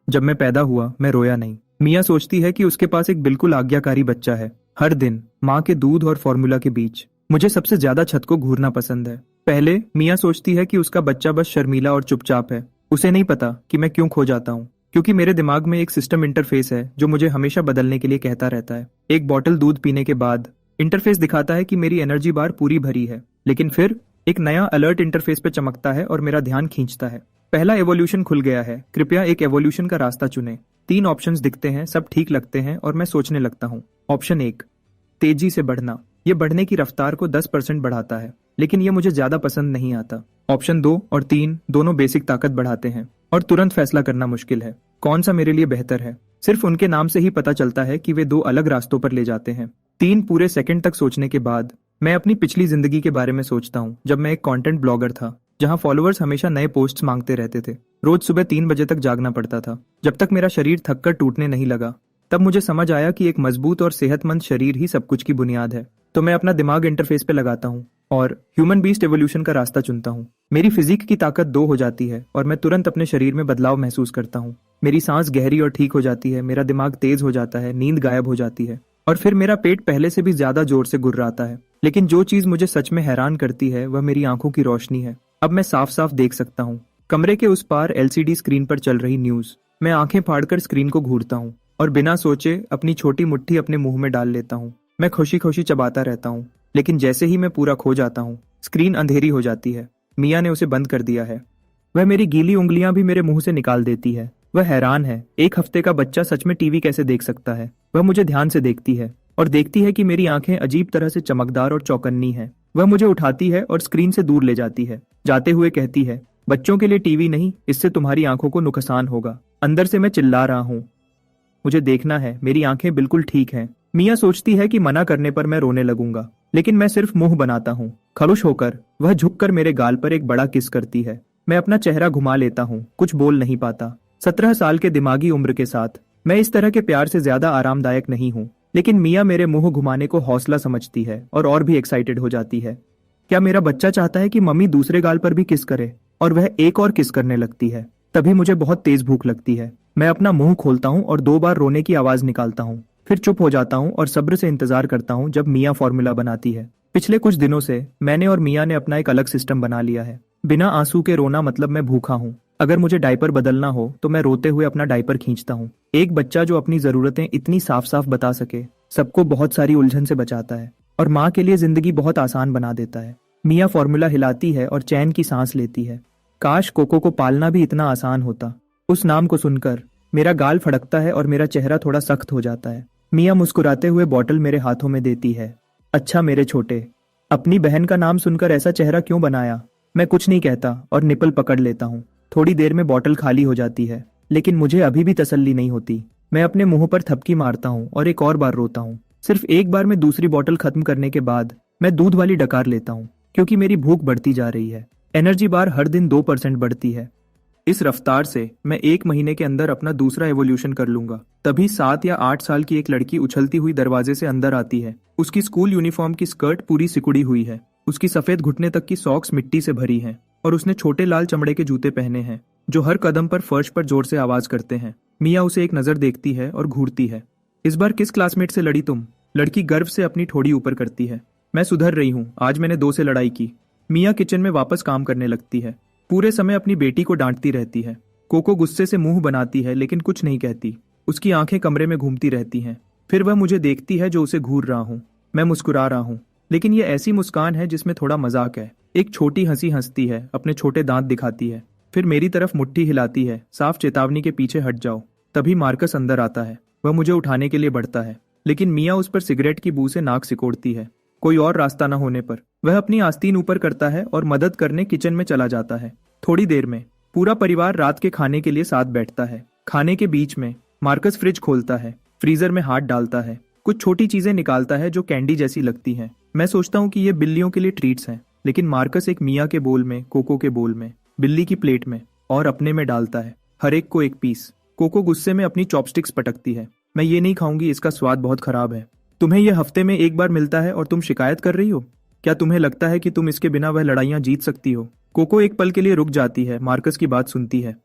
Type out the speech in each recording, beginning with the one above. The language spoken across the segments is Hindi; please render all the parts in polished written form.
जब मैं पैदा हुआ मैं रोया नहीं। मिया सोचती है कि उसके पास एक बिल्कुल आज्ञाकारी बच्चा है। हर दिन माँ के दूध और फॉर्मूला के बीच मुझे सबसे ज्यादा छत को घूरना पसंद है। पहले मिया सोचती है कि उसका बच्चा बस शर्मीला और चुपचाप है। उसे नहीं पता कि मैं क्यों खो जाता हूँ, क्योंकि मेरे दिमाग में एक सिस्टम इंटरफेस है जो मुझे हमेशा बदलने के लिए कहता रहता है। एक बॉटल दूध पीने के बाद इंटरफेस दिखाता है कि मेरी एनर्जी बार पूरी भरी है, लेकिन फिर एक नया अलर्ट इंटरफेस पे चमकता है और मेरा ध्यान खींचता है। पहला एवोल्यूशन खुल गया है, कृपया एक एवोल्यूशन का रास्ता चुनें। 3 ऑप्शंस दिखते हैं, सब ठीक लगते हैं और मैं सोचने लगता हूँ। ऑप्शन 1, तेजी से बढ़ना। ये बढ़ने की रफ्तार को 10% बढ़ाता है, लेकिन ये मुझे ज्यादा पसंद नहीं आता। ऑप्शन 2 और 3 दोनों बेसिक ताकत बढ़ाते हैं और तुरंत फैसला करना मुश्किल है। कौन सा मेरे लिए बेहतर है? सिर्फ उनके नाम से ही पता चलता है कि वे 2 अलग रास्तों पर ले जाते हैं। 3 पूरे सेकंड तक सोचने के बाद मैं अपनी पिछली जिंदगी के बारे में सोचता हूँ, जब मैं एक कंटेंट ब्लॉगर था, जहाँ फॉलोअर्स हमेशा नए पोस्ट्स मांगते रहते थे। रोज सुबह 3 बजे तक जागना पड़ता था, जब तक मेरा शरीर थककर टूटने नहीं लगा। तब मुझे समझ आया कि एक मजबूत और सेहतमंद शरीर ही सब कुछ की बुनियाद है। तो मैं अपना दिमाग इंटरफेस पे लगाता हूँ और ह्यूमन बीस्ट एवोल्यूशन का रास्ता चुनता हूँ। मेरी फिजिक की ताकत 2 हो जाती है और मैं तुरंत अपने शरीर में बदलाव महसूस करता हूँ। मेरी सांस गहरी और ठीक हो जाती है, मेरा दिमाग तेज हो जाता है, नींद गायब हो जाती है और फिर मेरा पेट पहले से भी ज्यादा जोर से गुर्राता है। लेकिन जो चीज मुझे सच में हैरान करती है वह मेरी आंखों की रोशनी है। अब मैं साफ साफ देख सकता हूँ। कमरे के उस पार एलसीडी स्क्रीन पर चल रही न्यूज। मैं आंखें फाड़कर स्क्रीन को घूरता हूँ और बिना सोचे अपनी छोटी मुट्ठी अपने मुंह में डाल लेता हूँ। मैं खुशी खुशी चबाता रहता हूँ, लेकिन जैसे ही मैं पूरा खो जाता हूँ, स्क्रीन अंधेरी हो जाती है। मिया ने उसे बंद कर दिया है। वह मेरी गीली उंगलियां भी मेरे मुंह से निकाल देती है। वह हैरान है, 1 हफ्ते का बच्चा सच में टीवी कैसे देख सकता है। वह मुझे ध्यान से देखती है और देखती है कि मेरी आंखें अजीब तरह से चमकदार और चौकन्नी है। वह मुझे उठाती है और स्क्रीन से दूर ले जाती है। जाते हुए कहती है, बच्चों के लिए टीवी नहीं, इससे तुम्हारी आंखों को नुकसान होगा। अंदर से मैं चिल्ला रहा हूँ, मुझे देखना है, मेरी आंखें बिल्कुल ठीक हैं। मिया सोचती है कि मना करने पर मैं रोने लगूंगा, लेकिन मैं सिर्फ मुंह बनाता हूँ। खड़ुश होकर वह झुककर मेरे गाल पर एक बड़ा किस करती है। मैं अपना चेहरा घुमा लेता हूँ, कुछ बोल नहीं पाता। 17 साल के दिमागी उम्र के साथ मैं इस तरह के प्यार से ज्यादा आरामदायक नहीं हूँ, लेकिन मिया मेरे मुंह घुमाने को हौसला समझती है और भी एक्साइटेड हो जाती है। क्या मेरा बच्चा चाहता है कि मम्मी दूसरे गाल पर भी किस करे? और वह एक और किस करने लगती है। तभी मुझे बहुत तेज भूख लगती है। मैं अपना मुंह खोलता हूँ और 2 बार रोने की आवाज निकालता हूँ, फिर चुप हो जाता हूँ और सब्र से इंतजार करता हूँ जब मिया फॉर्मूला बनाती है। पिछले कुछ दिनों से मैंने और मिया ने अपना एक अलग सिस्टम बना लिया है। बिना आंसू के रोना मतलब मैं भूखा हूँ। अगर मुझे डायपर बदलना हो तो मैं रोते हुए अपना डायपर खींचता हूँ। एक बच्चा जो अपनी जरूरतें इतनी साफ साफ बता सके, सबको बहुत सारी उलझन से बचाता है और माँ के लिए जिंदगी बहुत आसान बना देता है। मिया फॉर्मूला हिलाती है और चैन की सांस लेती है। काश कोको को पालना भी इतना आसान होता। उस नाम को सुनकर मेरा गाल फड़कता है और मेरा चेहरा थोड़ा सख्त हो जाता है। मिया मुस्कुराते हुए बॉटल मेरे हाथों में देती है। अच्छा मेरे छोटे, अपनी बहन का नाम सुनकर ऐसा चेहरा क्यों बनाया? मैं कुछ नहीं कहता और निपल पकड़ लेता हूँ। थोड़ी देर में बॉटल खाली हो जाती है, लेकिन मुझे अभी भी तसल्ली नहीं होती। मैं अपने मुंह पर थपकी मारता हूँ और एक और बार रोता हूँ। सिर्फ एक बार में दूसरी बॉटल खत्म करने के बाद मैं दूध वाली डकार लेता हूँ, क्योंकि मेरी भूख बढ़ती जा रही है। एनर्जी बार हर दिन 2% बढ़ती है। इस रफ्तार से मैं 1 महीने के अंदर अपना दूसरा एवोल्यूशन कर लूंगा। तभी 7 या 8 साल की एक लड़की उछलती हुई दरवाजे से अंदर आती है। उसकी स्कूल यूनिफॉर्म की स्कर्ट पूरी सिकुड़ी हुई है, उसकी सफेद घुटने तक की सॉक्स मिट्टी से भरी हैं और उसने छोटे लाल चमड़े के जूते पहने हैं जो हर कदम पर फर्श पर जोर से आवाज करते हैं। मिया उसे एक नजर देखती है और घूरती है। इस बार किस क्लासमेट से लड़ी तुम? लड़की गर्व से अपनी ठोड़ी ऊपर करती है। मैं सुधर रही हूँ, आज मैंने 2 से लड़ाई की। मिया किचन में वापस काम करने लगती है। पूरे समय अपनी बेटी को डांटती रहती है। कोको गुस्से से मुंह बनाती है लेकिन कुछ नहीं कहती। उसकी आंखें कमरे में घूमती रहती हैं। फिर वह मुझे देखती है जो उसे घूर रहा हूँ। मैं मुस्कुरा रहा हूँ, लेकिन ये ऐसी मुस्कान है जिसमें थोड़ा मजाक है। एक छोटी हंसी हंसती है, अपने छोटे दांत दिखाती है, फिर मेरी तरफ मुट्ठी हिलाती है, साफ चेतावनी के पीछे हट जाओ। तभी मार्कस अंदर आता है। वह मुझे उठाने के लिए बढ़ता है, लेकिन मिया उस पर सिगरेट की बू से नाक सिकोड़ती है। कोई और रास्ता न होने पर वह अपनी आस्तीन ऊपर करता है और मदद करने किचन में चला जाता है। थोड़ी देर में पूरा परिवार रात के खाने के लिए साथ बैठता है। खाने के बीच में मार्कस फ्रिज खोलता है, फ्रीजर में हाथ डालता है, कुछ छोटी चीजें निकालता है जो कैंडी जैसी लगती हैं। मैं सोचता हूँ कि ये बिल्लियों के लिए ट्रीट्स हैं, लेकिन मार्कस एक मिया के बोल में, कोको के बोल में, बिल्ली की प्लेट में और अपने में डालता है, हर एक को एक पीस। कोको गुस्से में अपनी चॉपस्टिक्स पटकती है। मैं ये नहीं खाऊंगी, इसका स्वाद बहुत खराब है। तुम्हें यह हफ्ते में 1 बार मिलता है और तुम शिकायत कर रही हो? क्या तुम्हें लगता है कि तुम इसके बिना वह लड़ाइयां जीत सकती हो? कोको एक पल के लिए रुक जाती है, मार्कस की बात सुनती है।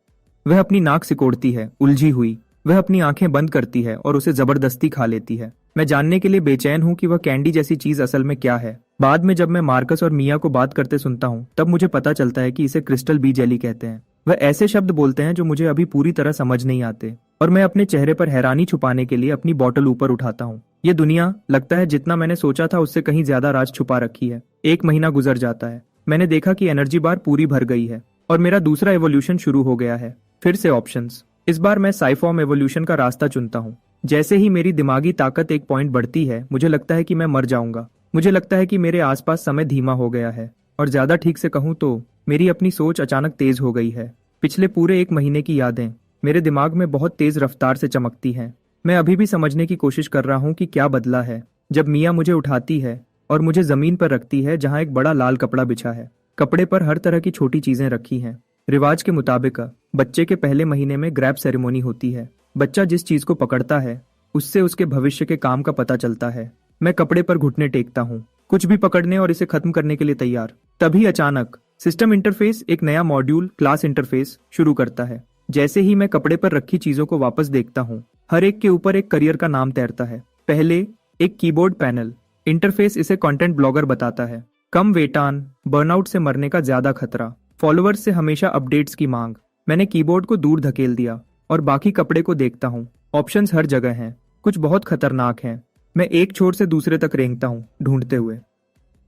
वह अपनी नाक सिकोड़ती है, उलझी हुई। वह अपनी आंखें बंद करती है और उसे जबरदस्ती खा लेती है। मैं जानने के लिए बेचैन हूँ कि वह कैंडी जैसी चीज असल में क्या है। बाद में जब मैं मार्कस और मिया को बात करते सुनता हूँ तब मुझे पता चलता है कि इसे क्रिस्टल बी जेली कहते हैं। वह ऐसे शब्द बोलते हैं जो मुझे अभी पूरी तरह समझ नहीं आते और मैं अपने चेहरे पर हैरानी छुपाने के लिए अपनी बोतल ऊपर उठाता हूँ। ये दुनिया, लगता है जितना मैंने सोचा था उससे कहीं ज्यादा राज छुपा रखी है। 1 महीना गुजर जाता है। मैंने देखा कि एनर्जी बार पूरी भर गई है और मेरा दूसरा एवोल्यूशन शुरू हो गया है। फिर से ऑप्शंस। इस बार मैं साइफॉर्म एवोल्यूशन का रास्ता चुनता हूँ। जैसे ही मेरी दिमागी ताकत 1 पॉइंट बढ़ती है मुझे लगता है कि मैं मर जाऊंगा। मुझे लगता है कि मेरे आसपास समय धीमा हो गया है और ज्यादा ठीक से कहूँ तो मेरी अपनी सोच अचानक तेज हो गई है। पिछले पूरे 1 महीने की यादें मेरे दिमाग में बहुत तेज रफ्तार से चमकती हैं। मैं अभी भी समझने की कोशिश कर रहा हूँ कि क्या बदला है जब मिया मुझे उठाती है और मुझे जमीन पर रखती है जहाँ एक बड़ा लाल कपड़ा बिछा है। कपड़े पर हर तरह की छोटी चीजें रखी हैं। रिवाज के मुताबिक बच्चे के पहले महीने में ग्रैब सेरेमनी होती है। बच्चा जिस चीज को पकड़ता है उससे उसके भविष्य के काम का पता चलता है। मैं कपड़े पर घुटने टेकता हूँ, कुछ भी पकड़ने और इसे खत्म करने के लिए तैयार। तभी अचानक सिस्टम इंटरफेस, एक नया मॉड्यूल क्लास इंटरफेस शुरू करता है। जैसे ही मैं कपड़े पर रखी चीजों को वापस देखता हूँ, हर एक के ऊपर एक करियर का नाम तैरता है। पहले एक कीबोर्ड पैनल। इंटरफेस इसे कंटेंट ब्लॉगर बताता है। कम वेतन, बर्नआउट से मरने का ज्यादा खतरा, फॉलोअर्स से हमेशा अपडेट्स की मांग। मैंने कीबोर्ड को दूर धकेल दिया और बाकी कपड़े को देखता हूँ। ऑप्शंस हर जगह हैं, कुछ बहुत खतरनाक हैं। मैं एक छोर से दूसरे तक रेंगता हूँ ढूंढते हुए,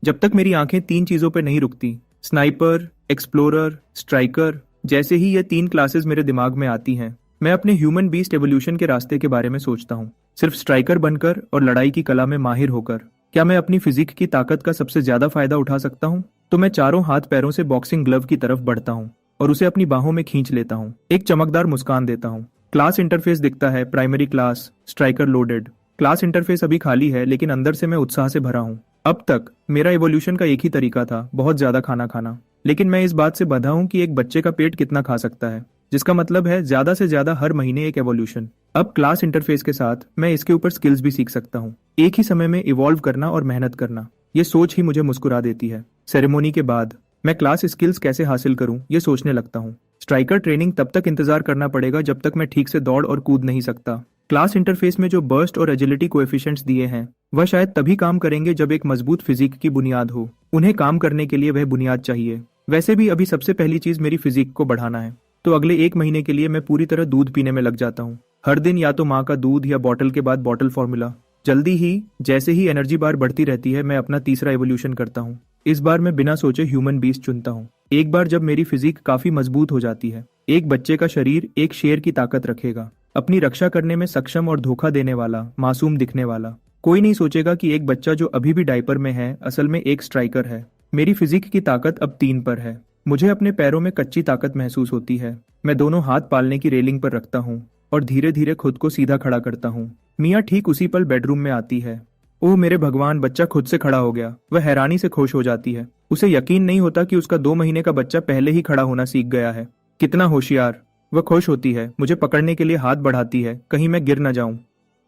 जब तक मेरी आंखें 3 चीजों पर नहीं रुकती। Sniper, explorer, striker. जैसे ही ये 3 क्लासेस मेरे दिमाग में आती हैं, मैं अपने ह्यूमन बीस्ट एवोल्यूशन के रास्ते के बारे में सोचता हूँ। सिर्फ स्ट्राइकर बनकर और लड़ाई की कला में माहिर होकर क्या मैं अपनी फिजिक की ताकत का सबसे ज्यादा फायदा उठा सकता हूँ? तो मैं चारों हाथ पैरों से बॉक्सिंग ग्लव की तरफ बढ़ता हूँ और उसे अपनी बाहों में खींच लेता हूँ। एक चमकदार मुस्कान देता हूँ। क्लास इंटरफेस दिखता है, primary class, striker loaded. Class interface अभी खाली है लेकिन अंदर से मैं उत्साह से भरा हूँ। अब तक मेरा इवोल्यूशन का एक ही तरीका था, बहुत ज्यादा खाना खाना। लेकिन मैं इस बात से बंधा हूँ कि एक बच्चे का पेट कितना खा सकता है, जिसका मतलब है ज्यादा से ज्यादा हर महीने एक एवोल्यूशन। अब क्लास इंटरफेस के साथ मैं इसके ऊपर स्किल्स भी सीख सकता हूँ, एक ही समय में इवॉल्व करना और मेहनत करना। ये सोच ही मुझे मुस्कुरा देती है। सेरेमनी के बाद मैं क्लास स्किल्स कैसे हासिल करूं ये सोचने लगता हूं। स्ट्राइकर ट्रेनिंग तब तक इंतजार करना पड़ेगा जब तक मैं ठीक से दौड़ और कूद नहीं सकता। क्लास इंटरफेस में जो बर्स्ट और एजिलिटी कोएफिशिएंट्स दिए हैं वह शायद तभी काम करेंगे जब एक मजबूत फिजिक की बुनियाद हो। उन्हें काम करने के लिए वह बुनियाद चाहिए। वैसे भी अभी सबसे पहली चीज मेरी फिजिक को बढ़ाना है, तो अगले 1 महीने के लिए मैं पूरी तरह दूध पीने में लग जाता हूँ। हर दिन या तो माँ का दूध या बॉटल के बाद बॉटल फॉर्मूला। जल्दी ही जैसे ही एनर्जी बार बढ़ती रहती है मैं अपना तीसरा एवोल्यूशन करता हूँ। इस बार मैं बिना सोचे ह्यूमन बीस्ट चुनता हूँ। एक बार जब मेरी फिजिक काफी मजबूत हो जाती है, एक बच्चे का शरीर एक शेर की ताकत रखेगा, अपनी रक्षा करने में सक्षम और धोखा देने वाला, मासूम दिखने वाला। कोई नहीं सोचेगा कि एक बच्चा जो अभी भी डायपर में है असल में एक स्ट्राइकर है। मेरी फिजिक की ताकत अब 3 पर है। मुझे अपने पैरों में कच्ची ताकत महसूस होती है। मैं दोनों हाथ पालने की रेलिंग पर रखता हूँ और धीरे धीरे खुद को सीधा खड़ा करता हूँ। मिया ठीक उसी पल बेडरूम में आती है। ओह मेरे भगवान, बच्चा खुद से खड़ा हो गया। वह हैरानी से खुश हो जाती है। उसे यकीन नहीं होता कि उसका 2 महीने का बच्चा पहले ही खड़ा होना सीख गया है। कितना होशियार। वह खुश होती है, मुझे पकड़ने के लिए हाथ बढ़ाती है, कहीं मैं गिर न जाऊं।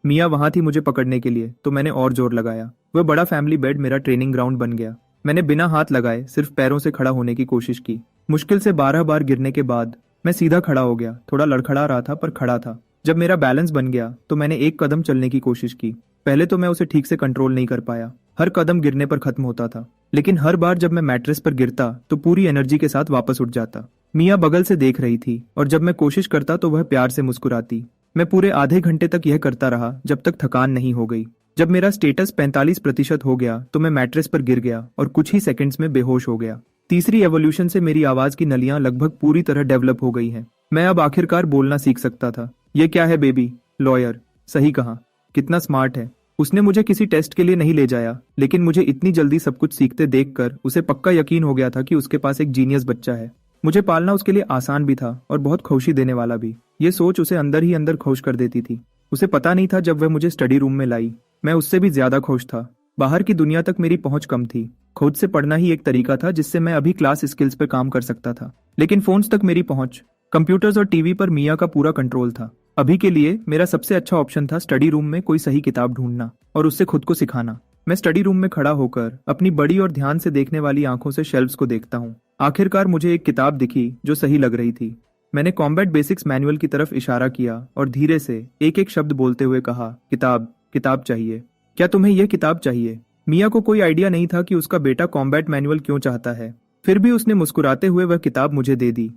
मिया वहां थी मुझे पकड़ने के लिए, तो मैंने और जोर लगाया। वह बड़ा फैमिली बेड मेरा ट्रेनिंग ग्राउंड बन गया। मैंने बिना हाथ लगाए सिर्फ पैरों से खड़ा होने की कोशिश की। मुश्किल से 12 बार गिरने के बाद मैं सीधा खड़ा हो गया। थोड़ा लड़खड़ा रहा था पर खड़ा था। जब मेरा बैलेंस बन गया तो मैंने एक कदम चलने की कोशिश की। पहले तो मैं उसे ठीक से कंट्रोल नहीं कर पाया। हर कदम गिरने पर खत्म होता था, लेकिन हर बार जब मैं मैट्रेस पर गिरता तो पूरी एनर्जी के साथ वापस उठ जाता। मिया बगल से देख रही थी और जब मैं कोशिश करता तो वह प्यार से मुस्कुराती। मैं पूरे आधे घंटे तक यह करता रहा जब तक थकान नहीं हो गई। जब मेरा स्टेटस 45% हो गया तो मैं मैट्रेस पर गिर गया और कुछ ही सेकंड्स में बेहोश हो गया। तीसरी एवोल्यूशन से मेरी आवाज की नलियां लगभग पूरी तरह डेवलप हो गई हैं। मैं अब आखिरकार बोलना सीख सकता था। ये क्या है बेबी? लॉयर। सही कहा। कितना स्मार्ट है। उसने मुझे किसी टेस्ट के लिए नहीं ले जाया, लेकिन मुझे इतनी जल्दी सब कुछ सीखते देखकर उसे पक्का यकीन हो गया था कि उसके पास एक जीनियस बच्चा है। मुझे पालना उसके लिए आसान भी था और बहुत खुशी देने वाला भी। ये सोच उसे अंदर ही अंदर खुश कर देती थी। उसे पता नहीं था जब वह मुझे स्टडी रूम में लाई, मैं उससे भी ज्यादा खुश था। बाहर की दुनिया तक मेरी पहुंच कम थी। खुद से पढ़ना ही एक तरीका था जिससे मैं अभी क्लास स्किल्स पर काम कर सकता था, लेकिन फोन्स तक मेरी पहुंच, कंप्यूटर्स और टीवी पर मिया का पूरा कंट्रोल था। अभी के लिए मेरा सबसे अच्छा ऑप्शन था स्टडी रूम में कोई सही किताब ढूंढना और उससे खुद को सिखाना। मैं स्टडी रूम में खड़ा होकर अपनी बड़ी और ध्यान से देखने वाली आंखों से शेल्फ्स को देखता हूँ। आखिरकार मुझे एक किताब दिखी जो सही लग रही थी। मैंने कॉम्बैट बेसिक्स मैनुअल की तरफ इशारा किया और धीरे से एक एक शब्द बोलते हुए कहा, किताब, किताब चाहिए। क्या तुम्हें यह किताब चाहिए? मिया को कोई आइडिया नहीं था कि उसका बेटा कॉम्बैट मैनुअल क्यों चाहता है। फिर भी उसने मुस्कुराते हुए वह किताब मुझे दे दी।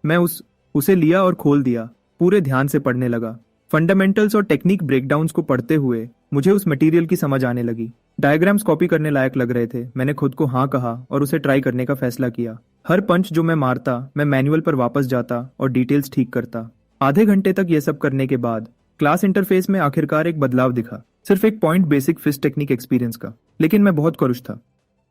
मैं उसे लिया और खोल दिया। पूरे ध्यान से पढ़ने लगा। फंडामेंटल्स और टेक्निक ब्रेकडाउन्स को पढ़ते हुए मुझे उस मटेरियल की समझ आने लगी। डायग्राम्स कॉपी करने लायक लग रहे थे। मैंने खुद को हाँ कहा और उसे ट्राई करने का फैसला किया। हर पंच जो मैं मारता, मैं मैनुअल पर वापस जाता और डिटेल्स ठीक करता। आधे घंटे तक यह सब करने के बाद क्लास इंटरफेस में आखिरकार एक बदलाव दिखा। सिर्फ एक point basic fist technique experience का। लेकिन मैं बहुत खुश था।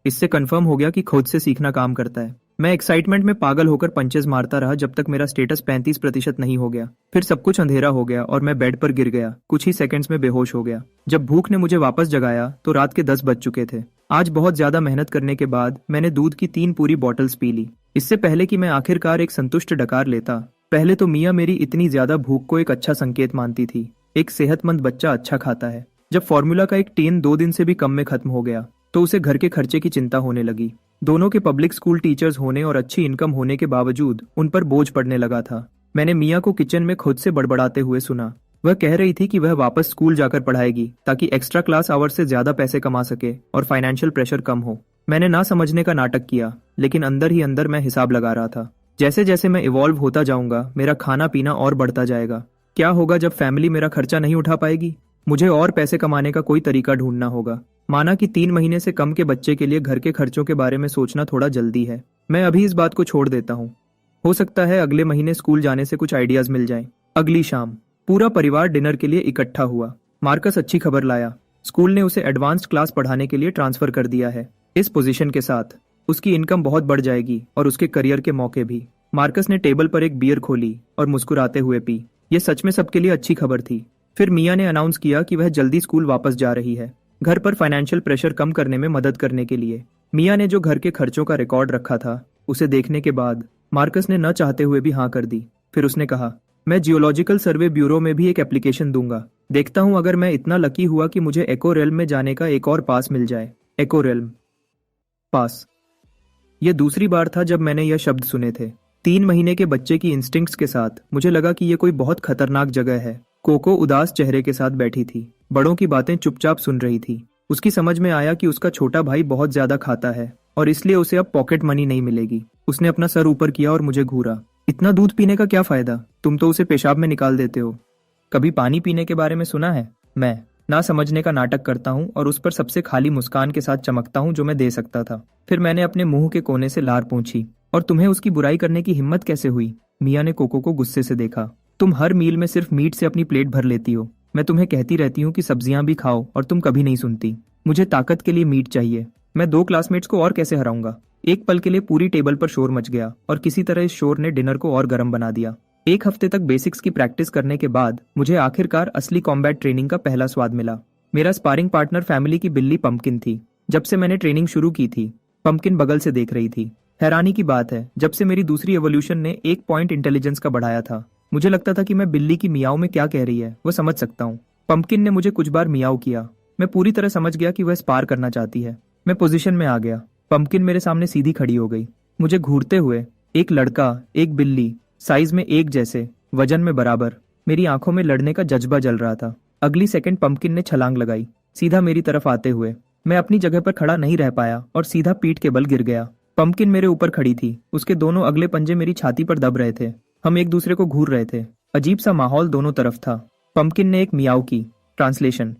इससे कंफर्म हो गया कि खुद से सीखना काम करता है। मैं एक्साइटमेंट में पागल होकर पंचेस मारता रहा जब तक मेरा स्टेटस 35% नहीं हो गया। फिर सब कुछ अंधेरा हो गया और मैं बेड पर गिर गया। कुछ ही सेकंड्स में बेहोश हो गया। जब भूख ने मुझे वापस जगाया तो रात के 10 बज चुके थे। आज बहुत ज्यादा मेहनत करने के बाद मैंने दूध की 3 पूरी बॉटल्स पी ली। इससे पहले कि मैं आखिरकार एक संतुष्ट डकार लेता, पहले तो मिया मेरी इतनी ज्यादा भूख को एक अच्छा संकेत मानती थी। एक सेहतमंद बच्चा अच्छा खाता है। जब फॉर्मूला का एक टीन 2 दिन से भी कम में खत्म हो गया तो उसे घर के खर्चे की चिंता होने लगी। दोनों के पब्लिक स्कूल टीचर्स होने और अच्छी इनकम होने के बावजूद उन पर बोझ पड़ने लगा था। मैंने मिया को किचन में खुद से बड़बड़ाते हुए सुना। वह कह रही थी कि वह वापस स्कूल जाकर पढ़ाएगी ताकि एक्स्ट्रा क्लास आवर्स से ज्यादा पैसे कमा सके और फाइनेंशियल प्रेशर कम हो। मैंने ना समझने का नाटक किया, लेकिन अंदर ही अंदर मैं हिसाब लगा रहा था। जैसे जैसे मैं इवॉल्व होता जाऊंगा, मेरा खाना पीना और बढ़ता जाएगा। क्या होगा जब फैमिली मेरा खर्चा नहीं उठा पाएगी? मुझे और पैसे कमाने का कोई तरीका ढूंढना होगा। माना कि 3 महीने से कम के बच्चे के लिए घर के खर्चों के बारे में सोचना थोड़ा जल्दी है। मैं अभी इस बात को छोड़ देता हूँ। हो सकता है अगले महीने स्कूल जाने से कुछ आइडियाज मिल जाएं। अगली शाम पूरा परिवार डिनर के लिए इकट्ठा हुआ। मार्कस अच्छी खबर लाया। स्कूल ने उसे एडवांस्ड क्लास पढ़ाने के लिए ट्रांसफर कर दिया है। इस पोजीशन के साथ उसकी इनकम बहुत बढ़ जाएगी और उसके करियर के मौके भी। मार्कस ने टेबल पर एक बियर खोली और मुस्कुराते हुए पी। यह सच में सबके लिए अच्छी खबर थी। फिर मिया ने अनाउंस किया कि वह जल्दी स्कूल वापस जा रही है, घर पर फाइनेंशियल प्रेशर कम करने में मदद करने के लिए। मिया ने जो घर के खर्चों का रिकॉर्ड रखा था, उसे देखने के बाद मार्कस ने न चाहते हुए भी हाँ कर दी। फिर उसने कहा, मैं जियोलॉजिकल सर्वे ब्यूरो में भी एक एप्लीकेशन दूंगा। देखता हूं अगर मैं इतना लकी हुआ कि मुझे एको रेल्म में जाने का एक और पास मिल जाए। एको रेल्म पास। यह दूसरी बार था जब मैंने यह शब्द सुने थे। 3 महीने के बच्चे की इंस्टिंक्ट्स के साथ मुझे लगा कि यह कोई बहुत खतरनाक जगह है। कोको उदास चेहरे के साथ बैठी थी। बड़ों की बातें चुपचाप सुन रही थी। उसकी समझ में आया कि उसका छोटा भाई बहुत ज्यादा खाता है और इसलिए उसे अब पॉकेट मनी नहीं मिलेगी। उसने अपना सर ऊपर किया और मुझे घूरा। इतना दूध पीने का क्या फायदा? तुम तो उसे पेशाब में निकाल देते हो। कभी पानी पीने के बारे में सुना है? मैं ना समझने का नाटक करता हूँ और उस पर सबसे खाली मुस्कान के साथ चमकता हूँ जो मैं दे सकता था। फिर मैंने अपने मुंह के कोने से लार पूंछी। और तुम्हें उसकी बुराई करने की हिम्मत कैसे हुई? मिया ने कोको को गुस्से से देखा। तुम हर मील में सिर्फ मीट से अपनी प्लेट भर लेती हो। मैं तुम्हें कहती रहती हूँ कि सब्जियां भी खाओ और तुम कभी नहीं सुनती। मुझे ताकत के लिए मीट चाहिए। मैं 2 क्लासमेट्स को और कैसे हराऊंगा? एक पल के लिए पूरी टेबल पर शोर मच गया और किसी तरह इस शोर ने डिनर को और गर्म बना दिया। 1 हफ्ते तक बेसिक्स की प्रैक्टिस करने के बाद मुझे आखिरकार असली कॉम्बैट ट्रेनिंग का पहला स्वाद मिला। मेरा स्पारिंग पार्टनर फैमिली की बिल्ली पंपकिन थी। जब से मैंने ट्रेनिंग शुरू की थी, पंपकिन बगल से देख रही थी। हैरानी की बात है, जब से मेरी दूसरी एवोल्यूशन ने 1 पॉइंट इंटेलिजेंस का बढ़ाया था, मुझे लगता था कि मैं बिल्ली की मियाओ में क्या कह रही है वो समझ सकता हूँ। पंपकिन ने मुझे कुछ बार मियाओ किया। मैं पूरी तरह समझ गया कि वह स्पार करना चाहती है। मैं पोजीशन में आ गया। पंपकिन मेरे सामने सीधी खड़ी हो गई। मुझे घूरते हुए एक लड़का, एक बिल्ली, साइज में एक जैसे, वजन में बराबर। मेरी आंखों में लड़ने का जज्बा जल रहा था। अगली सेकंड पंपकिन ने छलांग लगाई, सीधा मेरी तरफ आते हुए। मैं अपनी जगह पर खड़ा नहीं रह पाया और सीधा पीठ के बल गिर गया। पंपकिन मेरे ऊपर खड़ी थी। उसके दोनों अगले पंजे मेरी छाती पर दब रहे थे। हम एक दूसरे को घूर रहे थे। अजीब सा माहौल दोनों तरफ था। पंपकिन ने एक मियाओ की। ट्रांसलेशन: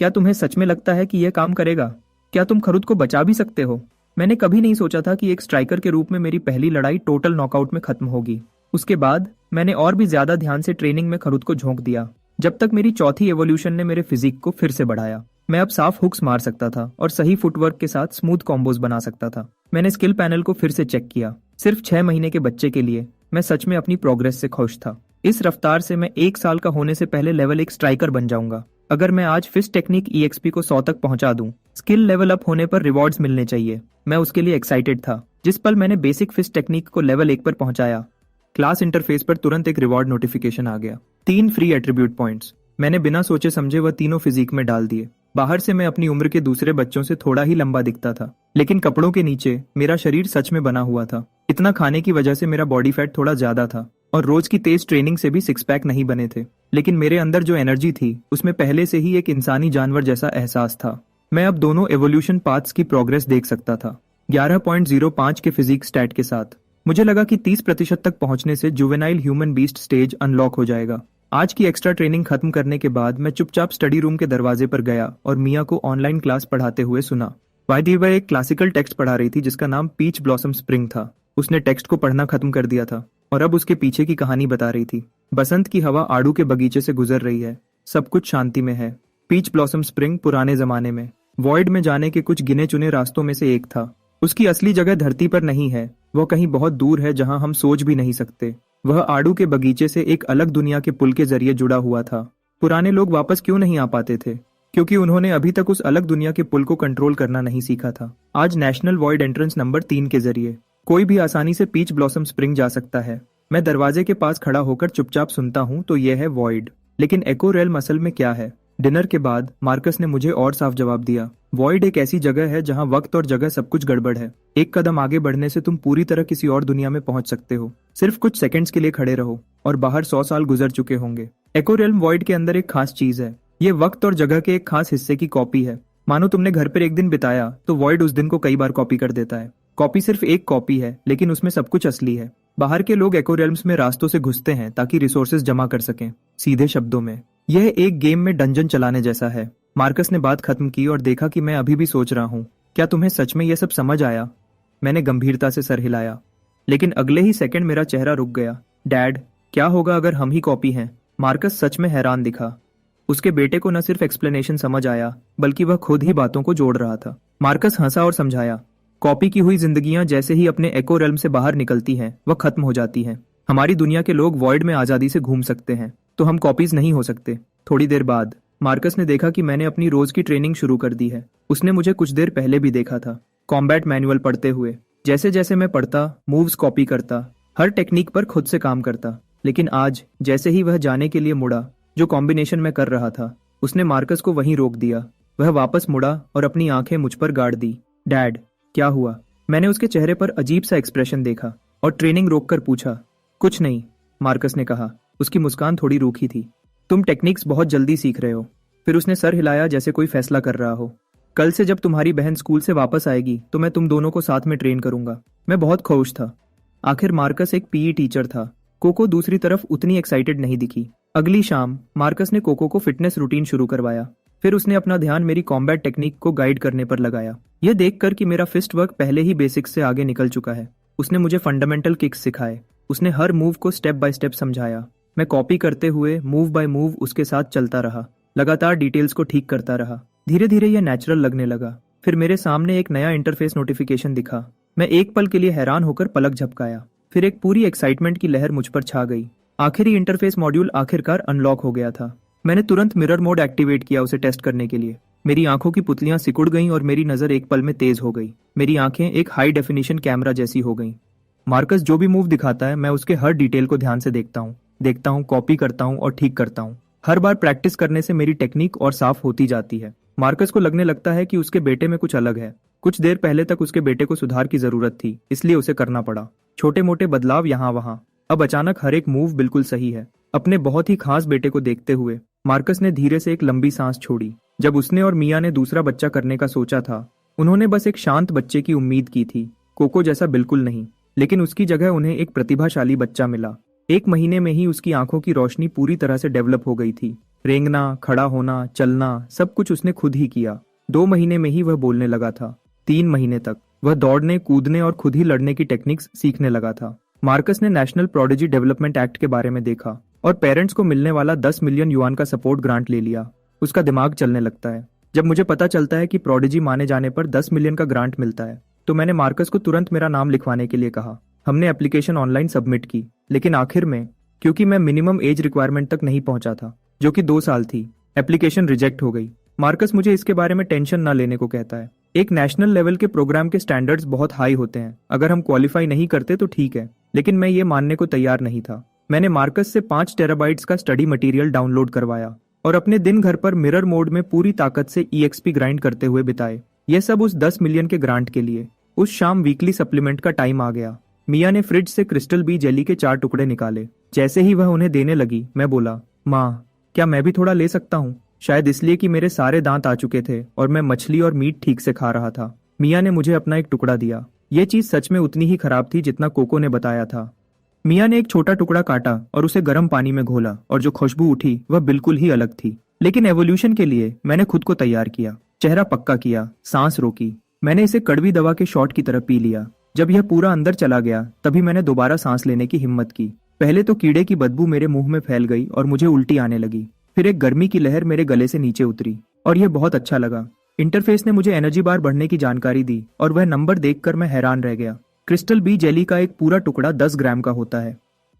क्या तुम्हें सच में लगता है कि यह काम करेगा? क्या तुम खरुद को बचा भी सकते हो? मैंने कभी नहीं सोचा था कि एक स्ट्राइकर के रूप में मेरी पहली लड़ाई टोटल नॉकआउट में खत्म होगी। उसके बाद मैंने और भी ज्यादा ध्यान से ट्रेनिंग में खरुद को झोंक दिया, जब तक मेरी चौथी एवोल्यूशन ने मेरे फिजिक को फिर से बढ़ाया। मैं अब साफ हुक्स मार सकता था और सही फुटवर्क के साथ स्मूथ कॉम्बोज बना सकता था। मैंने स्किल पैनल को फिर से चेक किया। सिर्फ 6 महीने के बच्चे के लिए मैं सच में अपनी प्रोग्रेस से खुश था। इस रफ्तार से मैं 1 साल का होने से पहले लेवल 1 स्ट्राइकर बन जाऊंगा। अगर मैं आज फिस्ट टेक्निक EXP को 100 तक पहुंचा दूं, स्किल लेवल अप होने पर रिवॉर्ड्स मिलने चाहिए। मैं उसके लिए एक्साइटेड था। जिस पल मैंने बेसिक फिस्ट टेक्निक को लेवल 1 पर पहुंचाया, क्लास इंटरफेस पर तुरंत एक रिवॉर्ड नोटिफिकेशन आ गया। 3 फ्री एट्रीब्यूट पॉइंट्स। मैंने बिना सोचे समझे वह तीनों फिजिक में डाल दिए। बाहर से मैं अपनी उम्र के दूसरे बच्चों से थोड़ा ही लंबा दिखता था, लेकिन कपड़ों के नीचे मेरा शरीर सच में बना हुआ था। इतना खाने की वजह से मेरा बॉडी फैट थोड़ा ज्यादा था और रोज की तेज ट्रेनिंग से भी सिक्स पैक नहीं बने थे, लेकिन मेरे अंदर जो एनर्जी थी उसमें पहले से ही एक इंसानी जानवर जैसा एहसास था। मैं अब दोनों एवोल्यूशन पाथ्स की प्रोग्रेस देख सकता था। 11.05 के फिजिक्स स्टैट के साथ मुझे लगा कि 30% तक पहुंचने से juvenile human beast stage unlock हो जाएगा। आज की एक्स्ट्रा ट्रेनिंग खत्म करने के बाद मैं चुपचाप स्टडी रूम के दरवाजे पर गया और मिया को ऑनलाइन क्लास पढ़ाते हुए सुना। वाइदी वह एक क्लासिकल टेक्स्ट पढ़ा रही थी जिसका नाम पीच ब्लॉसम स्प्रिंग था। उसने टेक्स्ट को पढ़ना खत्म कर दिया था और अब उसके पीछे की कहानी बता रही थी। बसंत की हवा आड़ू के बगीचे से गुजर रही है, सब कुछ शांति में है। पीच ब्लॉसम स्प्रिंग पुराने जमाने में वॉइड में जाने के कुछ गिने चुने रास्तों में से एक था। उसकी असली जगह धरती पर नहीं है, वह कहीं बहुत दूर है जहां हम सोच भी नहीं सकते। वह आड़ू के बगीचे से एक अलग दुनिया के पुल के जरिए जुड़ा हुआ था। पुराने लोग वापस क्यों नहीं आ पाते थे? क्योंकि उन्होंने अभी तक उस अलग दुनिया के पुल को कंट्रोल करना नहीं सीखा था। आज नेशनल वॉइड एंट्रेंस नंबर 3 के जरिए कोई भी आसानी से पीच ब्लॉसम स्प्रिंग जा सकता है। मैं दरवाजे के पास खड़ा होकर चुपचाप सुनता हूँ तो यह है वॉइड, लेकिन एको रेल्म असल में क्या है? डिनर के बाद मार्कस ने मुझे और साफ जवाब दिया। वॉइड एक ऐसी जगह है जहां वक्त और जगह सब कुछ गड़बड़ है। एक कदम आगे बढ़ने से तुम पूरी तरह किसी और दुनिया में पहुंच सकते हो। सिर्फ कुछ सेकंड्स के लिए खड़े रहो और बाहर 100 साल गुजर चुके होंगे। एको रेल्म वॉइड के अंदर एक खास चीज है। ये वक्त और जगह के एक खास हिस्से की कॉपी है। मानो तुमने घर पर एक दिन बिताया तो वॉइड उस दिन को कई बार कॉपी कर देता है। कॉपी सिर्फ एक कॉपी है, लेकिन उसमें सब कुछ असली है। बाहर के लोग एको रेल्म्स में रास्तों से घुसते हैं ताकि रिसोर्सेज जमा कर सकें। सीधे शब्दों में यह एक गेम में डंजन चलाने जैसा है। मार्कस ने बात खत्म की और देखा कि मैं अभी भी सोच रहा हूँ। क्या तुम्हें सच में यह सब समझ आया? मैंने गंभीरता से सर हिलाया, लेकिन अगले ही सेकंड मेरा चेहरा रुक गया। डैड, क्या होगा अगर हम ही कॉपी हैं? मार्कस सच में हैरान दिखा। उसके बेटे को न सिर्फ एक्सप्लेनेशन समझ आया, बल्कि वह खुद ही बातों को जोड़ रहा था। मार्कस हंसा और समझाया, कॉपी की हुई जिंदगियां जैसे ही अपने एको रेल्म से बाहर निकलती हैं, वह खत्म हो जाती हैं। हमारी दुनिया के लोग वॉइड में आजादी से घूम सकते हैं, तो हम कॉपीज नहीं हो सकते। थोड़ी देर बाद मार्कस ने देखा कि मैंने अपनी रोज की ट्रेनिंग शुरू कर दी है। उसने मुझे कुछ देर पहले भी देखा था, कॉम्बैट मैनुअल पढ़ते हुए। जैसे जैसे मैं पढ़ता, मूव्स कॉपी करता, हर टेक्निक पर खुद से काम करता। लेकिन आज जैसे ही वह जाने के लिए मुड़ा, जो कॉम्बिनेशन मैं कर रहा था, उसने मार्कस को वहीं रोक दिया। वह वापस मुड़ा और अपनी आंखें मुझ पर गाड़ दी। डैड, क्या हुआ? मैंने उसके चेहरे पर अजीब सा एक्सप्रेशन देखा और ट्रेनिंग रोककर पूछा। कुछ नहीं, मार्कस ने कहा। उसकी मुस्कान थोड़ी रूखी थी। तुम टेक्निक्स बहुत जल्दी सीख रहे हो। फिर उसने सर हिलाया जैसे कोई फैसला कर रहा हो। कल से जब तुम्हारी बहन स्कूल से वापस आएगी तो मैं तुम दोनों को साथ में ट्रेन करूंगा। मैं बहुत खुश था। आखिर मार्कस एक पीई टीचर था। कोको दूसरी तरफ उतनी एक्साइटेड नहीं दिखी। अगली शाम मार्कस ने कोको को फिटनेस रूटीन शुरू करवाया। फिर उसने अपना ध्यान मेरी कॉम्बैट टेक्निक को गाइड करने पर लगाया। यह देखकर कि मेरा फिस्ट वर्क पहले ही बेसिक्स से आगे निकल चुका है। उसने मुझे फंडामेंटल किक्स सिखाए। उसने हर मूव को स्टेप बाय स्टेप समझाया। मैं कॉपी करते हुए मूव बाय मूव उसके साथ चलता रहा, लगातार डिटेल्स को ठीक करता रहा। धीरे धीरे यह नेचुरल लगने लगा। फिर मेरे सामने एक नया इंटरफेस नोटिफिकेशन दिखा। मैं एक पल के लिए हैरान होकर पलक झपकाया। फिर एक पूरी एक्साइटमेंट की लहर मुझ पर छा गई। आखिरी इंटरफेस मॉड्यूल आखिरकार अनलॉक हो गया था। मैंने तुरंत मिरर मोड एक्टिवेट किया उसे टेस्ट करने के लिए। मेरी आंखों की पुतलियां सिकुड़ गईं और मेरी नजर एक पल में तेज हो गई। मेरी आंखें एक हाई डेफिनेशन कैमरा जैसी हो गईं। मार्कस जो भी मूव दिखाता है, मैं उसके हर डिटेल को ध्यान से देखता हूँ, कॉपी करता हूँ और ठीक करता हूँ। हर बार प्रैक्टिस करने से मेरी टेक्निक और साफ होती जाती है। मार्कस को लगने लगता है कि उसके बेटे में कुछ अलग है। कुछ देर पहले तक उसके बेटे को सुधार की जरूरत थी, इसलिए उसे करना पड़ा। छोटे मोटे बदलाव यहाँ वहाँ। अब अचानक हर एक मूव बिल्कुल सही है। अपने बहुत ही खास बेटे को देखते हुए मार्कस ने धीरे से एक लंबी सांस छोड़ी। जब उसने और मिया ने दूसरा बच्चा करने का सोचा था, उन्होंने बस एक शांत बच्चे की उम्मीद की थी, कोको जैसा बिल्कुल नहीं। लेकिन उसकी जगह उन्हें एक प्रतिभाशाली बच्चा मिला। 1 महीने में ही उसकी आंखों की रोशनी पूरी तरह से डेवलप हो गई थी। रेंगना, खड़ा होना, चलना, सब कुछ उसने खुद ही किया। 2 महीने में ही वह बोलने लगा था। 3 महीने तक वह दौड़ने, कूदने और खुद ही लड़ने की टेक्निक्स सीखने लगा था। मार्कस ने नेशनल प्रोडिजी डेवलपमेंट एक्ट के बारे में देखा और पेरेंट्स को मिलने वाला 10 मिलियन युआन का सपोर्ट ग्रांट ले लिया। उसका दिमाग चलने लगता है। जब मुझे पता चलता है कि प्रोडिजी माने जाने पर 10 मिलियन का ग्रांट मिलता है, तो मैंने मार्कस को तुरंत मेरा नाम लिखवाने के लिए कहा। हमने एप्लीकेशन ऑनलाइन सबमिट की, लेकिन आखिर में, क्योंकि मैं मिनिमम एज रिक्वायरमेंट तक नहीं पहुंचा था, जो कि 2 साल थी, एप्लीकेशन रिजेक्ट हो गई। मार्कस मुझे इसके बारे में टेंशन न लेने को कहता है। एक नेशनल लेवल के प्रोग्राम के स्टैंडर्ड्स बहुत हाई होते हैं। अगर हम क्वालिफाई नहीं करते तो ठीक है, लेकिन मैं ये मानने को तैयार नहीं था। मैंने मार्कस से 5 टेराबाइट्स का स्टडी मटेरियल डाउनलोड करवाया और अपने दिन घर पर मिरर मोड में पूरी ताकत से EXP ग्राइंड करते हुए बिताए। यह सब उस 10 मिलियन के ग्रांट के लिए। उस शाम वीकली सप्लीमेंट का टाइम आ गया। मिया ने फ्रिज से क्रिस्टल बी जेली के 4 टुकड़े निकाले। जैसे ही वह उन्हें देने लगी, मैं बोला, माँ, क्या मैं भी थोड़ा ले सकता हूँ? शायद इसलिए कि मेरे सारे दांत आ चुके थे और मैं मछली और मीट ठीक से खा रहा था। मिया ने मुझे अपना एक टुकड़ा दिया। ये चीज सच में उतनी ही खराब थी जितना कोको ने बताया था। मिया ने एक छोटा टुकड़ा काटा और उसे गर्म पानी में घोला, और जो खुशबू उठी वह बिल्कुल ही अलग थी। लेकिन एवोल्यूशन के लिए मैंने खुद को तैयार किया, चेहरा पक्का किया, सांस रोकी। मैंने इसे कड़वी दवा के शॉट की तरह पी लिया। जब यह पूरा अंदर चला गया तभी मैंने दोबारा सांस लेने की हिम्मत की। पहले तो कीड़े की बदबू मेरे मुंह में फैल गई और मुझे उल्टी आने लगी। फिर एक गर्मी की लहर मेरे गले से नीचे उतरी और यह बहुत अच्छा लगा। इंटरफेस ने मुझे एनर्जी बार बढ़ने की जानकारी दी और वह नंबर देखकर मैं हैरान रह गया। क्रिस्टल बी जेली का एक पूरा टुकड़ा 10 ग्राम का होता है।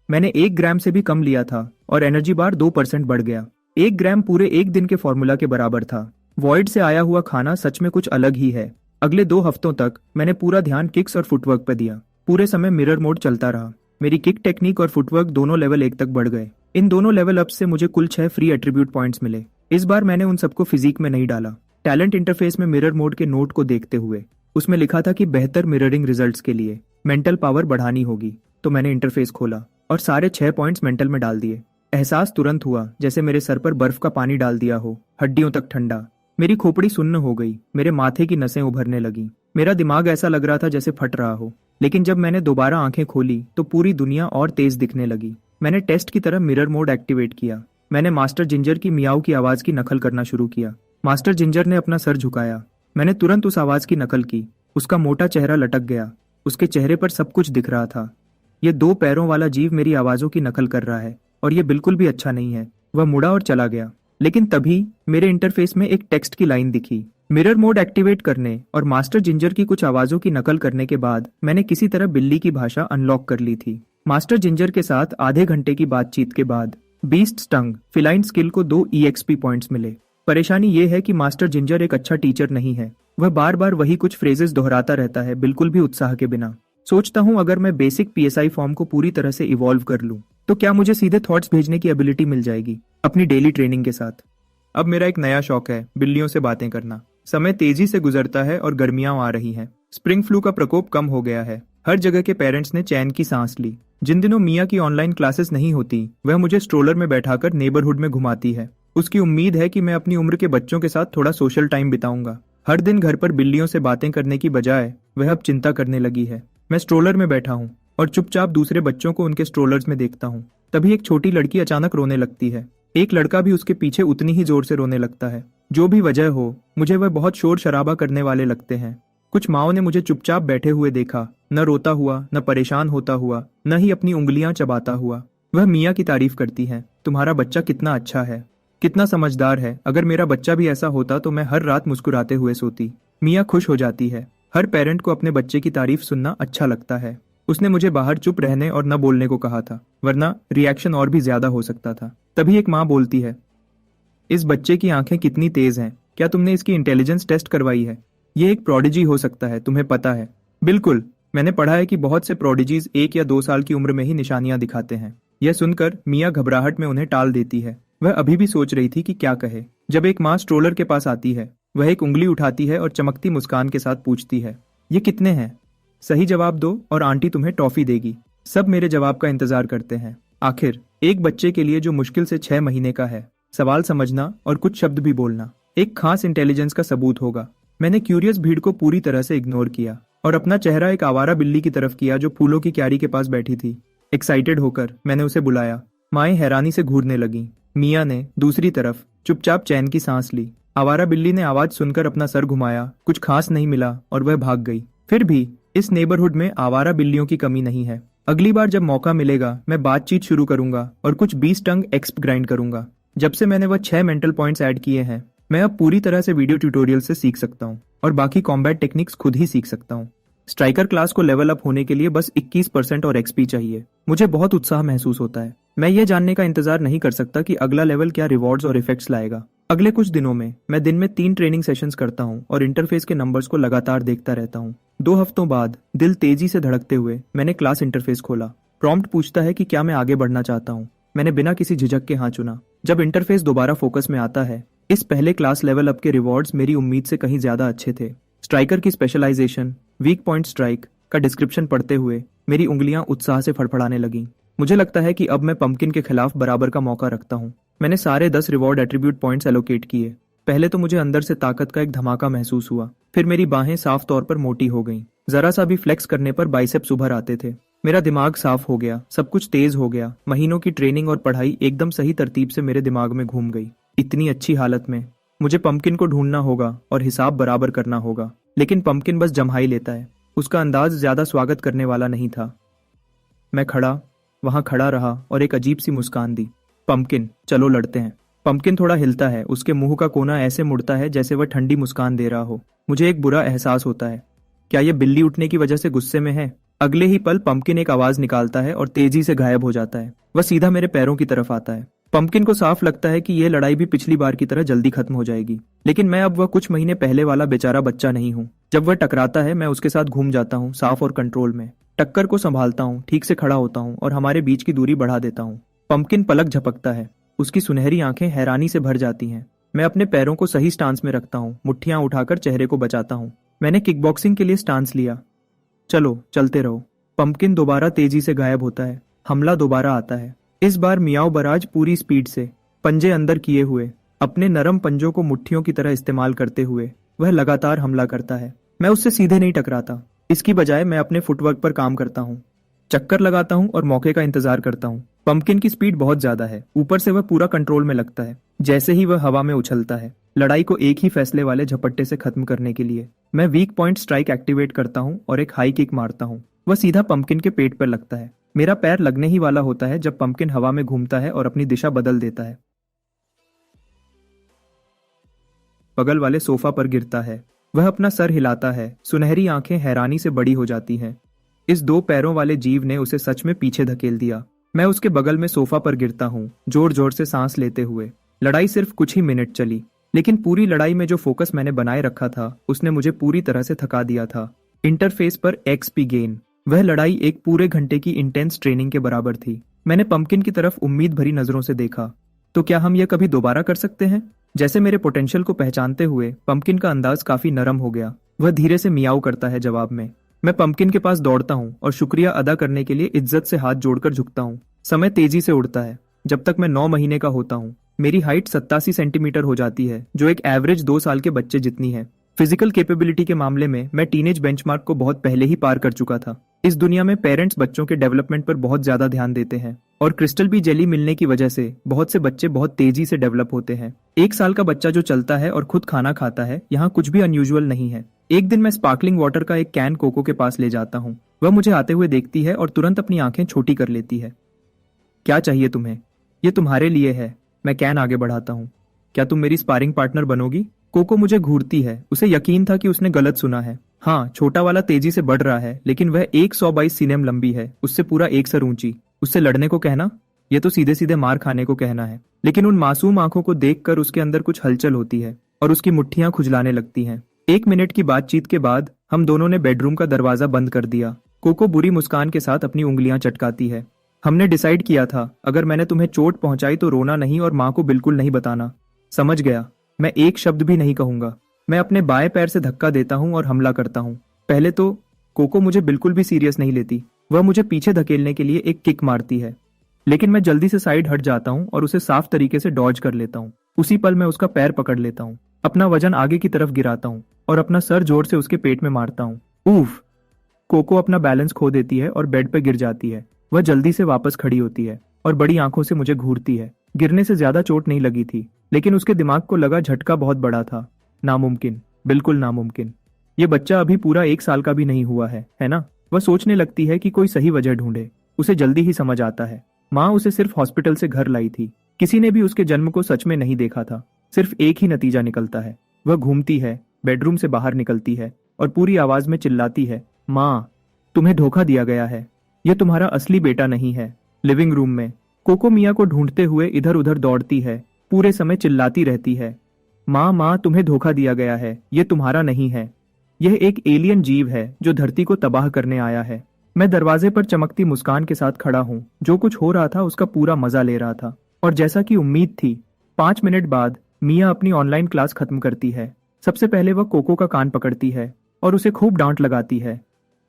मैंने 1 ग्राम से भी कम लिया था और एनर्जी बार 2% बढ़ गया। 1 ग्राम पूरे 1 दिन के फॉर्मूला के बराबर था। वॉइड से आया हुआ खाना सच में कुछ अलग ही है। अगले 2 हफ्तों तक मैंने पूरा ध्यान किक्स और फुटवर्क पर दिया। पूरे समय मिरर मोड चलता रहा। मेरी किक टेक्निक और फुटवर्क दोनों लेवल 1 तक बढ़ गए। इन दोनों लेवल अप से मुझे कुल 6 फ्री एट्रीब्यूट पॉइंट्स मिले। इस बार मैंने उन सबको फिजिक में नहीं डाला। टैलेंट इंटरफेस में मिरर मोड के नोट को देखते हुए उसमें लिखा था कि बेहतर मिररिंग रिजल्ट्स के लिए मेंटल पावर बढ़ानी होगी। तो मैंने इंटरफेस खोला और सारे 6 पॉइंट्स मेंटल में डाल दिए। एहसास तुरंत हुआ जैसे मेरे सर पर बर्फ का पानी डाल दिया हो, हड्डियों तक ठंडा। मेरी खोपड़ी सुन्न हो गई, मेरे माथे की नसें उभरने लगी। मेरा दिमाग ऐसा लग रहा था जैसे फट रहा हो। लेकिन जब मैंने दोबारा आंखें खोली तो पूरी दुनिया और तेज दिखने लगी। मैंने टेस्ट की तरह मिरर मोड एक्टिवेट किया। मैंने मास्टर जिंजर की मियाऊ की आवाज की नकल करना शुरू किया। मास्टर जिंजर ने अपना सर झुकाया। मैंने तुरंत उस आवाज की नकल की। उसका मोटा चेहरा लटक गया। उसके चेहरे पर सब कुछ दिख रहा था। ये 2 पैरों वाला जीव मेरी आवाजों की नकल कर रहा है और ये बिल्कुल भी अच्छा नहीं है। वह मुड़ा और चला गया। लेकिन तभी मेरे इंटरफेस में एक टेक्स्ट की लाइन दिखी। मिरर मोड एक्टिवेट करने और मास्टर जिंजर की कुछ आवाजों की नकल करने के बाद मैंने किसी तरह बिल्ली की भाषा अनलॉक कर ली थी। मास्टर जिंजर के साथ आधे घंटे की बातचीत के बाद बीस्ट स्टंग फिलाइन स्किल को 2 EXP पॉइंट्स मिले। परेशानी ये है कि मास्टर जिंजर एक अच्छा टीचर नहीं है। वह बार बार वही कुछ फ्रेजेस दोहराता रहता है, बिल्कुल भी उत्साह के बिना। सोचता हूँ अगर मैं बेसिक PSI फॉर्म को पूरी तरह से इवॉल्व कर लूँ तो क्या मुझे सीधे थॉट्स भेजने की एबिलिटी मिल जाएगी अपनी डेली ट्रेनिंग के साथ। अब मेरा एक नया शौक है, बिल्लियों से बातें करना। समय तेजी से गुजरता है और गर्मियां आ रही हैं। स्प्रिंग फ्लू का प्रकोप कम हो गया है। हर जगह के पेरेंट्स ने चैन की सांस ली। जिन दिनों मिया की ऑनलाइन क्लासेस नहीं होती वह मुझे स्ट्रोलर में बैठाकर नेबरहुड में घुमाती है। उसकी उम्मीद है कि मैं अपनी उम्र के बच्चों के साथ थोड़ा सोशल टाइम बिताऊंगा। हर दिन घर पर बिल्लियों से बातें करने की बजाय वह अब चिंता करने लगी है। मैं स्ट्रोलर में बैठा हूँ और चुपचाप दूसरे बच्चों को उनके स्ट्रोलर्स में देखता हूँ। तभी एक छोटी लड़की अचानक रोने लगती है। एक लड़का भी उसके पीछे उतनी ही जोर से रोने लगता है। जो भी वजह हो, मुझे वह बहुत शोर शराबा करने वाले लगते हैं। कुछ माओं ने मुझे चुपचाप बैठे हुए देखा, न रोता हुआ, न परेशान होता हुआ, न ही अपनी उंगलियां चबाता हुआ। वह मिया की तारीफ करती हैं, तुम्हारा बच्चा कितना अच्छा है, कितना समझदार है। अगर मेरा बच्चा भी ऐसा होता तो मैं हर रात मुस्कुराते हुए सोती। मिया खुश हो जाती है। हर पेरेंट को अपने बच्चे की तारीफ सुनना अच्छा लगता है। उसने मुझे बाहर चुप रहने और न बोलने को कहा था, वरना रिएक्शन और भी ज्यादा हो सकता था। तभी एक माँ बोलती है, इस बच्चे की आंखें कितनी तेज हैं, क्या तुमने इसकी इंटेलिजेंस टेस्ट करवाई है? ये एक प्रोडिजी हो सकता है, तुम्हें पता है। बिल्कुल, मैंने पढ़ा है कि बहुत से प्रोडिजीज 1 या 2 साल की उम्र में ही निशानियां दिखाते हैं। यह सुनकर मिया घबराहट में उन्हें टाल देती है। वह अभी भी सोच रही थी कि क्या कहे जब एक माँ स्ट्रोलर के पास आती है। वह एक उंगली उठाती है और चमकती मुस्कान के साथ पूछती है, ये कितने हैं? सही जवाब दो और आंटी तुम्हें टॉफी देगी। सब मेरे जवाब का इंतजार करते हैं। आखिर एक बच्चे के लिए जो मुश्किल से 6 महीने का है, सवाल समझना और कुछ शब्द भी बोलना एक खास इंटेलिजेंस का सबूत होगा। मैंने क्यूरियस भीड़ को पूरी तरह से इग्नोर किया और अपना चेहरा एक आवारा बिल्ली की तरफ किया जो फूलों की क्यारी के पास बैठी थी। एक्साइटेड होकर मैंने उसे बुलाया। माएं हैरानी से घूरने लगीं। मिया ने दूसरी तरफ चुपचाप चैन की सांस ली। आवारा बिल्ली ने आवाज सुनकर अपना सर घुमाया। कुछ खास नहीं मिला और वह भाग गई। फिर भी इस नेबरहुड में आवारा बिल्लियों की कमी नहीं है। अगली बार जब मौका मिलेगा मैं बातचीत शुरू करूंगा और कुछ 20 टंग एक्सप ग्राइंड करूंगा। जब से मैंने वह 6 मेंटल पॉइंट्स ऐड किए हैं, मैं अब पूरी तरह से वीडियो ट्यूटोरियल से सीख सकता हूँ और बाकी कॉम्बैट टेक्निक्स खुद ही सीख सकता हूँ। स्ट्राइकर क्लास को लेवल अप होने के लिए बस 21% और एक्सपी चाहिए। मुझे बहुत उत्साह महसूस होता है। मैं ये जानने का इंतजार नहीं कर सकता कि अगला लेवल क्या रिवॉर्ड्स और इफेक्ट्स लाएगा। अगले कुछ दिनों में मैं दिन में 3 ट्रेनिंग सेशंस करता हूँ और इंटरफेस के नंबर्स को लगातार देखता रहता हूँ। 2 हफ्तों बाद दिल तेजी से धड़कते हुए मैंने क्लास इंटरफेस खोला। प्रॉम्प्ट पूछता है कि क्या मैं आगे बढ़ना चाहता हूँ। मैंने बिना किसी झिझक के हाँ चुना। जब इंटरफेस दोबारा फोकस में आता है, इस पहले क्लास लेवल अप के रिवॉर्ड्स मेरी उम्मीद से कहीं ज्यादा अच्छे थे। स्ट्राइकर की स्पेशलाइजेशन, वीक पॉइंट स्ट्राइक का डिस्क्रिप्शन पढ़ते हुए मेरी उंगलियां उत्साह से फड़फड़ाने लगीं। मुझे लगता है कि अब मैं पंपकिन के खिलाफ बराबर का मौका रखता हूँ। मैंने सारे 10 रिवॉर्ड एट्रीब्यूट पॉइंट्स एलोकेट किए। पहले तो मुझे अंदर से ताकत का एक धमाका महसूस हुआ, फिर मेरी बाहें साफ तौर पर मोटी हो गईं। जरा सा भी फ्लेक्स करने पर बाइसेप्स उभर आते थे। मेरा दिमाग साफ हो गया, सब कुछ तेज हो गया। महीनों की ट्रेनिंग और पढ़ाई एकदम सही तरतीब से मेरे दिमाग में घूम गई। इतनी अच्छी हालत में मुझे पंपकिन को ढूंढना होगा और हिसाब बराबर करना होगा। लेकिन पंपकिन बस जम्हाई लेता है। उसका अंदाज ज्यादा स्वागत करने वाला नहीं था। मैं वहां खड़ा रहा और एक अजीब सी मुस्कान दी। पंपकिन, चलो लड़ते हैं। पंपकिन थोड़ा हिलता है, उसके मुंह का कोना ऐसे मुड़ता है जैसे वह ठंडी मुस्कान दे रहा हो। मुझे एक बुरा एहसास होता है। क्या यह बिल्ली उठने की वजह से गुस्से में है? अगले ही पल पंपकिन एक आवाज निकालता है और तेजी से गायब हो जाता है। वह सीधा मेरे पैरों की तरफ आता है। पंपकिन को साफ लगता है कि यह लड़ाई भी पिछली बार की तरह जल्दी खत्म हो जाएगी। लेकिन मैं अब वह कुछ महीने पहले वाला बेचारा बच्चा नहीं हूँ। जब वह टकराता है मैं उसके साथ घूम जाता हूँ, साफ और कंट्रोल में। टक्कर को संभालता हूँ, ठीक से खड़ा होता हूँ और हमारे बीच की दूरी बढ़ा देता हूँ। पंपकिन पलक झपकता है। उसकी सुनहरी आंखें हैरानी से भर जाती हैं। मैं अपने पैरों को सही स्टांस में रखता हूँ, मुट्ठियां उठाकर चेहरे को बचाता हूँ। मैंने किकबॉक्सिंग के लिए स्टांस लिया। चलो चलते रहो। पंपकिन दोबारा तेजी से गायब होता है। हमला दोबारा आता है। इस बार मियाओ बराज पूरी स्पीड से, पंजे अंदर किए हुए, अपने नरम पंजों को मुट्ठियों की तरह इस्तेमाल करते हुए वह लगातार हमला करता है। मैं उससे सीधे नहीं टकराता। इसकी बजाय मैं अपने फुटवर्क पर काम करता हूँ, चक्कर लगाता हूँ और मौके का इंतजार करता हूँ। पंपकिन की स्पीड बहुत ज्यादा है, ऊपर से वह पूरा कंट्रोल में लगता है। जैसे ही वह हवा में उछलता है, लड़ाई को एक ही फैसले वाले झपट्टे से खत्म करने के लिए मैं वीक पॉइंट स्ट्राइक एक्टिवेट करता हूँ और एक हाई किक मारता हूँ। वह सीधा पंपकिन के पेट पर लगता है। मेरा पैर लगने ही वाला होता है जब पंपकिन हवा में घूमता है और अपनी दिशा बदल देता है। बगल वाले सोफा पर गिरता है। वह अपना सर हिलाता है, सुनहरी आंखें हैरानी से बड़ी हो जाती हैं। इस 2 पैरों वाले जीव ने उसे सच में पीछे धकेल दिया। मैं उसके बगल में सोफा पर गिरता हूँ, जोर जोर से सांस लेते हुए। लड़ाई सिर्फ कुछ ही मिनट चली, लेकिन पूरी लड़ाई में जो फोकस मैंने बनाए रखा था उसने मुझे पूरी तरह से थका दिया था। इंटरफेस पर XP गेन। वह लड़ाई एक पूरे घंटे की इंटेंस ट्रेनिंग के बराबर थी। मैंने पंपकिन की तरफ उम्मीद भरी नजरों से देखा। तो क्या हम यह कभी दोबारा कर सकते हैं? जैसे मेरे पोटेंशियल को पहचानते हुए पंपकिन का अंदाज काफी नरम हो गया। वह धीरे से मियाऊ करता है जवाब में। मैं पंपकिन के पास दौड़ता हूँ और शुक्रिया अदा करने के लिए इज्जत से हाथ जोड़कर झुकता हूँ। समय तेजी से उड़ता है। जब तक मैं 9 महीने का होता हूँ मेरी हाइट 87 सेंटीमीटर हो जाती है, जो एक एवरेज 2 साल के बच्चे जितनी है। फिजिकल कैपेबिलिटी के मामले में मैं टीनेज बेंचमार्क को बहुत पहले ही पार कर चुका था। इस दुनिया में पेरेंट्स बच्चों के डेवलपमेंट पर बहुत ज्यादा ध्यान देते हैं और क्रिस्टल बी जेली मिलने की वजह से बहुत से बच्चे बहुत तेजी से डेवलप होते हैं। 1 साल का बच्चा जो चलता है और खुद खाना खाता है, यहाँ कुछ भी अनयूजुअल नहीं है। एक दिन मैं स्पार्कलिंग वाटर का एक कैन कोको के पास ले जाता हूँ। वह मुझे आते हुए देखती है और तुरंत अपनी आंखें छोटी कर लेती है। क्या चाहिए तुम्हें? ये तुम्हारे लिए है। मैं कैन आगे बढ़ाता हूँ। क्या तुम मेरी स्पारिंग पार्टनर बनोगी? कोको मुझे घूरती है। उसे यकीन था कि उसने गलत सुना है। हाँ, छोटा वाला तेजी से बढ़ रहा है, लेकिन वह 122 सीनेम लंबी है, उससे पूरा 1 सर ऊंची। उससे लड़ने को कहना, यह तो सीधे सीधे मार खाने को कहना है। लेकिन उन मासूम आंखों को देखकर उसके अंदर कुछ हलचल होती है और उसकी मुट्ठियां खुजलाने लगती हैं। 1 मिनट की बातचीत के बाद हम दोनों ने बेडरूम का दरवाजा बंद कर दिया। कोको बुरी मुस्कान के साथ अपनी उंगलियां चटकाती है। हमने डिसाइड किया था, अगर मैंने तुम्हें चोट पहुंचाई तो रोना नहीं और माँ को बिल्कुल नहीं बताना। समझ गया। मैं एक शब्द भी नहीं कहूंगा। मैं अपने बाएं पैर से धक्का देता हूं और हमला करता हूं। पहले तो कोको मुझे बिल्कुल भी सीरियस नहीं लेती। वह मुझे पीछे धकेलने के लिए एक किक मारती है, लेकिन मैं जल्दी से साइड हट जाता हूं और उसे साफ तरीके से डॉज कर लेता हूं। उसी पल मैं उसका पैर पकड़ लेता हूं, अपना वजन आगे की तरफ गिराता हूं और अपना सर जोर से उसके पेट में मारता हूं। उफ! कोको अपना बैलेंस खो देती है और बेड पर गिर जाती है। वह जल्दी से वापस खड़ी होती है और बड़ी आंखों से मुझे घूरती है। गिरने से ज्यादा चोट नहीं लगी थी, लेकिन उसके दिमाग को लगा झटका बहुत बड़ा था। नामुमकिन, बिल्कुल नामुमकिन। ये बच्चा अभी पूरा 1 साल का भी नहीं हुआ है ना? वह सोचने लगती है कि कोई सही वजह ढूंढे। उसे जल्दी ही समझ आता है। माँ उसे सिर्फ हॉस्पिटल से घर लाई थी। किसी ने भी उसके जन्म को सच में नहीं देखा था। सिर्फ एक ही नतीजा निकलता है। वह घूमती है, बेडरूम से बाहर निकलती है और पूरी आवाज में चिल्लाती है, माँ, तुम्हें धोखा दिया गया है। यह तुम्हारा असली बेटा नहीं है। लिविंग रूम में कोको मिया को ढूंढते हुए इधर उधर दौड़ती है, पूरे समय चिल्लाती रहती है, माँ माँ, तुम्हें धोखा दिया गया है। यह तुम्हारा नहीं है। यह एक एलियन जीव है जो धरती को तबाह करने आया है। मैं दरवाजे पर चमकती मुस्कान के साथ खड़ा हूँ, जो कुछ हो रहा था उसका पूरा मजा ले रहा था। और जैसा कि उम्मीद थी, 5 मिनट बाद मिया अपनी ऑनलाइन क्लास खत्म करती है। सबसे पहले वह कोको का कान पकड़ती है और उसे खूब डांट लगाती है।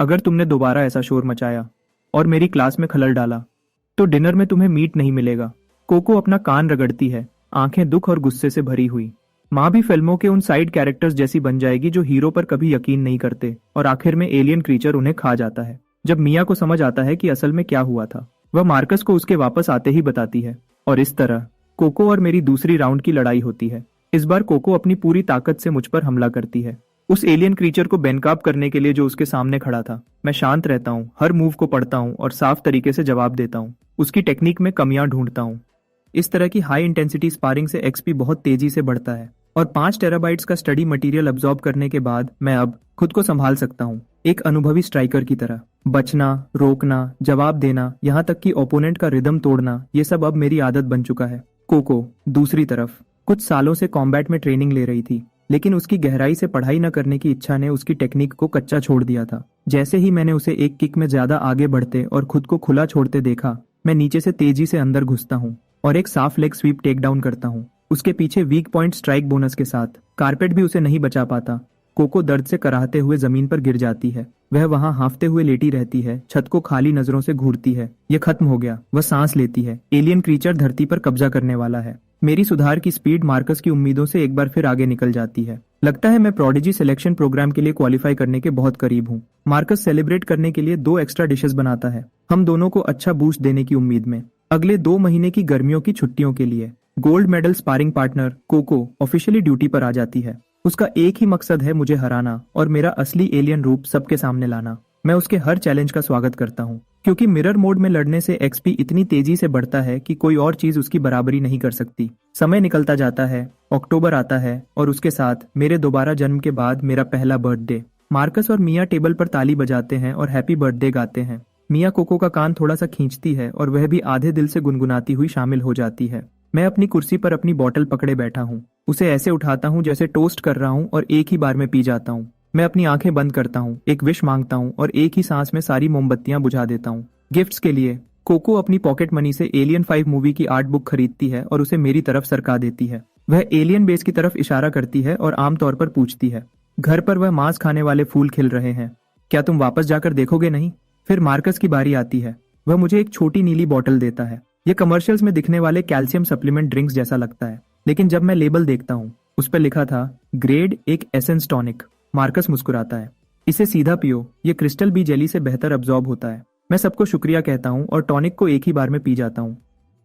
अगर तुमने दोबारा ऐसा शोर मचाया और मेरी क्लास में खलल डाला। तो डिनर में तुम्हें मीट नहीं मिलेगा। कोको अपना कान रगड़ती है, आंखें दुख और गुस्से से भरी हुई। माँ भी फिल्मों के उन साइड कैरेक्टर्स जैसी बन जाएगी जो हीरो पर कभी यकीन नहीं करते और आखिर में एलियन क्रीचर उन्हें खा जाता है। जब मिया को समझ आता है कि असल में क्या हुआ था, वह मार्कस को उसके वापस आते ही बताती है और इस तरह कोको और मेरी दूसरी राउंड की लड़ाई होती है। इस बार कोको अपनी पूरी ताकत से मुझ पर हमला करती है, उस एलियन क्रीचर को बेनकाब करने के लिए जो उसके सामने खड़ा था। मैं शांत रहता हूँ, हर मूव को पढ़ता हूँ और साफ तरीके से जवाब देता हूँ। उसकी टेक्निक में कमियां ढूंढता हूँ। इस तरह की हाई इंटेंसिटी स्पारिंग से एक्सपी बहुत तेजी से बढ़ता है और 5 टेराबाइट्स का स्टडी मटेरियल अब्सॉर्ब करने के बाद मैं अब खुद को संभाल सकता हूँ, एक अनुभवी स्ट्राइकर की तरह। बचना, रोकना, जवाब देना, यहाँ तक कि ओपोनेंट का रिदम तोड़ना, ये सब अब मेरी आदत बन चुका है। कोको दूसरी तरफ कुछ सालों से कॉम्बैट में ट्रेनिंग ले रही थी, लेकिन उसकी गहराई से पढ़ाई न करने की इच्छा ने उसकी टेक्निक को कच्चा छोड़ दिया था। जैसे ही मैंने उसे एक किक में ज्यादा आगे बढ़ते और खुद को खुला छोड़ते देखा, मैं नीचे से तेजी से अंदर घुसता हूँ और एक साफ लेग स्वीप टेक डाउन करता हूँ, उसके पीछे वीक पॉइंट स्ट्राइक बोनस के साथ। कारपेट भी उसे नहीं बचा पाता। कोको दर्द से कराहते हुए जमीन पर गिर जाती है। वह वहां हांफते हुए लेटी रहती है, छत को खाली नजरों से घूरती है। यह खत्म हो गया। वह सांस लेती है। एलियन क्रीचर धरती पर कब्जा करने वाला है। मेरी सुधार की स्पीड मार्कस की उम्मीदों से एक बार फिर आगे निकल जाती है। लगता है मैं प्रोडिजी सिलेक्शन प्रोग्राम के लिए क्वालिफाई करने के बहुत करीब हूँ। मार्कस सेलिब्रेट करने के लिए 2 एक्स्ट्रा डिशेस बनाता है, हम दोनों को अच्छा बूस्ट देने की उम्मीद में। अगले 2 महीने की गर्मियों की छुट्टियों के लिए gold medal sparring partner Coco officially duty पर आ जाती है। उसका एक ही मकसद है, मुझे हराना और मेरा असली एलियन रूप सबके सामने लाना। मैं उसके हर चैलेंज का स्वागत करता हूँ, क्योंकि मिरर मोड में लड़ने से एक्सपी इतनी तेजी से बढ़ता है कि कोई और चीज उसकी बराबरी नहीं कर सकती। समय निकलता जाता है, अक्टूबर आता है और उसके साथ मेरे दोबारा जन्म के बाद मेरा पहला बर्थडे। मार्कस और मिया टेबल पर ताली बजाते हैं और हैप्पी बर्थडे गाते हैं। मिया कोको का कान थोड़ा सा खींचती है और वह भी आधे दिल से गुनगुनाती हुई शामिल हो जाती है। मैं अपनी कुर्सी पर अपनी बोतल पकड़े बैठा हूँ, उसे ऐसे उठाता हूँ जैसे टोस्ट कर रहा हूँ और एक ही बार में पी जाता हूँ। मैं अपनी आंखें बंद करता हूँ, एक विश मांगता हूँ और एक ही सांस में सारी मोमबत्तियां बुझा देता हूँ। गिफ्ट्स के लिए कोको अपनी पॉकेट मनी से एलियन 5 मूवी की आर्ट बुक खरीदती है और उसे मेरी तरफ सरका देती है। वह एलियन बेस की तरफ इशारा करती है और आमतौर पर पूछती है, घर पर वह मांस खाने वाले फूल खिल रहे हैं, क्या तुम वापस जाकर देखोगे नहीं? फिर मार्कस की बारी आती है। वह मुझे एक छोटी नीली बोतल देता है। यह कमर्शियल्स में दिखने वाले कैल्शियम सप्लीमेंट ड्रिंक्स जैसा लगता है, लेकिन जब मैं लेबल देखता हूँ उस पर लिखा था ग्रेड एक एसेंस टॉनिक। मार्कस मुस्कुराता है, इसे सीधा पियो, ये क्रिस्टल बी जेली से बेहतर अब्सॉर्ब होता है। मैं सबको शुक्रिया कहता हूँ और टॉनिक को एक ही बार में पी जाता हूँ।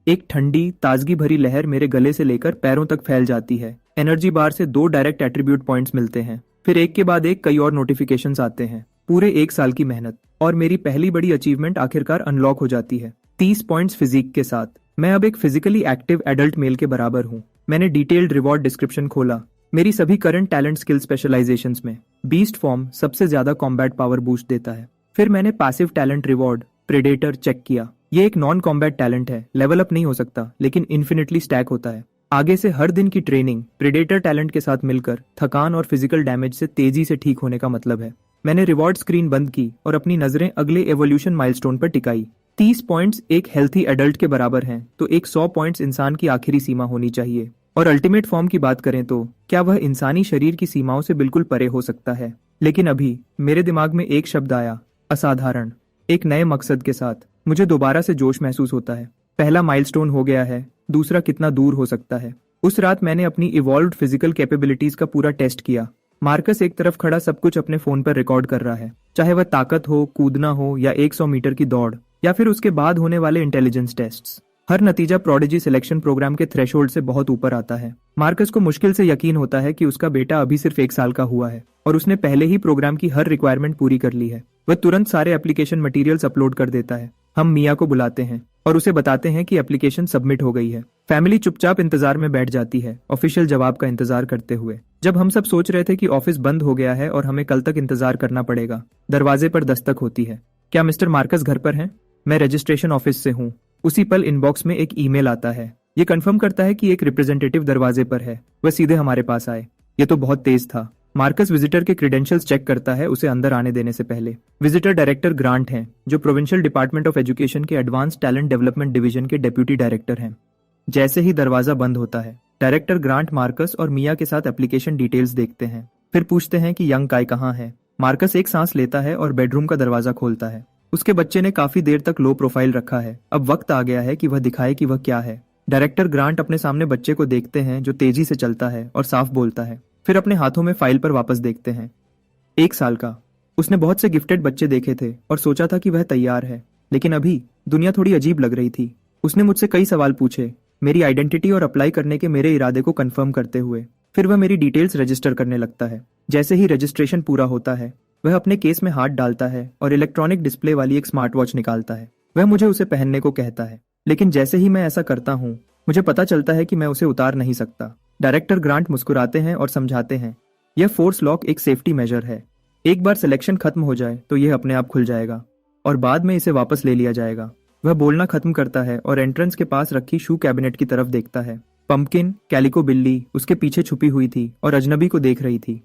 एक ठंडी ताजगी भरी लहर मेरे गले से लेकर पैरों तक फैल जाती है। एनर्जी बार से 2 डायरेक्ट एट्रीब्यूट पॉइंट्स मिलते हैं, फिर एक के बाद एक कई और नोटिफिकेशंस आते हैं। पूरे 1 साल की मेहनत और मेरी पहली बड़ी अचीवमेंट आखिरकार अनलॉक हो जाती है, 30 पॉइंट्स फिजिक के साथ। मैं अब एक फिजिकली एक्टिव एडल्ट मेल के बराबर हूँ। मैंने डिटेल्ड रिवॉर्ड डिस्क्रिप्शन खोला, मेरी सभी करंट टैलेंट स्किल स्पेशलाइजेशंस में। बीस्ट फॉर्म सबसे ज्यादा कॉम्बैट पावर बूस्ट देता है। फिर मैंने passive talent reward predator check किया। ये एक नॉन कॉम्बैट टैलेंट है, लेवल अप नहीं हो सकता लेकिन इन्फिनिटली स्टैक होता है। आगे से हर दिन की ट्रेनिंग प्रेडेटर टैलेंट के साथ मिलकर थकान और फिजिकल डैमेज से तेजी से ठीक होने का मतलब है। मैंने रिवॉर्ड स्क्रीन बंद की और अपनी नजरें अगले एवोल्यूशन माइलस्टोन पर टिकाई। 30 पॉइंट्स एक हेल्थी एडल्ट के बराबर हैं, तो एक 100 पॉइंट्स इंसान की आखिरी सीमा होनी चाहिए। और अल्टीमेट फॉर्म की बात करें तो क्या वह इंसानी शरीर की सीमाओं से बिल्कुल परे हो सकता है। लेकिन अभी मेरे दिमाग में एक शब्द आया, असाधारण। एक नए मकसद के साथ मुझे दोबारा से जोश महसूस होता है। पहला माइलस्टोन हो गया है, दूसरा कितना दूर हो सकता है। उस रात मैंने अपनी इवॉल्व्ड फिजिकल कैपेबिलिटीज का पूरा टेस्ट किया। मार्कस एक तरफ खड़ा सब कुछ अपने फोन पर रिकॉर्ड कर रहा है, चाहे वह ताकत हो, कूदना हो या 100 मीटर की दौड़ या फिर उसके बाद होने वाले इंटेलिजेंस टेस्ट्स। हर नतीजा प्रोडिजी सिलेक्शन प्रोग्राम के थ्रेशोल्ड से बहुत ऊपर आता है। मार्कस को मुश्किल से यकीन होता है कि उसका बेटा अभी सिर्फ 1 साल का हुआ है और उसने पहले ही प्रोग्राम की हर रिक्वायरमेंट पूरी कर ली है। वह तुरंत सारे एप्लीकेशन मटेरियल्स अपलोड कर देता है। हम मिया को बुलाते हैं और उसे बताते हैं कि एप्लीकेशन सबमिट हो गई है। फैमिली चुपचाप इंतजार में बैठ जाती है, ऑफिशियल जवाब का इंतजार करते हुए। जब हम सब सोच रहे थे कि ऑफिस बंद हो गया है और हमें कल तक इंतजार करना पड़ेगा, दरवाजे पर दस्तक होती है। क्या मिस्टर मार्कस घर पर हैं? मैं रजिस्ट्रेशन ऑफिस से हूँ। उसी पल इनबॉक्स में एक ईमेल आता है। ये कंफर्म करता है कि एक रिप्रेजेंटेटिव दरवाजे पर है। वह सीधे हमारे पास आए। ये तो बहुत तेज था। मार्कस विजिटर के क्रेडेंशियल्स चेक करता है उसे अंदर आने देने से पहले। विजिटर डायरेक्टर ग्रांट हैं, जो प्रोविंशियल डिपार्टमेंट ऑफ एजुकेशन के एडवांस टैलेंट डेवलपमेंट डिवीजन के डेप्यूटी डायरेक्टर हैं। जैसे ही दरवाजा बंद होता है, डायरेक्टर ग्रांट मार्कस और मिया के साथ एप्लीकेशन डिटेल्स देखते हैं, फिर पूछते हैं कि यंग काय कहाँ है। मार्कस एक सांस लेता है और बेडरूम का दरवाजा खोलता है। उसके बच्चे ने काफी देर तक लो प्रोफाइल रखा है। अब वक्त आ गया है कि वह दिखाए कि वह क्या है। डायरेक्टर ग्रांट अपने सामने बच्चे को देखते हैं जो तेजी से चलता है और साफ बोलता है। फिर अपने हाथों में फाइल पर वापस देखते हैं। 1 साल का। उसने बहुत से गिफ्टेड बच्चे देखे थे और सोचा था कि वह तैयार है, लेकिन अभी दुनिया थोड़ी अजीब लग रही थी। उसने मुझसे कई सवाल पूछे, मेरी आइडेंटिटी और अप्लाई करने के मेरे इरादे को कंफर्म करते हुए। फिर वह मेरी डिटेल्स रजिस्टर करने लगता है। जैसे ही रजिस्ट्रेशन पूरा होता है, वह अपने केस में हाथ डालता है और इलेक्ट्रॉनिक डिस्प्ले वाली एक स्मार्ट वॉच निकालता है। वह मुझे उसे पहनने को कहता है, लेकिन जैसे ही मैं ऐसा करता हूँ, मुझे पता चलता है कि मैं उसे उतार नहीं सकता। डायरेक्टर ग्रांट मुस्कुराते हैं और समझाते हैं, यह फोर्स लॉक एक सेफ्टी मेजर है। एक बार सिलेक्शन खत्म हो जाए तो यह अपने आप खुल जाएगा और बाद में इसे वापस ले लिया जाएगा। वह बोलना खत्म करता है और एंट्रेंस के पास रखी शू कैबिनेट की तरफ देखता है। पंपकिन, कैलिको बिल्ली उसके पीछे छुपी हुई थी और अजनबी को देख रही थी।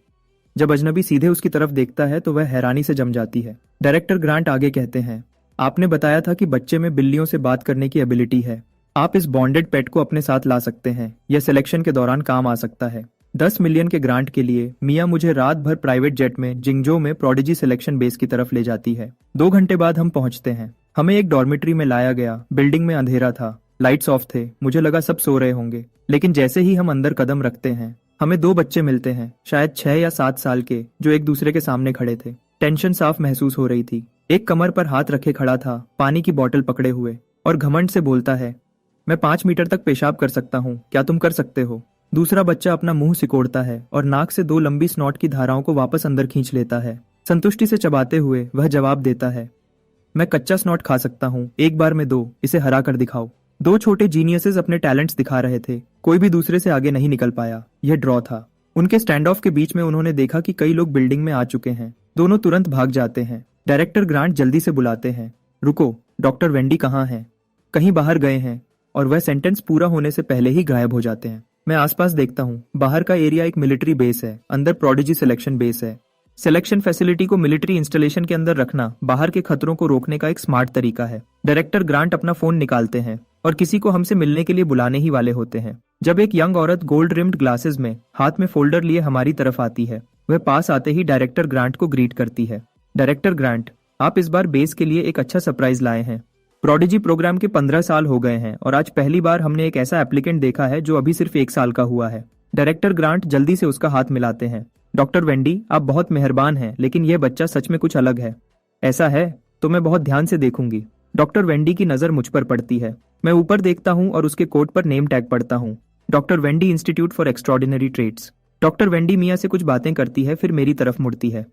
जब अजनबी सीधे उसकी तरफ देखता है तो वह हैरानी से जम जाती है। डायरेक्टर ग्रांट आगे कहते हैं, आपने बताया था कि बच्चे में बिल्लियों से बात करने की एबिलिटी है। आप इस बॉन्डेड पेट को अपने साथ ला सकते हैं। यह सिलेक्शन के दौरान काम आ सकता है। 10 मिलियन के ग्रांट के लिए मिया मुझे रात भर प्राइवेट जेट में जिंगजो में प्रोडिजी सिलेक्शन बेस की तरफ ले जाती है। 2 घंटे बाद हम पहुंचते हैं। हमें एक डॉर्मेट्री में लाया गया। बिल्डिंग में अंधेरा था, लाइट्स ऑफ थे। मुझे लगा सब सो रहे होंगे, लेकिन जैसे ही हम अंदर कदम रखते हैं, हमें 2 बच्चे मिलते हैं, शायद 6 या 7 साल के, जो एक दूसरे के सामने खड़े थे। टेंशन साफ महसूस हो रही थी। एक कमर पर हाथ रखे खड़ा था, पानी की बोतल पकड़े हुए, और घमंड से बोलता है, मैं 5 मीटर तक पेशाब कर सकता हूँ, क्या तुम कर सकते हो? दूसरा बच्चा अपना मुंह सिकोड़ता है और नाक से 2 लंबी स्नॉट की धाराओं को वापस अंदर खींच लेता है। संतुष्टि से चबाते हुए वह जवाब देता है, मैं कच्चा स्नॉट खा सकता हूँ, एक बार में 2, इसे हरा कर दिखाओ। 2 छोटे जीनियसेस अपने टैलेंट्स दिखा रहे थे। कोई भी दूसरे से आगे नहीं निकल पाया। यह ड्रॉ था। उनके स्टैंड ऑफ के बीच में उन्होंने देखा कि कई लोग बिल्डिंग में आ चुके हैं। दोनों तुरंत भाग जाते हैं। डायरेक्टर ग्रांट जल्दी से बुलाते हैं, रुको, डॉक्टर वेंडी कहाँ हैं? कहीं बाहर गए हैं। और वह सेंटेंस पूरा होने से पहले ही गायब हो जाते हैं। मैं आसपास देखता हूँ। बाहर का एरिया एक मिलिट्री बेस है, अंदर प्रोडिजी सिलेक्शन बेस है। सिलेक्शन फैसिलिटी को मिलिट्री इंस्टॉलेशन के अंदर रखना बाहर के खतरों को रोकने का एक स्मार्ट तरीका है। डायरेक्टर ग्रांट अपना फोन निकालते हैं और किसी को हमसे मिलने के लिए बुलाने ही वाले होते हैं, जब एक यंग औरत गोल्ड रिम्ड ग्लासेस में हाथ में फोल्डर लिए हमारी तरफ आती है। वह पास आते ही डायरेक्टर ग्रांट को ग्रीट करती है। डायरेक्टर ग्रांट, आप इस बार बेस के लिए एक अच्छा सरप्राइज लाए हैं। प्रोडिजी प्रोग्राम के 15 साल हो गए हैं और आज पहली बार हमने एक ऐसा एप्लीकेंट देखा है जो अभी सिर्फ 1 साल का हुआ है। डायरेक्टर ग्रांट जल्दी से उसका हाथ मिलाते हैं। डॉक्टर वेंडी, आप बहुत मेहरबान हैं, लेकिन यह बच्चा सच में कुछ अलग है। ऐसा है तो मैं बहुत ध्यान से देखूंगी। डॉक्टर वेंडी की नजर मुझ पर पड़ती है। मैं ऊपर देखता हूं और उसके कोट पर नेम टैग पढ़ता हूं, doctor Wendy institute for extraordinary trades. Doctor Wendy Mia से कुछ बातें करती है, फिर मेरी तरफ मुड़ती है।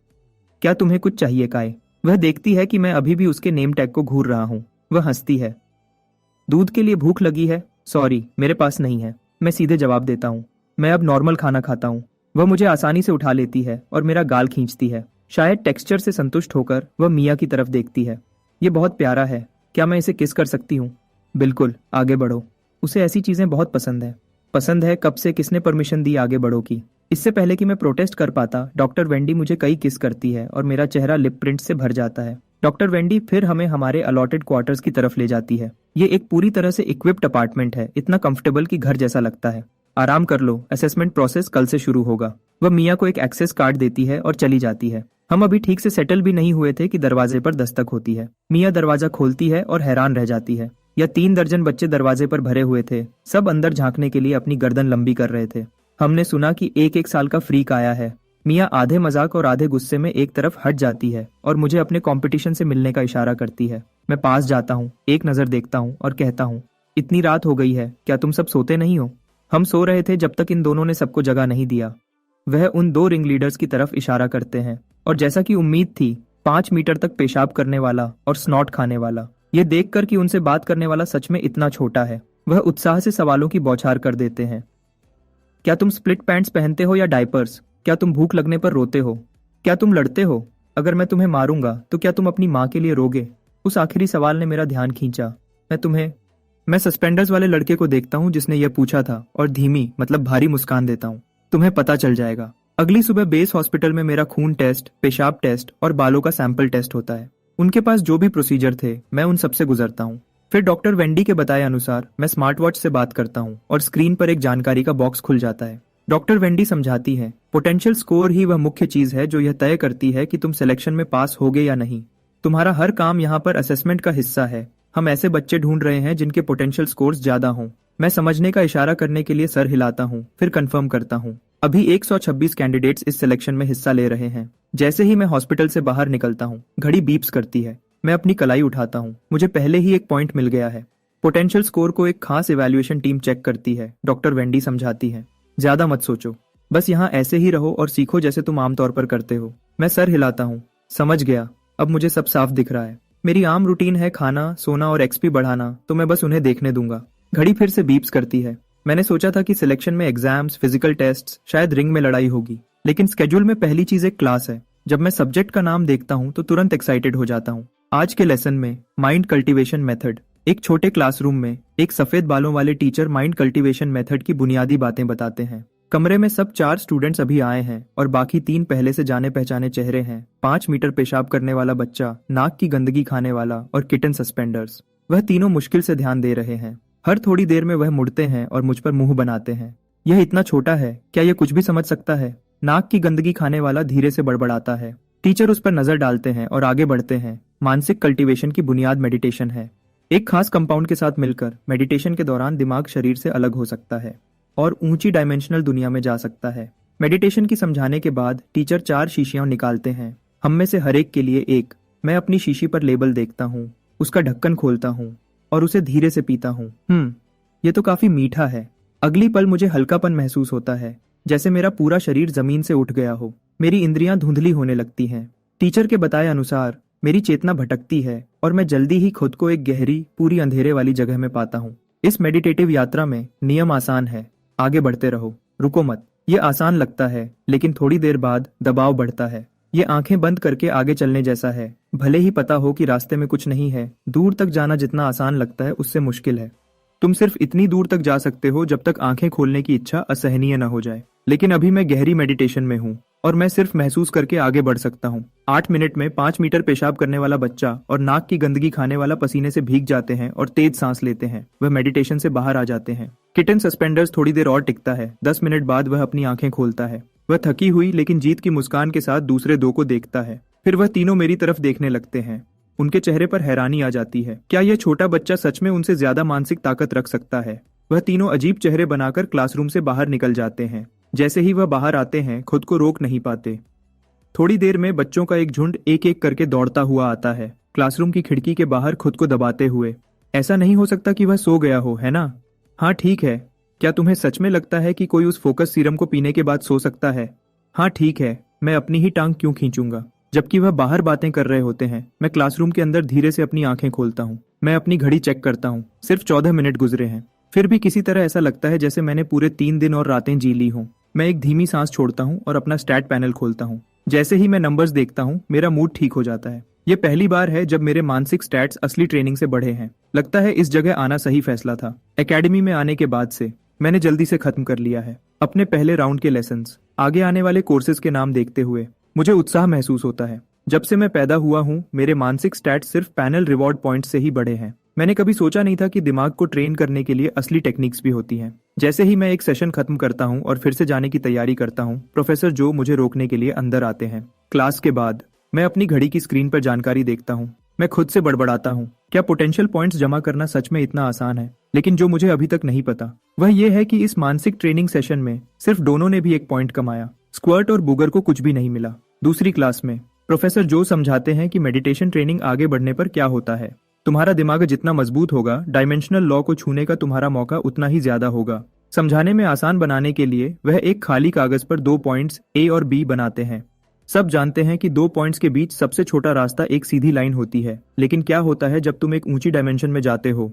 क्या तुम्हें कुछ चाहिए काय? वह देखती है कि मैं अभी भी उसके नेम टैग को घूर रहा हूं। वह हंसती है। दूध के लिए भूख लगी है? सॉरी, मेरे पास नहीं है। मैं सीधे जवाब देता हूँ, मैं अब नॉर्मल खाना खाता हूँ। वह मुझे आसानी से उठा लेती है और मेरा गाल खींचती है। शायद टेक्सचर से संतुष्ट होकर वह मिया की तरफ देखती है। ये बहुत प्यारा है, क्या मैं इसे किस कर सकती हूँ? बिल्कुल, आगे बढ़ो। उसे ऐसी चीजें बहुत पसंद है। पसंद है? कब से? किसने परमिशन दी आगे बढ़ो की? इससे पहले कि मैं प्रोटेस्ट कर पाता, डॉक्टर वेंडी मुझे कई किस करती है और मेरा चेहरा लिप प्रिंट से भर जाता है। डॉक्टर वेंडी फिर हमें हमारे अलॉटेड क्वार्टर्स की तरफ ले जाती है। ये एक पूरी तरह से इक्विप्ड अपार्टमेंट है, इतना कंफर्टेबल कि घर जैसा लगता है। आराम कर लो, असेसमेंट प्रोसेस कल से शुरू होगा। वह मिया को एक एक्सेस कार्ड देती है और चली जाती है। हम अभी ठीक से सेटल भी नहीं हुए थे कि दरवाजे पर दस्तक होती है। मिया दरवाजा खोलती है और हैरान रह जाती है। यह 3 दर्जन बच्चे दरवाजे पर भरे हुए थे। सब अंदर झांकने के लिए अपनी गर्दन लंबी कर रहे थे। हमने सुना कि एक साल का फ्रीक आया है। मिया आधे मजाक और आधे गुस्से में एक तरफ हट जाती है और मुझे अपने कंपटीशन से मिलने का इशारा करती है। मैं पास जाता हूँ, एक नजर देखता हूँ और कहता हूँ, इतनी रात हो गई है, क्या तुम सब सोते नहीं हो? हम सो रहे थे जब तक इन दोनों ने सबको जगह नहीं दिया। वह उन 2 रिंग लीडर्स की तरफ इशारा करते हैं और जैसा कि उम्मीद थी, 5 मीटर तक पेशाब करने वाला और स्नॉट खाने वाला। ये देखकर कि उनसे बात करने वाला सच में इतना छोटा है, वह उत्साह से सवालों की बौछार कर देते हैं। क्या तुम स्प्लिट पैंट्स पहनते हो या डायपर्स? क्या तुम भूख लगने पर रोते हो? क्या तुम लड़ते हो? अगर मैं तुम्हें मारूंगा तो क्या तुम अपनी माँ के लिए रोगे? उस आखिरी सवाल ने मेरा ध्यान खींचा। मैं सस्पेंडर्स वाले लड़के को देखता हूँ जिसने यह पूछा था और धीमी मतलब भारी मुस्कान देता हूँ। तुम्हें पता चल जाएगा। अगली सुबह बेस हॉस्पिटल में मेरा खून टेस्ट, पेशाब टेस्ट और बालों का सैंपल टेस्ट होता है। उनके पास जो भी प्रोसीजर थे, मैं उन सबसे गुजरता हूँ। फिर डॉक्टर वेंडी के बताए अनुसार मैं स्मार्ट वॉच से बात करता हूँ और स्क्रीन पर एक जानकारी का बॉक्स खुल जाता है। डॉक्टर वेंडी समझाती है, पोटेंशियल स्कोर ही वह मुख्य चीज है जो यह तय करती है कि तुम सिलेक्शन में पास होगे या नहीं। तुम्हारा हर काम यहाँ पर असेसमेंट का हिस्सा है। हम ऐसे बच्चे ढूंढ रहे हैं जिनके पोटेंशियल स्कोर्स ज्यादा हों। मैं समझने का इशारा करने के लिए सर हिलाता हूँ, फिर कंफर्म करता हूँ। अभी 126 कैंडिडेट्स इस सिलेक्शन में हिस्सा ले रहे हैं। जैसे ही मैं हॉस्पिटल से बाहर निकलता हूँ, घड़ी बीप्स करती है। मैं अपनी कलाई उठाता हूँ। मुझे पहले ही एक पॉइंट मिल गया है। पोटेंशियल स्कोर को एक खास इवैल्यूएशन टीम चेक करती है, डॉक्टर वेंडी समझाती है। ज्यादा मत सोचो, बस यहाँ ऐसे ही रहो और सीखो जैसे तुम आमतौर पर करते हो। मैं सर हिलाता हूँ। समझ गया, अब मुझे सब साफ दिख रहा है। मेरी आम रूटीन है खाना, सोना और एक्सपी बढ़ाना, तो मैं बस उन्हें देखने दूंगा। घड़ी फिर से बीप्स करती है। मैंने सोचा था कि सिलेक्शन में एग्जाम्स, फिजिकल टेस्ट, शायद रिंग में लड़ाई होगी, लेकिन स्केड्यूल में पहली चीज एक क्लास है। जब मैं सब्जेक्ट का नाम देखता हूँ तो तुरंत एक्साइटेड हो जाता हूँ। आज के लेसन में माइंड कल्टीवेशन मेथड। एक छोटे क्लासरूम में एक सफेद बालों वाले टीचर माइंड कल्टीवेशन मेथड की बुनियादी बातें बताते हैं। कमरे में सब 4 स्टूडेंट्स अभी आए हैं और बाकी 3 पहले से जाने पहचाने चेहरे हैं। 5 मीटर पेशाब करने वाला बच्चा, नाक की गंदगी खाने वाला और किटन सस्पेंडर्स। वह तीनों मुश्किल से ध्यान दे रहे हैं। हर थोड़ी देर में वह मुड़ते हैं और मुझ पर मुंह बनाते हैं। यह इतना छोटा है, क्या यह कुछ भी समझ सकता है? नाक की गंदगी खाने वाला धीरे से बड़बड़ाता है। टीचर उस पर नजर डालते हैं और आगे बढ़ते हैं। मानसिक कल्टीवेशन की बुनियाद मेडिटेशन है। एक खास कंपाउंड के साथ मिलकर मेडिटेशन के दौरान दिमाग शरीर से अलग हो सकता है और ऊंची डायमेंशनल दुनिया में जा सकता है। मेडिटेशन की समझाने के बाद टीचर 4 शीशियां निकालते हैं, हम में से हर एक के लिए एक। मैं अपनी शीशी पर लेबल देखता हूँ, उसका ढक्कन खोलता हूँ और उसे धीरे से पीता हूँ। ये तो काफी मीठा है। अगली पल मुझे हल्कापन महसूस होता है, जैसे मेरा पूरा शरीर जमीन से उठ गया हो। मेरी इंद्रियां धुंधली होने लगती हैं। टीचर के बताए अनुसार मेरी चेतना भटकती है और मैं जल्दी ही खुद को एक गहरी, पूरी अंधेरे वाली जगह में पाता हूँ। इस मेडिटेटिव यात्रा में नियम आसान है, आगे बढ़ते रहो, रुको मत। ये आसान लगता है, लेकिन थोड़ी देर बाद दबाव बढ़ता है। ये आंखें बंद करके आगे चलने जैसा है। भले ही पता हो कि रास्ते में कुछ नहीं है, दूर तक जाना जितना आसान लगता है उससे मुश्किल है। तुम सिर्फ इतनी दूर तक जा सकते हो जब तक आंखें खोलने की इच्छा असहनीय न हो जाए। लेकिन अभी मैं गहरी मेडिटेशन में हूँ और मैं सिर्फ महसूस करके आगे बढ़ सकता हूँ। 8 मिनट में 5 मीटर पेशाब करने वाला बच्चा और नाक की गंदगी खाने वाला पसीने से भीग जाते हैं और तेज सांस लेते हैं। वह मेडिटेशन से बाहर आ जाते हैं। किटन सस्पेंडर्स थोड़ी देर और टिकता है। 10 मिनट बाद वह अपनी आंखें खोलता है। वह थकी हुई लेकिन जीत की मुस्कान के साथ दूसरे 2 को देखता है। फिर वह तीनों मेरी तरफ देखने लगते हैं। उनके चेहरे पर हैरानी आ जाती है। क्या यह छोटा बच्चा सच में उनसे ज्यादा मानसिक ताकत रख सकता है? वह तीनों अजीब चेहरे बनाकर क्लासरूम से बाहर निकल जाते हैं। जैसे ही वह बाहर आते हैं, खुद को रोक नहीं पाते। थोड़ी देर में बच्चों का एक झुंड एक एक करके दौड़ता हुआ आता है, क्लासरूम की खिड़की के बाहर खुद को दबाते हुए। ऐसा नहीं हो सकता कि वह सो गया हो, है ना? हाँ ठीक है। क्या तुम्हें सच में लगता है कि कोई उस फोकस सीरम को पीने के बाद सो सकता है? हाँ ठीक है। मैं अपनी ही टांग क्यों खींचूंगा? जबकि वह बाहर बातें कर रहे होते हैं, मैं क्लासरूम के अंदर धीरे से अपनी आंखें खोलता हूँ। मैं अपनी घड़ी चेक करता हूँ। सिर्फ 14 मिनट गुजरे हैं। फिर भी किसी तरह ऐसा लगता है जैसे मैंने पूरे 3 दिन और रातें जी ली हों। मैं एक धीमी सांस छोड़ता हूँ और अपना स्टैट पैनल खोलता हूँ। जैसे ही मैं नंबर्स देखता हूँ, मेरा मूड ठीक हो जाता है। ये पहली बार है जब मेरे मानसिक स्टैट्स असली ट्रेनिंग से बढ़े हैं। लगता है इस जगह आना सही फैसला था। एकेडमी में आने के बाद से मैंने जल्दी से खत्म कर लिया है अपने पहले राउंड के लेसन्स। आगे आने वाले कोर्सेज के नाम देखते हुए मुझे उत्साह महसूस होता है। जब से मैं पैदा हुआ हूँ, मेरे मानसिक स्टैट्स सिर्फ पैनल रिवॉर्ड पॉइंट से ही बढ़े हैं। मैंने कभी सोचा नहीं था कि दिमाग को ट्रेन करने के लिए असली टेक्निक्स भी होती हैं। जैसे ही मैं एक सेशन खत्म करता हूँ और फिर से जाने की तैयारी करता हूँ, प्रोफेसर जो मुझे रोकने के लिए अंदर आते हैं। क्लास के बाद मैं अपनी घड़ी की स्क्रीन पर जानकारी देखता हूँ। मैं खुद से बड़बड़ाता हूँ, क्या पोटेंशियल पॉइंट्स जमा करना सच में इतना आसान है? लेकिन जो मुझे अभी तक नहीं पता वह यह है कि इस मानसिक ट्रेनिंग सेशन में सिर्फ दोनों ने भी एक पॉइंट कमाया। स्क्वर्ट और बुगर को कुछ भी नहीं मिला। दूसरी क्लास में प्रोफेसर जो समझाते हैं कि मेडिटेशन ट्रेनिंग आगे बढ़ने पर क्या होता है। तुम्हारा दिमाग जितना मजबूत होगा, डायमेंशनल लॉ को छूने का तुम्हारा मौका उतना ही ज्यादा होगा। समझाने में आसान बनाने के लिए वह एक खाली कागज पर 2 पॉइंट्स ए और बी बनाते हैं। सब जानते हैं कि 2 पॉइंट्स के बीच सबसे छोटा रास्ता एक सीधी लाइन होती है। लेकिन क्या होता है जब तुम एक ऊंची डायमेंशन में जाते हो?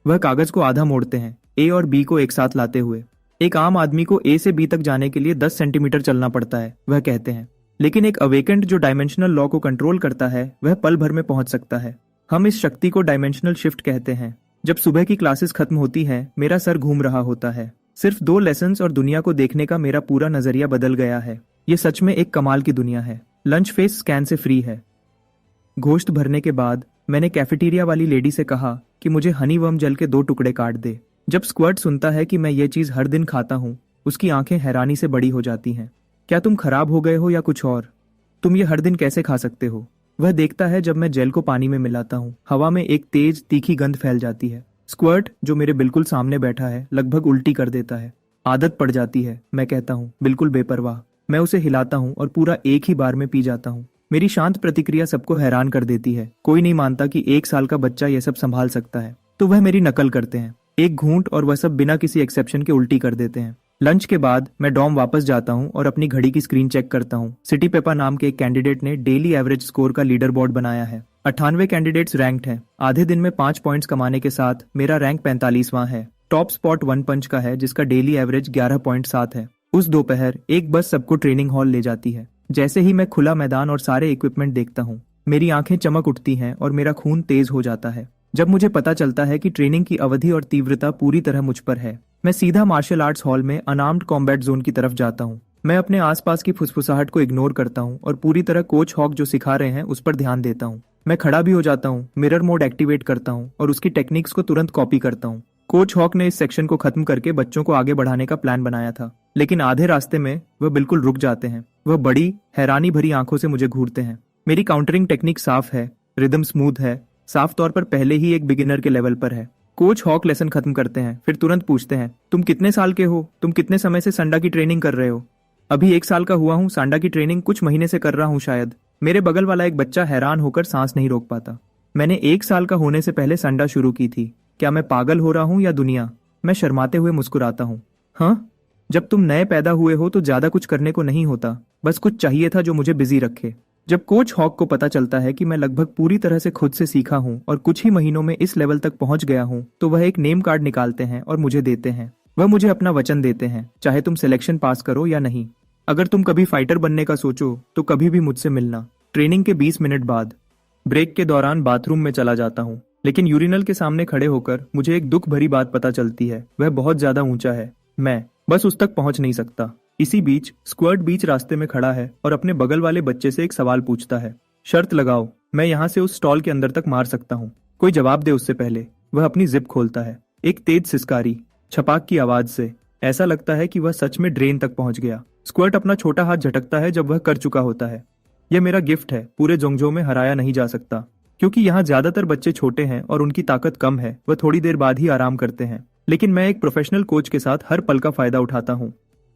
वह कागज को आधा मोड़ते हैं, ए और बी को एक साथ लाते हुए। एक आम आदमी को ए से बी तक जाने के लिए 10 सेंटीमीटर चलना पड़ता है, वह कहते हैं। लेकिन एक अवेकेंड जो डायमेंशनल लॉ को कंट्रोल करता है, वह पल भर में पहुंच सकता है। हम इस शक्ति को डायमेंशनल शिफ्ट कहते हैं। जब सुबह की क्लासेस खत्म होती हैं, मेरा सर घूम रहा होता है। सिर्फ 2 लेसन्स और दुनिया को देखने का मेरा पूरा नजरिया बदल गया है। ये सच में एक कमाल की दुनिया है। लंच फेस स्कैन से फ्री है। गोश्त भरने के बाद मैंने कैफेटेरिया वाली लेडी से कहा कि मुझे हनी वर्म जल के 2 टुकड़े काट दे। जब स्क्वर्ट सुनता है कि मैं ये चीज हर दिन खाता हूँ, उसकी आंखें हैरानी से बड़ी हो जाती हैं। क्या तुम खराब हो गए हो या कुछ और? तुम ये हर दिन कैसे खा सकते हो? वह देखता है जब मैं जेल को पानी में मिलाता हूँ। हवा में एक तेज तीखी गंध फैल जाती है। स्क्वर्ट, जो मेरे बिल्कुल सामने बैठा है, लगभग उल्टी कर देता है। आदत पड़ जाती है, मैं कहता हूँ, बिल्कुल बेपरवाह। मैं उसे हिलाता हूँ और पूरा एक ही बार में पी जाता हूँ। मेरी शांत प्रतिक्रिया सबको हैरान कर देती है। कोई नहीं मानता कि 1 साल का बच्चा यह सब संभाल सकता है। तो वह मेरी नकल करते हैं। एक घूंट और वह सब बिना किसी एक्सेप्शन के उल्टी कर देते हैं। लंच के बाद मैं डॉम वापस जाता हूँ और अपनी घड़ी की स्क्रीन चेक करता हूँ। सिटी पेपा नाम के एक कैंडिडेट ने डेली एवरेज स्कोर का लीडर बोर्ड बनाया है। 98 कैंडिडेट्स रैंक्ड हैं। आधे दिन में 5 पॉइंट्स कमाने के साथ मेरा रैंक 45वां है। टॉप स्पॉट वन पंच का है, जिसका डेली एवरेज 11.7 है। उस दोपहर एक बस सबको ट्रेनिंग हॉल ले जाती है। जैसे ही मैं खुला मैदान और सारे इक्विपमेंट देखता हूँ, मेरी आंखें चमक उठती हैं और मेरा खून तेज हो जाता है। जब मुझे पता चलता है कि ट्रेनिंग की अवधि और तीव्रता पूरी तरह मुझ पर है, मैं सीधा मार्शल आर्ट्स हॉल में अनआर्म्ड कॉम्बैट जोन की तरफ जाता हूँ। मैं अपने आसपास की फुसफुसाहट को इग्नोर करता हूँ और पूरी तरह कोच हॉक जो सिखा रहे हैं उस पर ध्यान देता हूँ। मैं खड़ा भी हो जाता हूँ, मिरर मोड एक्टिवेट करता हूँ और उसकी टेक्निक्स को तुरंत कॉपी करता हूँ। कोच हॉक ने इस सेक्शन को खत्म करके बच्चों को आगे बढ़ाने का प्लान बनाया था, लेकिन आधे रास्ते में वह बिल्कुल रुक जाते हैं। वह बड़ी हैरानी भरी आंखों से मुझे घूरते हैं। मेरी काउंटरिंग टेक्निक साफ है, रिदम स्मूथ है, साफ तौर पर पहले ही एक बिगिनर के लेवल पर है। कोच हॉक लेसन खत्म करते हैं, फिर तुरंत पूछते हैं, तुम कितने साल के हो? तुम कितने समय से संडा की ट्रेनिंग कर रहे हो? अभी 1 साल का हुआ हूँ। सांडा की ट्रेनिंग कुछ महीने से कर रहा हूँ शायद। मेरे बगल वाला एक बच्चा हैरान होकर सांस नहीं रोक पाता। मैंने 1 साल का होने से पहले संडा शुरू की थी। क्या मैं पागल हो रहा हूँ या दुनिया? मैं शर्माते हुए मुस्कुराता हूँ। हाँ, जब तुम नए पैदा हुए हो तो ज्यादा कुछ करने को नहीं होता, बस कुछ चाहिए था जो मुझे बिजी रखे। जब कोच हॉक को पता चलता है कि मैं लगभग पूरी तरह से खुद से सीखा हूँ और कुछ ही महीनों में इस लेवल तक पहुंच गया हूँ, तो वह एक नेम कार्ड निकालते हैं और मुझे देते हैं। वह मुझे अपना वचन देते हैं, चाहे तुम सिलेक्शन पास करो या नहीं। अगर तुम कभी फाइटर बनने का सोचो तो कभी भी मुझसे मिलना। ट्रेनिंग के 20 मिनट बाद ब्रेक के दौरान बाथरूम में चला जाता हूँ, लेकिन यूरिनल के सामने खड़े होकर मुझे एक दुख भरी बात पता चलती है। वह बहुत ज्यादा ऊंचा है, मैं बस उस तक पहुंच नहीं सकता। इसी बीच स्क्वर्ट बीच रास्ते में खड़ा है और अपने बगल वाले बच्चे से एक सवाल पूछता है। शर्त लगाओ, मैं यहाँ से उस स्टॉल के अंदर तक मार सकता हूँ। कोई जवाब दे उससे पहले वह अपनी जिप खोलता है। एक तेज सिसकारी, छपाक की आवाज से ऐसा लगता है कि वह सच में ड्रेन तक पहुंच गया। स्क्वर्ट अपना छोटा हाथ झटकता है जब वह कर चुका होता है। यह मेरा गिफ्ट है, पूरे जोंगजो में हराया नहीं जा सकता। क्योंकि यहाँ ज्यादातर बच्चे छोटे हैं और उनकी ताकत कम है, वह थोड़ी देर बाद ही आराम करते हैं। लेकिन मैं एक प्रोफेशनल कोच के साथ हर पल का फायदा उठाता हूँ।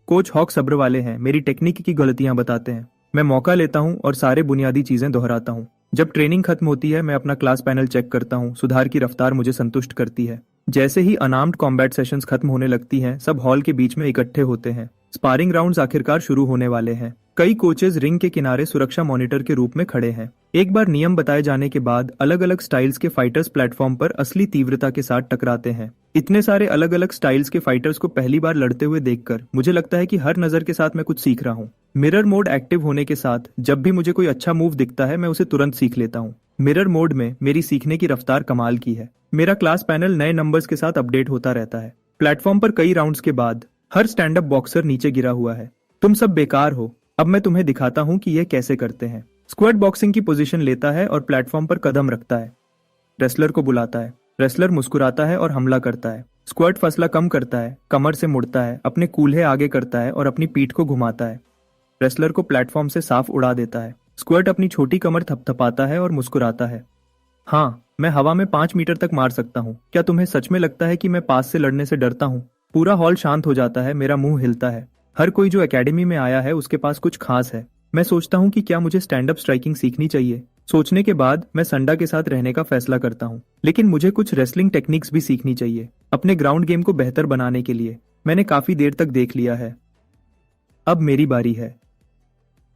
कोच हॉक सब्र वाले हैं, मेरी टेक्निक की गलतियां बताते हैं। मैं मौका लेता हूँ और सारे बुनियादी चीजें दोहराता हूँ। जब ट्रेनिंग खत्म होती है, मैं अपना क्लास पैनल चेक करता हूँ। सुधार की रफ्तार मुझे संतुष्ट करती है। जैसे ही अनआर्म्ड कॉम्बैट सेशंस खत्म होने लगती हैं, सब हॉल के बीच में इकट्ठे होते हैं। स्पारिंग राउंड्स आखिरकार शुरू होने वाले हैं। कई कोचेस रिंग के किनारे सुरक्षा मॉनिटर के रूप में खड़े हैं। एक बार नियम बताए जाने के बाद अलग अलग स्टाइल्स के फाइटर्स प्लेटफॉर्म पर असली तीव्रता के साथ टकराते हैं। इतने सारे अलग अलग स्टाइल्स के फाइटर्स को पहली बार लड़ते हुए देखकर मुझे लगता है कि हर नजर के साथ मैं कुछ सीख रहा हूँ। मिरर मोड एक्टिव होने के साथ जब भी मुझे कोई अच्छा मूव दिखता है, मैं उसे तुरंत सीख लेता हूँ। मिरर मोड में मेरी सीखने की रफ्तार कमाल की है। मेरा क्लास पैनल नए नंबर्स के साथ अपडेट होता रहता है। प्लेटफॉर्म पर कई राउंड्स के बाद हर स्टैंड अप बॉक्सर नीचे गिरा हुआ है। तुम सब बेकार हो, अब मैं तुम्हें दिखाता हूँ कि यह कैसे करते हैं। स्क्वाड बॉक्सिंग की पोजीशन लेता है और प्लेटफॉर्म पर कदम रखता है। रेसलर को बुलाता है। रेसलर मुस्कुराता है और हमला करता है। स्क्वाड फसला कम करता है, कमर से मुड़ता है, अपने कूल्हे आगे करता है और अपनी पीठ को घुमाता है। रेसलर को प्लेटफॉर्म से साफ उड़ा देता है। स्क्वाड अपनी छोटी कमर थपथपाता है और मुस्कुराता है। हाँ, मैं हवा में 5 मीटर तक मार सकता हूँ। क्या तुम्हें सच में लगता है कि मैं पास से लड़ने से डरता हूँ? पूरा हॉल शांत हो जाता है, मेरा मुंह हिलता है। हर कोई जो एकेडमी में आया है उसके पास कुछ खास है। मैं सोचता हूँ कि क्या मुझे स्टैंड अप स्ट्राइकिंग सीखनी चाहिए। सोचने के बाद मैं संडा के साथ रहने का फैसला करता हूँ, लेकिन मुझे कुछ रेसलिंग टेक्निक्स भी सीखनी चाहिए अपने ग्राउंड गेम को बेहतर बनाने के लिए। मैंने काफी देर तक देख लिया है, अब मेरी बारी है।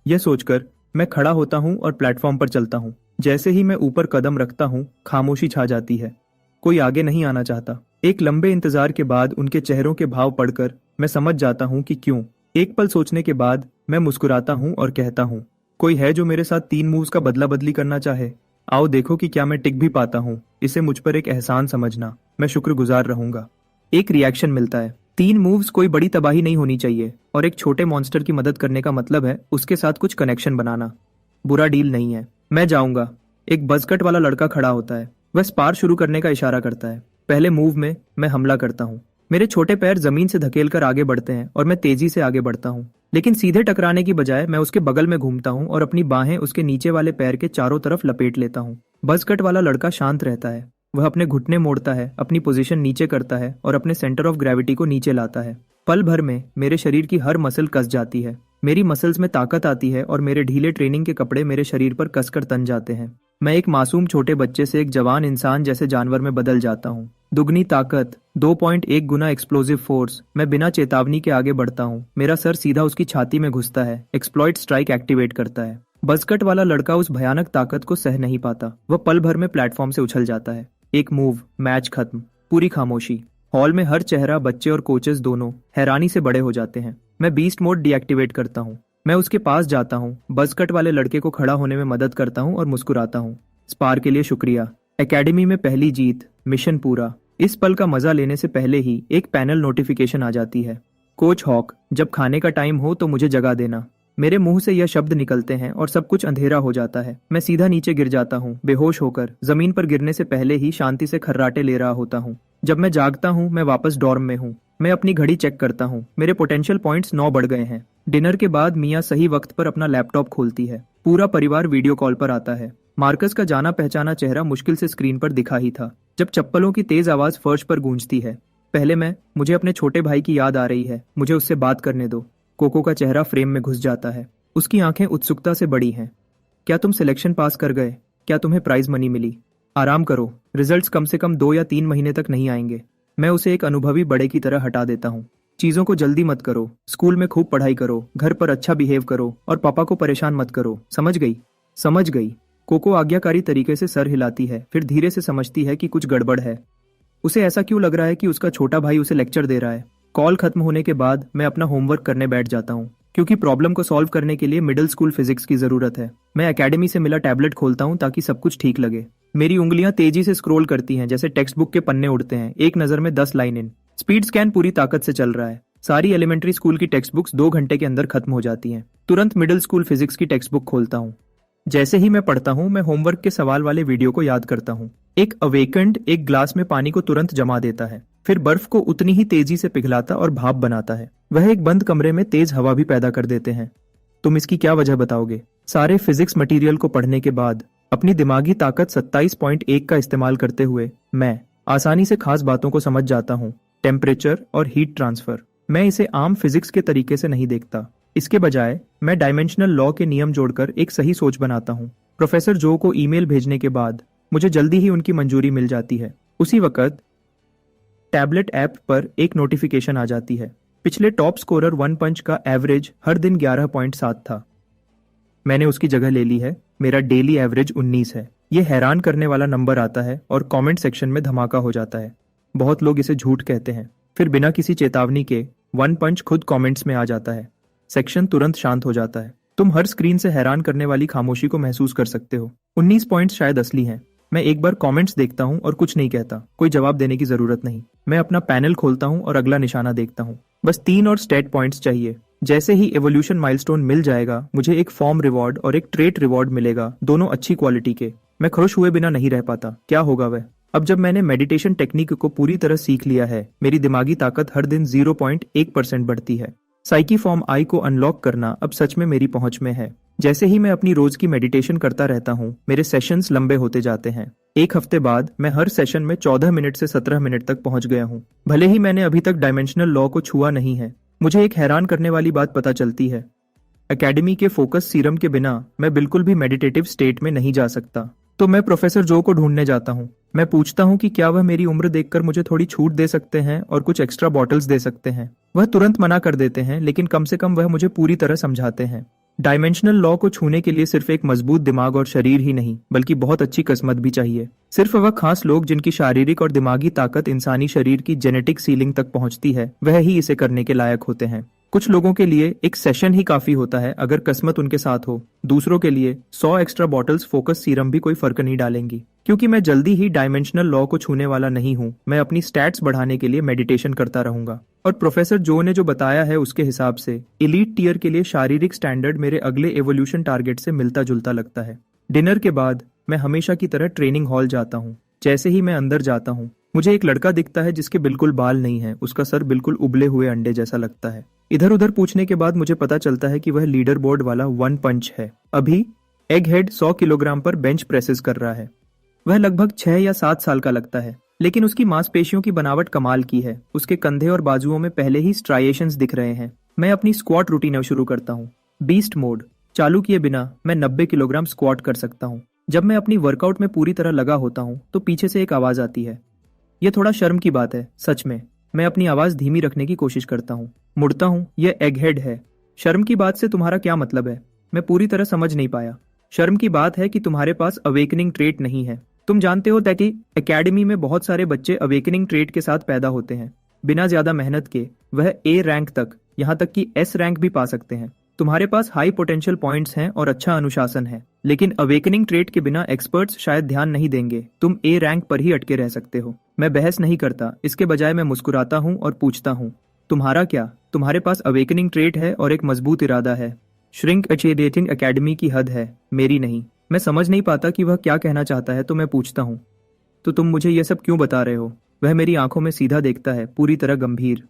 यह सोचकर मैं खड़ा होता हूँ और प्लेटफॉर्म पर चलता हूँ। जैसे ही मैं ऊपर कदम रखता हूँ, खामोशी छा जाती है। कोई आगे नहीं आना चाहता। एक लंबे इंतजार के बाद उनके चेहरों के भाव पढ़कर मैं समझ जाता हूँ कि क्यों। एक पल सोचने के बाद मैं मुस्कुराता हूँ और कहता हूँ, कोई है जो मेरे साथ 3 मूव्स का बदला बदली करना चाहे? आओ देखो कि क्या मैं टिक भी पाता हूँ। इसे मुझ पर एक एहसान समझना, मैं शुक्रगुजार रहूंगा। एक रिएक्शन मिलता है। 3 मूव्स कोई बड़ी तबाही नहीं होनी चाहिए, और एक छोटे मॉन्स्टर की मदद करने का मतलब है उसके साथ कुछ कनेक्शन बनाना। बुरा डील नहीं है। मैं जाऊंगा। एक बजकट वाला लड़का खड़ा होता है। वह स्पार शुरू करने का इशारा करता है। पहले मूव में मैं हमला करता हूँ। मेरे छोटे पैर जमीन से धकेलकर आगे बढ़ते हैं और मैं तेजी से आगे बढ़ता हूँ। लेकिन सीधे टकराने की बजाय मैं उसके बगल में घूमता हूँ और अपनी बाहें उसके नीचे वाले पैर के चारों तरफ लपेट लेता हूँ। बज़ कट वाला लड़का शांत रहता है। वह अपने घुटने मोड़ता है, अपनी पोजीशन नीचे करता है और अपने सेंटर ऑफ ग्रेविटी को नीचे लाता है। पल भर में मेरे शरीर की हर मसल कस जाती है। मेरी मसल्स में ताकत आती है और मेरे ढीले ट्रेनिंग के कपड़े मेरे शरीर पर कसकर तन जाते हैं। मैं एक मासूम छोटे बच्चे से एक जवान इंसान जैसे जानवर में बदल जाता हूँ। दुगनी ताकत, 2.1 गुना एक्सप्लोजिव फोर्स। मैं बिना चेतावनी के आगे बढ़ता हूँ। मेरा सर सीधा उसकी छाती में घुसता है। एक्सप्लॉइट स्ट्राइक एक्टिवेट करता है। बज़कट वाला लड़का उस भयानक ताकत को सह नहीं पाता। वह पल भर में प्लेटफॉर्म से उछल जाता है। एक मूव, मैच खत्म। पूरी खामोशी। हॉल में हर चेहरा, बच्चे और कोचेस दोनों, हैरानी से बड़े हो जाते हैं। मैं बीस्ट मोड डीएक्टिवेट करता हूँ। मैं उसके पास जाता हूँ, बज़कट वाले लड़के को खड़ा होने में मदद करता हूँ और मुस्कुराता हूँ। स्पार के लिए शुक्रिया। एकेडमी में पहली जीत, मिशन पूरा। इस पल का मजा लेने से पहले ही एक पैनल नोटिफिकेशन आ जाती है। कोच हॉक, जब खाने का टाइम हो तो मुझे जगा देना। मेरे मुंह से यह शब्द निकलते हैं और सब कुछ अंधेरा हो जाता है। मैं सीधा नीचे गिर जाता हूँ, बेहोश होकर। जमीन पर गिरने से पहले ही शांति से खर्राटे ले रहा होता हूँ। जब मैं जागता हूँ, मैं वापस डॉर्म में हूँ। मैं अपनी घड़ी चेक करता हूँ। मेरे पोटेंशियल पॉइंट्स 9 बढ़ गए हैं। डिनर के बाद मिया सही वक्त पर अपना लैपटॉप खोलती है। पूरा परिवार वीडियो कॉल पर आता है। मार्कस का जाना पहचाना चेहरा मुश्किल से स्क्रीन पर दिखा ही था जब चप्पलों की तेज आवाज फर्श पर गूंजती है। पहले मुझे अपने छोटे भाई की याद आ रही है। मुझे उससे बात करने दो। कोको का चेहरा फ्रेम में घुस जाता है। उसकी आंखें उत्सुकता से बड़ी हैं। क्या तुम सिलेक्शन पास कर गए? क्या तुम्हें प्राइज मनी मिली? आराम करो, रिजल्ट्स कम से कम 2 या 3 महीने तक नहीं आएंगे। मैं उसे एक अनुभवी बड़े की तरह हटा देता हूँ। चीजों को जल्दी मत करो। स्कूल में खूब पढ़ाई करो, घर पर अच्छा बिहेव करो और पापा को परेशान मत करो। समझ गई? समझ गई। कोको आज्ञाकारी तरीके से सर हिलाती है, फिर धीरे से समझती है कि कुछ गड़बड़ है। उसे ऐसा क्यों लग रहा है कि उसका छोटा भाई उसे लेक्चर दे रहा है। कॉल खत्म होने के बाद मैं अपना होमवर्क करने बैठ जाता हूँ, क्योंकि प्रॉब्लम को सॉल्व करने के लिए मिडिल स्कूल फिजिक्स की जरूरत है। मैं एकेडमी से मिला टैबलेट खोलता हूँ ताकि सब कुछ ठीक लगे। मेरी उंगलियां तेजी से स्क्रॉल करती हैं, जैसे टेक्स्ट बुक के पन्ने उड़ते हैं। एक नजर में 10 लाइन इन। स्पीड स्कैन पूरी ताकत से चल रहा है। सारी एलिमेंट्री स्कूल की टेक्स्ट बुक्स 2 घंटे के अंदर खत्म हो जाती हैं। तुरंत मिडिल स्कूल फिजिक्स की टेक्स्ट बुक खोलता हूँ। जैसे ही मैं पढ़ता हूँ, मैं होमवर्क के सवाल वाले वीडियो को याद करता हूँ। एक अवेकेंड एक ग्लास में पानी को तुरंत जमा देता है, फिर बर्फ को उतनी ही तेजी से पिघलाता और भाप बनाता है। वह एक बंद कमरे में तेज हवा भी पैदा कर देते हैं। तुम इसकी क्या वजह बताओगे? सारे फिजिक्स मटेरियल को पढ़ने के बाद अपनी दिमागी ताकत 27.1 का इस्तेमाल करते हुए मैं आसानी से खास बातों को समझ जाता हूँ। टेम्परेचर और हीट ट्रांसफर। मैं इसे आम फिजिक्स के तरीके से नहीं देखता। इसके बजाय मैं डायमेंशनल लॉ के नियम जोड़कर एक सही सोच बनाता हूँ। प्रोफेसर जो को ईमेल भेजने के बाद मुझे जल्दी ही उनकी मंजूरी मिल जाती है। उसी वक्त टैबलेट ऐप पर एक नोटिफिकेशन आ जाती है। पिछले टॉप स्कोरर वन पंच का एवरेज हर दिन 11.7 था। मैंने उसकी जगह ले ली है। मेरा डेली एवरेज 19 है। यह हैरान करने वाला नंबर आता है और कमेंट सेक्शन में धमाका हो जाता है। बहुत लोग इसे झूठ कहते हैं। फिर बिना किसी चेतावनी के वन पंच खुद कमेंट्स में आ जाता है। सेक्शन तुरंत शांत हो जाता है। तुम हर स्क्रीन से हैरान करने वाली खामोशी को महसूस कर सकते हो। 19 पॉइंट्स शायद असली हैं। मैं एक बार कमेंट्स देखता हूँ और कुछ नहीं कहता। कोई जवाब देने की जरूरत नहीं। मैं अपना पैनल खोलता हूँ और अगला निशाना देखता हूँ। बस 3 और स्टेट पॉइंट्स चाहिए। जैसे ही एवोल्यूशन माइलस्टोन मिल जाएगा, मुझे एक फॉर्म रिवॉर्ड और एक ट्रेट रिवॉर्ड मिलेगा, दोनों अच्छी क्वालिटी के। मैं खुश हुए बिना नहीं रह पाता। क्या होगा वह? अब जब मैंने मेडिटेशन टेक्निक को पूरी तरह सीख लिया है, मेरी दिमागी ताकत हर दिन 0.1% बढ़ती है। साइकी फॉर्म आई को अनलॉक करना अब सच में मेरी पहुंच में है। जैसे ही मैं अपनी रोज की मेडिटेशन करता रहता हूँ, मेरे सेशंस लंबे होते जाते हैं। एक हफ्ते बाद मैं हर सेशन में 14 मिनट से 17 मिनट तक पहुंच गया हूँ। भले ही मैंने अभी तक डायमेंशनल लॉ को छुआ नहीं है। मुझे एक हैरान करने वाली बात पता चलती है। एकेडमी के फोकस सीरम के बिना मैं बिल्कुल भी मेडिटेटिव स्टेट में नहीं जा सकता। तो मैं प्रोफेसर जो को ढूंढने जाता हूँ। मैं पूछता हूँ कि क्या वह मेरी उम्र देखकर मुझे थोड़ी छूट दे सकते हैं और कुछ एक्स्ट्रा बॉटल्स दे सकते हैं। वह तुरंत मना कर देते हैं, लेकिन कम से कम वह मुझे पूरी तरह समझाते हैं। डायमेंशनल लॉ को छूने के लिए सिर्फ एक मजबूत दिमाग और शरीर ही नहीं, बल्कि बहुत अच्छी किस्मत भी चाहिए। सिर्फ वह खास लोग जिनकी शारीरिक और दिमागी ताकत इंसानी शरीर की जेनेटिक सीलिंग तक पहुंचती है, वह ही इसे करने के लायक होते हैं। कुछ लोगों के लिए एक सेशन ही काफी होता है अगर किस्मत उनके साथ हो। दूसरों के लिए 100 एक्स्ट्रा बॉटल्स फोकस सीरम भी कोई फर्क नहीं डालेंगी। क्योंकि मैं जल्दी ही डायमेंशनल लॉ को छूने वाला नहीं हूँ, मैं अपनी स्टैट्स बढ़ाने के लिए मेडिटेशन करता रहूंगा। और प्रोफेसर जो ने जो बताया है उसके हिसाब से एलीट टियर के लिए शारीरिक स्टैंडर्ड मेरे अगले एवोल्यूशन टारगेट से मिलता जुलता लगता है। डिनर के बाद मैं हमेशा की तरह ट्रेनिंग हॉल जाता हूँ। जैसे ही मैं अंदर जाता हूँ, मुझे एक लड़का दिखता है जिसके बिल्कुल बाल नहीं है। उसका सर बिल्कुल उबले हुए अंडे जैसा लगता है। इधर उधर पूछने के बाद मुझे पता चलता है कि वह लीडर बोर्ड वाला वन पंच है। अभी एग हेड 100 किलोग्राम पर बेंच प्रेसेस कर रहा है। वह लगभग 6 या 7 साल का लगता है, लेकिन उसकी मांसपेशियों की बनावट कमाल की है। उसके कंधे और बाजुओं में पहले ही स्ट्राइएशंस दिख रहे हैं। मैं अपनी स्क्वाट रूटीन शुरू करता हूँ। बीस्ट मोड चालू किए बिना मैं 90 किलोग्राम स्क्वाट कर सकता हूँ। जब मैं अपनी वर्कआउट में पूरी तरह लगा होता हूँ तो पीछे से एक आवाज आती है। यह थोड़ा शर्म की बात है, सच में। मैं अपनी आवाज धीमी रखने की कोशिश करता हूँ। मुड़ता हूँ, यह एगहेड है। शर्म की बात से तुम्हारा क्या मतलब है? मैं पूरी तरह समझ नहीं पाया। शर्म की बात है कि तुम्हारे पास अवेकनिंग ट्रेट नहीं है। तुम जानते हो कि एकेडमी में बहुत सारे बच्चे अवेकनिंग ट्रेट के साथ पैदा होते हैं। बिना ज्यादा मेहनत के वह ए रैंक तक, यहाँ तक कि एस रैंक भी पा सकते हैं। तुम्हारे पास हाई पोटेंशियल पॉइंट्स हैं और अच्छा अनुशासन है, लेकिन अवेकनिंग ट्रेट के बिना एक्सपर्ट्स शायद ध्यान नहीं देंगे। तुम ए रैंक पर ही अटके रह सकते हो। मैं बहस नहीं करता, इसके बजाय मैं मुस्कुराता हूँ और पूछता हूँ, तुम्हारा क्या? तुम्हारे पास अवेकनिंग ट्रेट है और एक मजबूत इरादा है। श्रिंक अचीवेटिंग एकेडमी की हद है, मेरी नहीं। मैं समझ नहीं पाता कि वह क्या कहना चाहता है, तो मैं पूछता हूँ, तो तुम मुझे यह सब क्यों बता रहे हो? वह मेरी आंखों में सीधा देखता है, पूरी तरह गंभीर।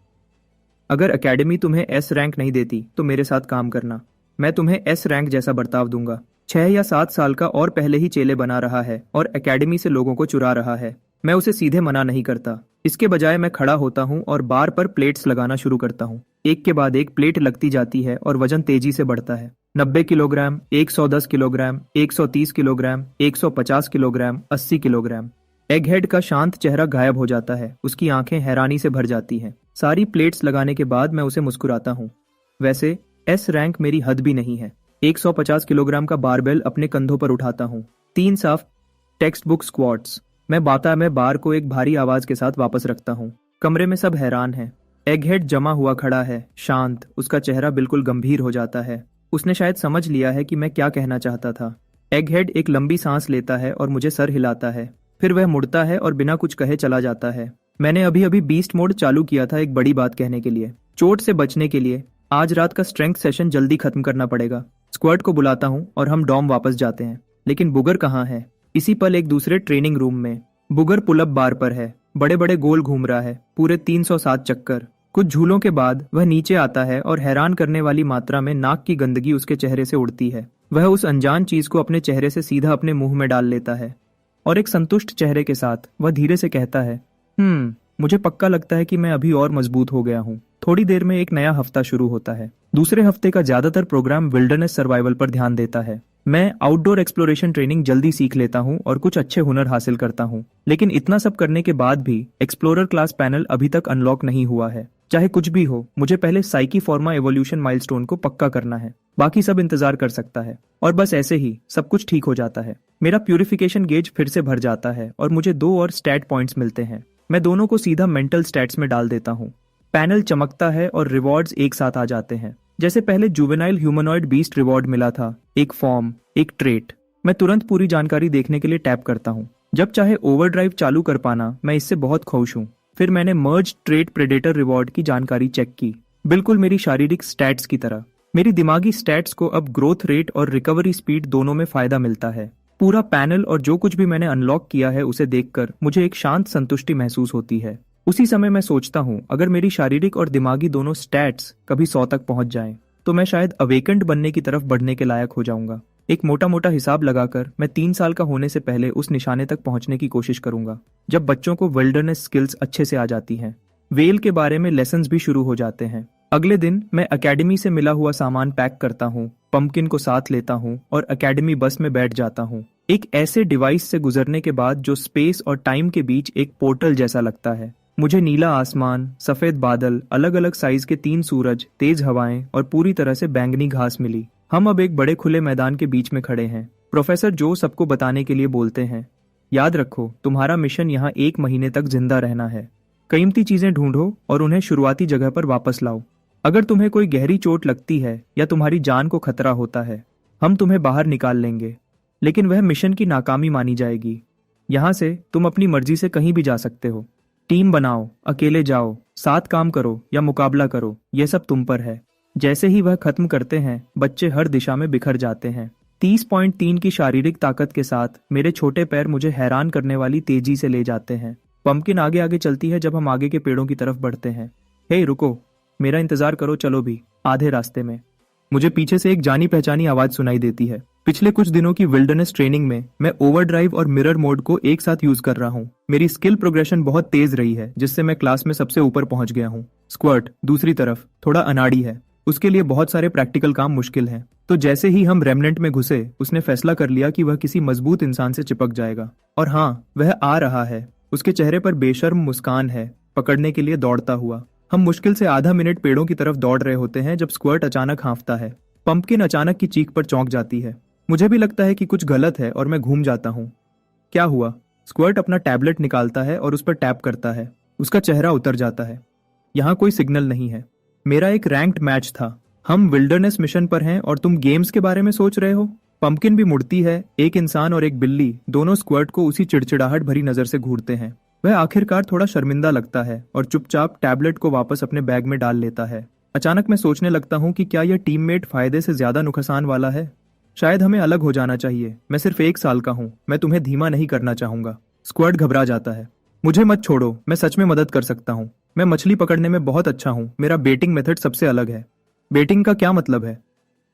अगर एकेडमी तुम्हें एस रैंक नहीं देती तो मेरे साथ काम करना। मैं तुम्हें एस रैंक जैसा बर्ताव दूंगा। 6 या 7 साल का और पहले ही चेले बना रहा है और एकेडमी से लोगों को चुरा रहा है। मैं उसे सीधे मना नहीं करता। इसके बजाय मैं खड़ा होता हूँ और बार पर प्लेट्स लगाना शुरू करता हूँ। एक के बाद एक प्लेट लगती जाती है और वजन तेजी से बढ़ता है। 90 kilogram, 110 kilogram, 130 kilogram, 150 kilogram, 80 kilogram. Egghead का शांत चेहरा गायब हो जाता है। उसकी आंखें हैरानी से भर जाती हैं। सारी प्लेट्स लगाने के बाद मैं उसे मुस्कुराता हूँ। वैसे एस रैंक मेरी हद भी नहीं है। 150 किलोग्राम का बारबेल अपने कंधों पर उठाता हूँ। 3 साफ टेक्स्ट बुक स्क्वाट्स। मैं बार को एक भारी आवाज के साथ वापस रखता हूँ। कमरे में सब हैरान हैं। एगहेड जमा हुआ खड़ा है, शांत। उसका चेहरा बिल्कुल गंभीर हो जाता है। उसने शायद समझ लिया है कि मैं क्या कहना चाहता था। एगहेड एक लंबी सांस लेता है और मुझे सर हिलाता है। फिर वह मुड़ता है और बिना कुछ कहे चला जाता है। मैंने अभी अभी बीस्ट मोड चालू किया था एक बड़ी बात कहने के लिए, चोट से बचने के लिए। आज रात का स्ट्रेंथ सेशन जल्दी खत्म करना पड़ेगा। स्क्वाड को बुलाता हूँ और हम डॉम वापस जाते हैं। लेकिन बुगर कहाँ है? इसी पल एक दूसरे ट्रेनिंग रूम में बुगर पुलअप बार पर है। बड़े बड़े गोल घूम रहा है, पूरे 307 चक्कर। कुछ झूलों के बाद वह नीचे आता है और हैरान करने वाली मात्रा में नाक की गंदगी उसके चेहरे से उड़ती है। वह उस अनजान चीज को अपने चेहरे से सीधा अपने मुंह में डाल लेता है और एक संतुष्ट चेहरे के साथ वह धीरे से कहता है, मुझे पक्का लगता है कि मैं अभी और मजबूत हो गया हूँ। थोड़ी देर में एक नया हफ्ता शुरू होता है। दूसरे हफ्ते का ज्यादातर प्रोग्राम विल्डरनेस सर्वाइवल पर ध्यान देता है। मैं आउटडोर एक्सप्लोरेशन ट्रेनिंग जल्दी सीख लेता हूँ और कुछ अच्छे हुनर हासिल करता हूँ। लेकिन इतना सब करने के बाद भी एक्सप्लोरर क्लास पैनल अभी तक अनलॉक नहीं हुआ है। चाहे कुछ भी हो, मुझे पहले साइकी फॉर्मा एवोल्यूशन माइलस्टोन को पक्का करना है। बाकी सब इंतजार कर सकता है। और बस ऐसे ही सब कुछ ठीक हो जाता है। मेरा प्यूरिफिकेशन गेज फिर से भर जाता है और मुझे 2 और स्टैट पॉइंट्स मिलते हैं। मैं दोनों को सीधा मेंटल स्टैट्स में डाल देता हूँ। पैनल चमकता है और रिवॉर्ड्स एक साथ आ जाते हैं। जैसे पहले जुवेनाइल ह्यूमनॉइड बीस्ट रिवॉर्ड मिला था, एक फॉर्म, एक ट्रेट। मैं तुरंत पूरी जानकारी देखने के लिए टैप करता हूँ। जब चाहे ओवरड्राइव चालू कर पाना, मैं इससे बहुत खुश हूँ। फिर मैंने मर्ज ट्रेट प्रेडेटर रिवॉर्ड की जानकारी चेक की, बिल्कुल मेरी शारीरिक स्टैट्स की तरह। मेरी दिमागी स्टैट्स को अब ग्रोथ रेट और रिकवरी स्पीड दोनों में फायदा मिलता है। पूरा पैनल और जो कुछ भी मैंने अनलॉक किया है उसे देखकर मुझे एक शांत संतुष्टि महसूस होती है। उसी समय मैं सोचता हूँ, अगर मेरी शारीरिक और दिमागी दोनों स्टैट्स कभी 100 तक पहुंच जाएं, तो मैं शायद अवेकेंड बनने की तरफ बढ़ने के लायक हो जाऊंगा। एक मोटा मोटा हिसाब लगाकर मैं 3 साल का होने से पहले उस निशाने तक पहुंचने की कोशिश करूंगा, जब बच्चों को विल्डरनेस स्किल्स अच्छे से आ जाती हैं। वेल के बारे में लेसन्स भी शुरू हो जाते हैं। अगले दिन मैं एकेडमी से मिला हुआ सामान पैक करता हूँ, पंपकिन को साथ लेता हूँ और एकेडमी बस में बैठ जाता हूँ। एक ऐसे डिवाइस से गुजरने के बाद जो स्पेस और टाइम के बीच एक पोर्टल जैसा लगता है। मुझे नीला आसमान, सफेद बादल, अलग अलग साइज के 3 सूरज, तेज हवाएं और पूरी तरह से बैंगनी घास मिली। हम अब एक बड़े खुले मैदान के बीच में खड़े हैं। प्रोफेसर जो सबको बताने के लिए बोलते हैं, याद रखो तुम्हारा मिशन यहाँ 1 महीने तक जिंदा रहना है। कीमती चीजें ढूंढो और उन्हें शुरुआती जगह पर वापस लाओ। अगर तुम्हें कोई गहरी चोट लगती है या तुम्हारी जान को खतरा होता है, हम तुम्हें बाहर निकाल लेंगे, लेकिन वह मिशन की नाकामी मानी जाएगी। यहाँ से तुम अपनी मर्जी से कहीं भी जा सकते हो। टीम बनाओ, अकेले जाओ, साथ काम करो या मुकाबला करो, यह सब तुम पर है। जैसे ही वह खत्म करते हैं, बच्चे हर दिशा में बिखर जाते हैं। 30.3 की शारीरिक ताकत के साथ मेरे छोटे पैर मुझे हैरान करने वाली तेजी से ले जाते हैं। पंपकिन आगे आगे चलती है जब हम आगे के पेड़ों की तरफ बढ़ते हैं। हे रुको, मेरा इंतजार करो, चलो भी। आधे रास्ते में मुझे पीछे से एक जानी पहचानी आवाज सुनाई देती है। पिछले कुछ दिनों की विल्डरनेस ट्रेनिंग में मैं ओवरड्राइव और मिरर मोड को एक साथ यूज कर रहा हूँ। मेरी स्किल प्रोग्रेशन बहुत तेज रही है, जिससे मैं क्लास में सबसे ऊपर पहुंच गया हूँ। स्क्वर्ट दूसरी तरफ थोड़ा अनाड़ी है, उसके लिए बहुत सारे प्रैक्टिकल काम मुश्किल हैं। तो जैसे ही हम रेमनेंट में घुसे, उसने फैसला कर लिया कि वह किसी मजबूत इंसान से चिपक जाएगा। और हाँ, वह आ रहा है। उसके चेहरे पर बेशर्म मुस्कान है, पकड़ने के लिए दौड़ता हुआ। हम मुश्किल से आधा मिनट पेड़ों की तरफ दौड़ रहे होते हैं जब स्क्वर्ट अचानक हाँफता है। पंपकिन अचानक की चीख पर चौंक जाती है। मुझे भी लगता है कि कुछ गलत है और मैं घूम जाता हूँ। क्या हुआ? स्क्वर्ट अपना टैबलेट निकालता है और उस पर टैप करता है। उसका चेहरा उतर जाता है। यहाँ कोई सिग्नल नहीं है। मेरा एक रैंक्ड मैच था। हम विल्डरनेस मिशन पर हैं और तुम गेम्स के बारे में सोच रहे हो। पंपकिन भी मुड़ती है। एक इंसान और एक बिल्ली दोनों स्क्वर्ट को उसी चिड़चिड़ाहट भरी नजर से घूरते हैं। वह आखिरकार थोड़ा शर्मिंदा लगता है और चुपचाप टैबलेट को वापस अपने बैग में डाल लेता है। अचानक मैं सोचने लगता हूँ कि क्या यह टीममेट फायदे से ज्यादा नुकसान वाला है। शायद हमें अलग हो जाना चाहिए। मैं सिर्फ 1 साल का हूँ, मैं तुम्हें धीमा नहीं करना चाहूंगा। स्क्वर्ट घबरा जाता है। मुझे मत छोड़ो, मैं सच में मदद कर सकता हूँ। मैं मछली पकड़ने में बहुत अच्छा हूँ। मेरा बेटिंग मेथड सबसे अलग है। बेटिंग का क्या मतलब है?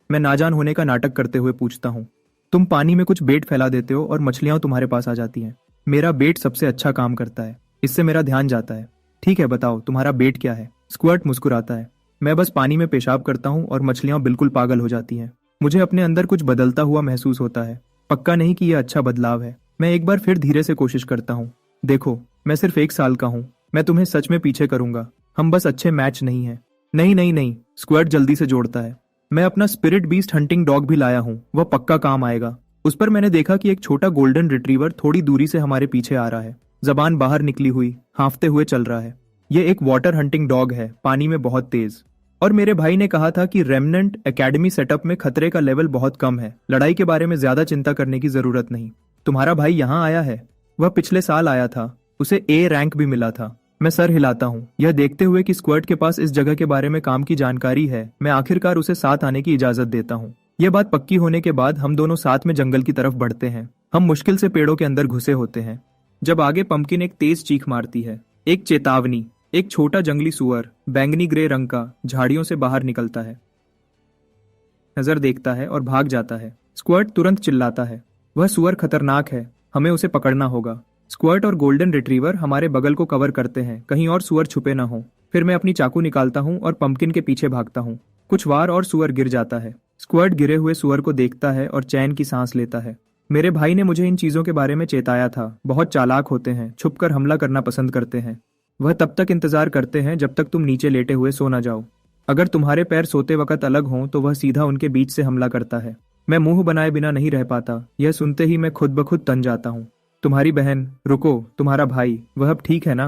मैं नाजान होने का नाटक करते हुए पूछता हूँ। तुम पानी में कुछ बेट फैला देते हो और मछलियां तुम्हारे पास आ जाती हैं। मेरा बेट सबसे अच्छा काम करता है। इससे मेरा ध्यान जाता है। ठीक है, बताओ तुम्हारा बेट क्या है? स्क्वर्ट मुस्कुराता है। मैं बस पानी में पेशाब करता हूँ और मछलियां बिल्कुल पागल हो जाती हैं। मुझे अपने अंदर कुछ बदलता हुआ महसूस होता है। पक्का नहीं कि यह अच्छा बदलाव है। मैं एक बार फिर धीरे से कोशिश करता हूँ। देखो, मैं सिर्फ 1 साल का हूँ। मैं तुम्हें सच में पीछे करूंगा। हम बस अच्छे मैच नहीं हैं। नहीं नहीं नहीं, स्क्वर्ट जल्दी से जोड़ता है। मैं अपना स्पिरिट बीस्ट हंटिंग डॉग भी लाया हूँ, वह पक्का काम आएगा। उस पर मैंने देखा कि एक छोटा गोल्डन रिट्रीवर थोड़ी दूरी से हमारे पीछे आ रहा है। जबान बाहर निकली हुई, हाँफते हुए चल रहा है। यह एक वाटर हंटिंग डॉग है, पानी में बहुत तेज। और मेरे भाई ने कहा था कि रेमनेंट एकेडमी सेटअप में खतरे का लेवल बहुत कम है। लड़ाई के बारे में ज्यादा चिंता करने की जरूरत नहीं। तुम्हारा भाई यहाँ आया है? वह पिछले साल आया था। उसे ए रैंक भी मिला था। मैं सर हिलाता हूँ, यह देखते हुए कि स्क्वर्ट के पास इस जगह के बारे में काम की जानकारी है। मैं आखिरकार उसे साथ आने की इजाजत देता हूँ। यह बात पक्की होने के बाद हम दोनों साथ में जंगल की तरफ बढ़ते हैं। हम मुश्किल से पेड़ों के अंदर घुसे होते हैं जब आगे पंपकिन एक तेज चीख मारती है। एक चेतावनी। एक छोटा जंगली सुअर, बैंगनी ग्रे रंग का, झाड़ियों से बाहर निकलता है, नजर देखता है और भाग जाता है। स्क्वर्ट तुरंत चिल्लाता है, वह सुअर खतरनाक है, हमें उसे पकड़ना होगा। स्क्वर्ट और गोल्डन रिट्रीवर हमारे बगल को कवर करते हैं, कहीं और सुअर छुपे ना हो। फिर मैं अपनी चाकू निकालता हूँ और पंपकिन के पीछे भागता हूँ। कुछ वार और सुअर गिर जाता है। स्क्वर्ट गिरे हुए सुअर को देखता है और चैन की सांस लेता है। मेरे भाई ने मुझे इन चीजों के बारे में चेताया था। बहुत चालाक होते हैं, छुपकर हमला करना पसंद करते हैं। वह तब तक इंतजार करते हैं जब तक तुम नीचे लेटे हुए सो ना जाओ। अगर तुम्हारे पैर सोते वक्त अलग हों तो वह सीधा उनके बीच से हमला करता है। मैं मुंह बनाए बिना नहीं रह पाता। यह सुनते ही मैं खुद ब खुद तन जाता हूँ। तुम्हारी बहन, रुको, तुम्हारा भाई, वह अब ठीक है ना?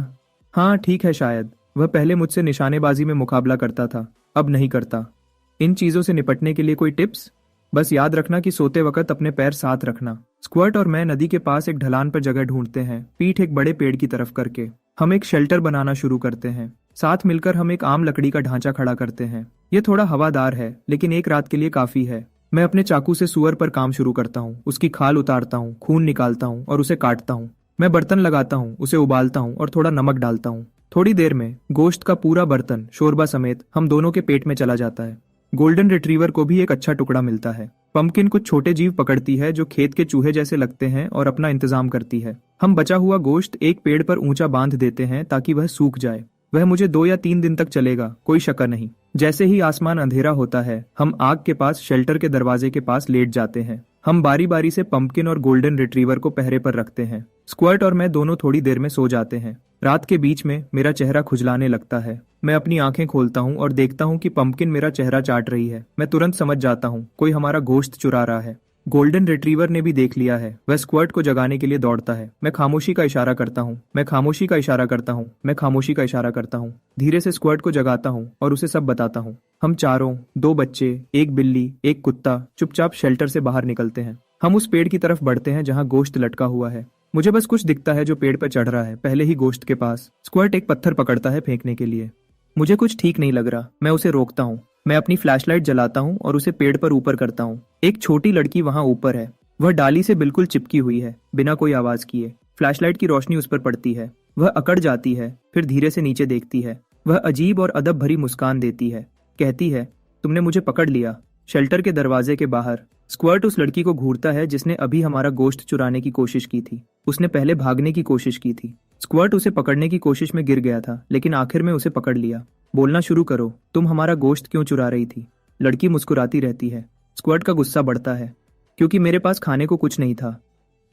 हाँ ठीक है शायद। वह पहले मुझसे निशानेबाजी में मुकाबला करता था, अब नहीं करता। इन चीजों से निपटने के लिए कोई टिप्स? बस याद रखना कि सोते वक्त अपने पैर साथ रखना। स्क्वर्ट और मैं नदी के पास एक ढलान पर जगह ढूंढते हैं, पीठ एक बड़े पेड़ की तरफ करके। हम एक शेल्टर बनाना शुरू करते हैं। साथ मिलकर हम एक आम लकड़ी का ढांचा खड़ा करते हैं। यह थोड़ा हवादार है, लेकिन एक रात के लिए काफी है। मैं अपने चाकू से सुअर पर काम शुरू करता हूँ। उसकी खाल उतारता हूँ, खून निकालता हूँ और उसे काटता हूँ। मैं बर्तन लगाता हूँ, उसे उबालता हूँ और थोड़ा नमक डालता हूँ। थोड़ी देर में गोश्त का पूरा बर्तन शोरबा समेत हम दोनों के पेट में चला जाता है। गोल्डन रिट्रीवर को भी एक अच्छा टुकड़ा मिलता है। पंपकिन कुछ छोटे जीव पकड़ती है जो खेत के चूहे जैसे लगते हैं और अपना इंतजाम करती है। हम बचा हुआ गोश्त एक पेड़ पर ऊंचा बांध देते हैं ताकि वह सूख जाए। वह मुझे 2 या 3 दिन तक चलेगा, कोई शक नहीं। जैसे ही आसमान अंधेरा होता है, हम आग के पास शेल्टर के दरवाजे के पास लेट जाते हैं। हम बारी बारी से पंपकिन और गोल्डन रिट्रीवर को पहरे पर रखते हैं। स्क्वर्ट और मैं दोनों थोड़ी देर में सो जाते हैं। रात के बीच में मेरा चेहरा खुजलाने लगता है। मैं अपनी आंखें खोलता हूँ और देखता हूँ कि पंपकिन मेरा चेहरा चाट रही है। मैं तुरंत समझ जाता हूँ कोई हमारा गोश्त चुरा रहा है। गोल्डन रिट्रीवर ने भी देख लिया है। वह स्क्वर्ट को जगाने के लिए दौड़ता है। मैं खामोशी का इशारा करता हूँ, मैं खामोशी का इशारा करता हूँ, मैं खामोशी का इशारा करता हूँ। धीरे से स्क्वर्ट को जगाता हूँ और उसे सब बताता हूँ। हम चारों, 2 बच्चे, एक बिल्ली, एक कुत्ता, चुपचाप शेल्टर से बाहर निकलते हैं। हम उस पेड़ की तरफ बढ़ते हैं जहाँ गोश्त लटका हुआ है। मुझे बस कुछ दिखता है जो पेड़ पर चढ़ रहा है, पहले ही गोश्त के पास। स्क्वर्ट एक पत्थर पकड़ता है फेंकने के लिए। मुझे कुछ ठीक नहीं लग रहा। मैं उसे रोकता हूँ। मैं अपनी फ्लैशलाइट जलाता हूँ और उसे पेड़ पर ऊपर करता हूँ। एक छोटी लड़की वहां ऊपर है। वह डाली से बिल्कुल चिपकी हुई है, बिना कोई आवाज किए। फ्लैशलाइट की रोशनी उस पर पड़ती है। वह अकड़ जाती है, फिर धीरे से नीचे देखती है। वह अजीब और अदब भरी मुस्कान देती है। कहती है, तुमने मुझे पकड़ लिया। शेल्टर के दरवाजे के बाहर स्क्वर्ट उस लड़की को घूरता है जिसने अभी हमारा गोश्त चुराने की कोशिश की थी। उसने पहले भागने की कोशिश की थी। स्क्वर्ट उसे पकड़ने की कोशिश में गिर गया था, लेकिन आखिर में उसे पकड़ लिया। बोलना शुरू करो, तुम हमारा गोश्त क्यों चुरा रही थी? लड़की मुस्कुराती रहती है। स्क्वर्ट का गुस्सा बढ़ता है, क्योंकि मेरे पास खाने को कुछ नहीं था।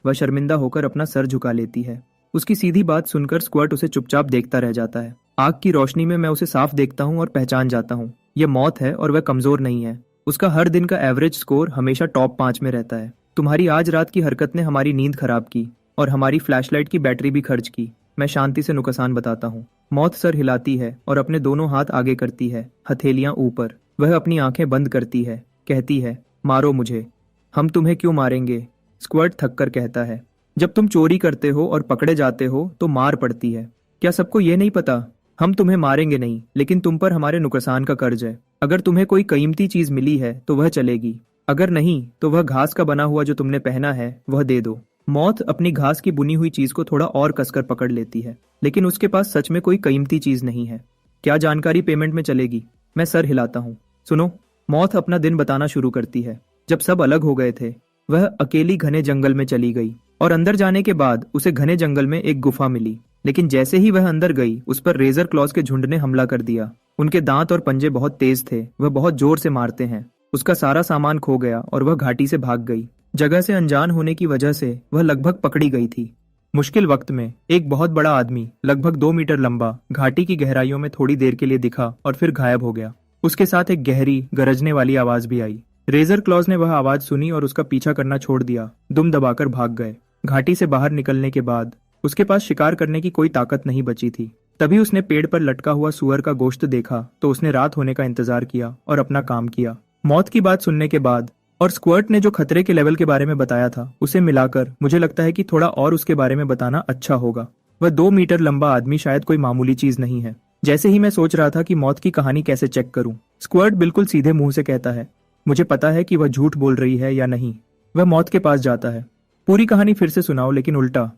वह शर्मिंदा होकर अपना सर झुका लेती है। उसकी सीधी बात सुनकर स्क्वर्ट उसे चुपचाप देखता रह जाता है। आग की रोशनी में मैं उसे साफ देखता हूँ और पहचान जाता हूँ। यह मौत है और वह कमजोर नहीं है। उसका हर दिन का एवरेज स्कोर हमेशा टॉप 5 में रहता है। तुम्हारी आज रात की हरकत ने हमारी नींद खराब की और हमारी फ्लैशलाइट की बैटरी भी खर्च की। मैं शांति से नुकसान बताता हूँ। मौत सर हिलाती है और अपने दोनों हाथ आगे करती है, हथेलियां ऊपर। वह अपनी आंखें बंद करती है, कहती है, मारो मुझे। हम तुम्हें क्यों मारेंगे? स्क्वर्ट थककर कहता है, जब तुम चोरी करते हो और पकड़े जाते हो तो मार पड़ती है। क्या सबको ये नहीं पता? हम तुम्हें मारेंगे नहीं, लेकिन तुम पर हमारे नुकसान का कर्ज है। अगर तुम्हें कोई कीमती चीज मिली है तो वह चलेगी, अगर नहीं तो वह घास का बना हुआ जो तुमने पहना है वह दे दो। मौत अपनी घास की बुनी हुई चीज को थोड़ा और कसकर पकड़ लेती है, लेकिन उसके पास सच में कोई कीमती चीज नहीं है। क्या जानकारी पेमेंट में चलेगी? मैं सर हिलाता हूँ। सुनो, मौत अपना दिन बताना शुरू करती है। जब सब अलग हो गए थे, वह अकेली घने जंगल में चली गई और अंदर जाने के बाद उसे घने जंगल में एक गुफा मिली। लेकिन जैसे ही वह अंदर गई, उस पर रेजर क्लॉज के झुंड ने हमला कर दिया। उनके दांत और पंजे बहुत तेज थे, वह बहुत जोर से मारते हैं। उसका सारा सामान खो गया और वह घाटी से भाग गई। जगह से अनजान होने की वजह से वह लगभग पकड़ी गई थी। मुश्किल वक्त में एक बहुत बड़ा आदमी, लगभग 2 मीटर लंबा, घाटी की गहराइयों में थोड़ी देर के लिए दिखा और फिर गायब हो गया। उसके साथ एक गहरी, गरजने वाली आवाज भी आई। रेजर क्लॉज ने वह आवाज सुनी और उसका पीछा करना छोड़ दिया। दुम दबाकर भाग गए। घाटी से बाहर निकलने के बाद उसके पास शिकार करने की कोई ताकत नहीं बची थी। तभी उसने पेड़ पर लटका हुआ सुअर का गोश्त देखा तो उसने रात होने का इंतजार किया और अपना काम किया। मौत की बात सुनने के बाद और स्क्वर्ट ने जो खतरे के लेवल के बारे में बताया था, उसे मिलाकर मुझे लगता है कि थोड़ा और उसके बारे में बताना अच्छा होगा। वह 2 मीटर लंबा आदमी शायद कोई मामूली चीज नहीं है। जैसे ही मैं सोच रहा था कि मौत की कहानी कैसे चेक करूं, स्क्वर्ट बिल्कुल सीधे मुंह से कहता है, मुझे पता है कि वह झूठ बोल रही है या नहीं। वह मौत के पास जाता है। पूरी कहानी फिर से सुनाओ, लेकिन उल्टा।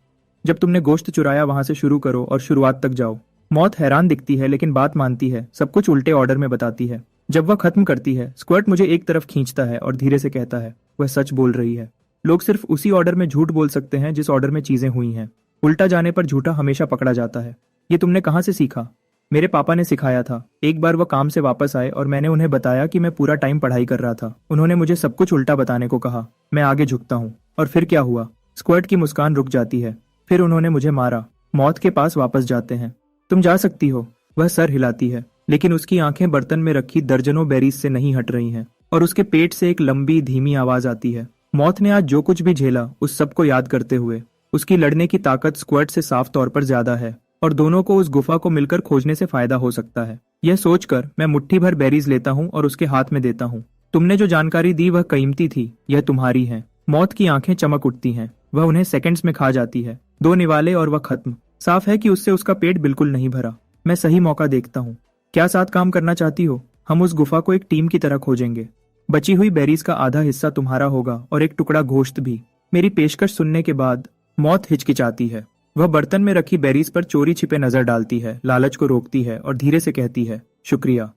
जब तुमने गोश्त चुराया वहां से शुरू करो और शुरुआत तक जाओ। मौत हैरान दिखती है, लेकिन बात मानती है। सब कुछ उल्टे ऑर्डर में बताती है। जब वह खत्म करती है, स्क्वर्ट मुझे एक तरफ खींचता है और धीरे से कहता है, वह सच बोल रही है। लोग सिर्फ उसी ऑर्डर में झूठ बोल सकते हैं जिस ऑर्डर में चीजें हुई हैं। उल्टा जाने पर झूठा हमेशा पकड़ा जाता है। ये तुमने कहाँ से सीखा? मेरे पापा ने सिखाया था। एक बार वह काम से वापस आए और मैंने उन्हें बताया कि मैं पूरा टाइम पढ़ाई कर रहा था। उन्होंने मुझे सब कुछ उल्टा बताने को कहा। मैं आगे झुकता हूँ। और फिर क्या हुआ? स्क्वर्ट की मुस्कान रुक जाती है। फिर उन्होंने मुझे मारा। मौत के पास वापस जाते हैं। तुम जा सकती हो। वह सर हिलाती है, लेकिन उसकी आंखें बर्तन में रखी दर्जनों बेरीज से नहीं हट रही हैं और उसके पेट से एक लंबी धीमी आवाज आती है। मौत ने आज जो कुछ भी झेला, उस सब को याद करते हुए, उसकी लड़ने की ताकत स्क्वर्ट से साफ तौर पर ज्यादा है और दोनों को उस गुफा को मिलकर खोजने से फायदा हो सकता है। यह सोचकर मैं मुट्ठी भर बेरीज लेता हूँ और उसके हाथ में देता हूँ। तुमने जो जानकारी दी वह कीमती थी। यह तुम्हारी है। मौत की आंखें चमक उठती हैं। वह उन्हें सेकंड्स में खा जाती है। 2 निवाले और वह खत्म। साफ है कि उससे उसका पेट बिल्कुल नहीं भरा। मैं सही मौका देखता हूँ। क्या साथ काम करना चाहती हो? हम उस गुफा को एक टीम की तरह खोजेंगे। बची हुई बेरीज का आधा हिस्सा तुम्हारा होगा और एक टुकड़ा गोश्त भी। मेरी पेशकश सुनने के बाद मौत हिचकिचाती है। वह बर्तन में रखी बेरीज पर चोरी छिपे नजर डालती है, लालच को रोकती है और धीरे से कहती है, शुक्रिया।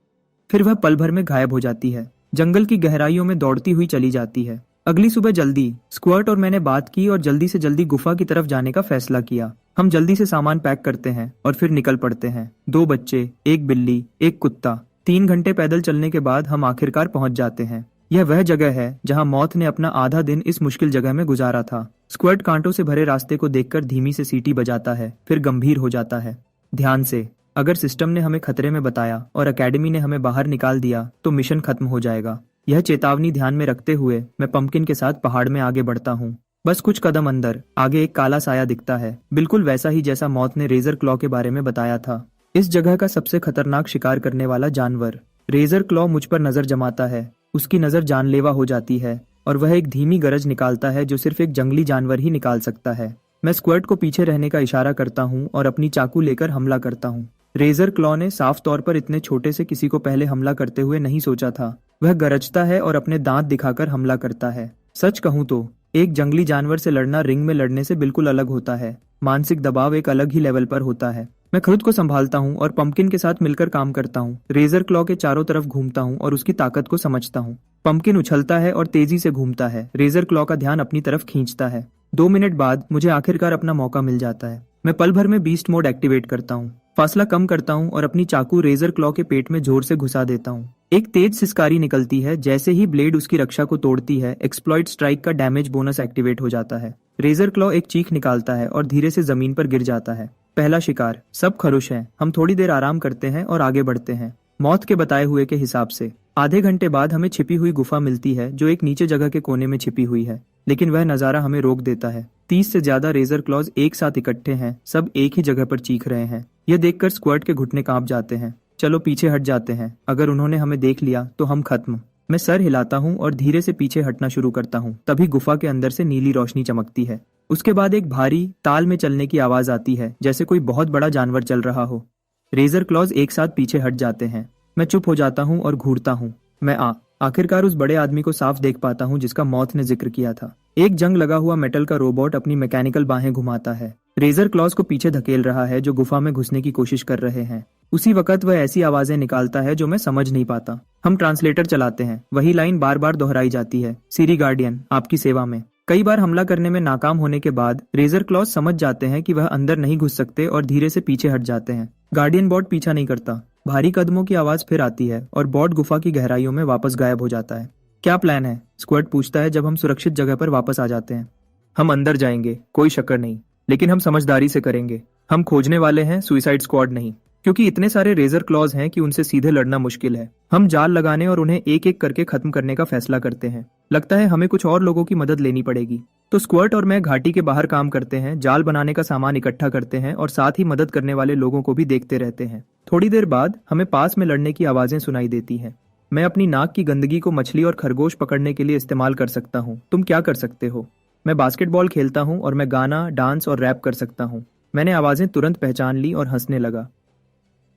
फिर वह पल भर में गायब हो जाती है। जंगल की गहराइयों में दौड़ती हुई चली जाती है। अगली सुबह जल्दी स्क्वर्ट और मैंने बात की और जल्दी से जल्दी गुफा की तरफ जाने का फैसला किया। हम जल्दी से सामान पैक करते हैं और फिर निकल पड़ते हैं। 2 बच्चे, एक बिल्ली, एक कुत्ता। 3 घंटे पैदल चलने के बाद हम आखिरकार पहुंच जाते हैं। यह वह जगह है जहां मौत ने अपना आधा दिन इस मुश्किल जगह में गुजारा था। स्क्वर्ट कांटों से भरे रास्ते को देखकर धीमी से सीटी बजाता है, फिर गंभीर हो जाता है। ध्यान से, अगर सिस्टम ने हमें खतरे में बताया और एकेडमी ने हमें बाहर निकाल दिया तो मिशन खत्म हो जाएगा। यह चेतावनी ध्यान में रखते हुए मैं पंपकिन के साथ पहाड़ में आगे बढ़ता हूँ। बस कुछ कदम अंदर आगे एक काला साया दिखता है, बिल्कुल वैसा ही जैसा मौत ने रेजर क्लॉ के बारे में बताया था। इस जगह का सबसे खतरनाक शिकार करने वाला जानवर। रेजर क्लॉ मुझ पर नजर जमाता है। उसकी नजर जानलेवा हो जाती है और वह एक धीमी गरज निकालता है जो सिर्फ एक जंगली जानवर ही निकाल सकता है। मैं स्क्वर्ट को पीछे रहने का इशारा करता हूँ और अपनी चाकू लेकर हमला करता हूँ। रेजर क्लॉ ने साफ तौर पर इतने छोटे से किसी को पहले हमला करते हुए नहीं सोचा था। वह गरजता है और अपने दांत दिखाकर हमला करता है। सच कहूं तो एक जंगली जानवर से लड़ना रिंग में लड़ने से बिल्कुल अलग होता है। मानसिक दबाव एक अलग ही लेवल पर होता है। मैं खुद को संभालता हूँ और पंपकिन के साथ मिलकर काम करता हूँ। रेजर क्लॉ के चारों तरफ घूमता हूँ और उसकी ताकत को समझता हूँ। पंपकिन उछलता है और तेजी से घूमता है। रेजर क्लॉ का ध्यान अपनी तरफ खींचता है। 2 मिनट बाद मुझे आखिरकार अपना मौका मिल जाता है। मैं पल भर में बीस्ट मोड एक्टिवेट करता हूँ, फासला कम करता हूँ और अपनी चाकू रेजर क्लॉ के पेट में जोर से घुसा देता हूँ। एक तेज सिसकारी निकलती है। जैसे ही ब्लेड उसकी रक्षा को तोड़ती है, एक्सप्लॉइट स्ट्राइक का डैमेज बोनस एक्टिवेट हो जाता है। रेजर क्लॉ एक चीख निकालता है और धीरे से जमीन पर गिर जाता है। पहला शिकार। सब खुश हैं। हम थोड़ी देर आराम करते हैं और आगे बढ़ते हैं, मौत के बताए हुए के हिसाब से। आधे घंटे बाद हमें छिपी हुई गुफा मिलती है जो एक नीचे जगह के कोने में छिपी हुई है, लेकिन वह नजारा हमें रोक देता है। 30 से ज्यादा रेजर क्लॉज एक साथ इकट्ठे हैं, सब एक ही जगह पर चीख रहे हैं। यह देखकर स्क्वर्ट के घुटने कांप जाते हैं। चलो पीछे हट जाते हैं, अगर उन्होंने हमें देख लिया तो हम खत्म। मैं सर हिलाता हूँ और धीरे से पीछे हटना शुरू करता हूँ। तभी गुफा के अंदर से नीली रोशनी चमकती है। उसके बाद एक भारी ताल में चलने की आवाज आती है, जैसे कोई बहुत बड़ा जानवर चल रहा हो। रेजर क्लॉज एक साथ पीछे हट जाते हैं। मैं चुप हो जाता हूँ और घूरता हूँ। मैं आखिरकार उस बड़े आदमी को साफ देख पाता हूँ जिसका मौत ने जिक्र किया था। एक जंग लगा हुआ मेटल का रोबोट अपनी मैकेनिकल बाहें घुमाता है। रेजर क्लॉज को पीछे धकेल रहा है जो गुफा में घुसने की कोशिश कर रहे हैं। उसी वक्त वह ऐसी आवाजें निकालता है जो मैं समझ नहीं पाता। हम ट्रांसलेटर चलाते हैं। वही लाइन बार बार दोहराई जाती है, सीरी गार्डियन आपकी सेवा में। कई बार हमला करने में नाकाम होने के बाद रेजर क्लॉज समझ जाते हैं कि वह अंदर नहीं घुस सकते और धीरे से पीछे हट जाते हैं। गार्डियन बॉट पीछा नहीं करता। भारी कदमों की आवाज फिर आती है और बॉट गुफा की गहराइयों में वापस गायब हो जाता है। क्या प्लान है? स्क्वर्ट पूछता है जब हम सुरक्षित जगह पर वापस आ जाते हैं। हम अंदर जाएंगे, कोई शक्कर नहीं, लेकिन हम समझदारी से करेंगे। हम खोजने वाले हैं, सुइसाइड स्क्वाड नहीं, क्योंकि इतने सारे रेजर क्लॉज हैं कि उनसे सीधे लड़ना मुश्किल है। हम जाल लगाने और उन्हें एक एक करके खत्म करने का फैसला करते हैं। लगता है हमें कुछ और लोगों की मदद लेनी पड़ेगी। तो स्क्वर्ट और मैं घाटी के बाहर काम करते हैं, जाल बनाने का सामान इकट्ठा करते हैं और साथ ही मदद करने वाले लोगों को भी देखते रहते हैं। थोड़ी देर बाद हमें पास में लड़ने की आवाजें सुनाई देती हैं। मैं अपनी नाक की गंदगी को मछली और खरगोश पकड़ने के लिए इस्तेमाल कर सकता हूँ। तुम क्या कर सकते हो? मैं बास्केटबॉल खेलता हूँ और मैं गाना, डांस और रैप कर सकता हूँ। मैंने आवाजें तुरंत पहचान ली और हंसने लगा।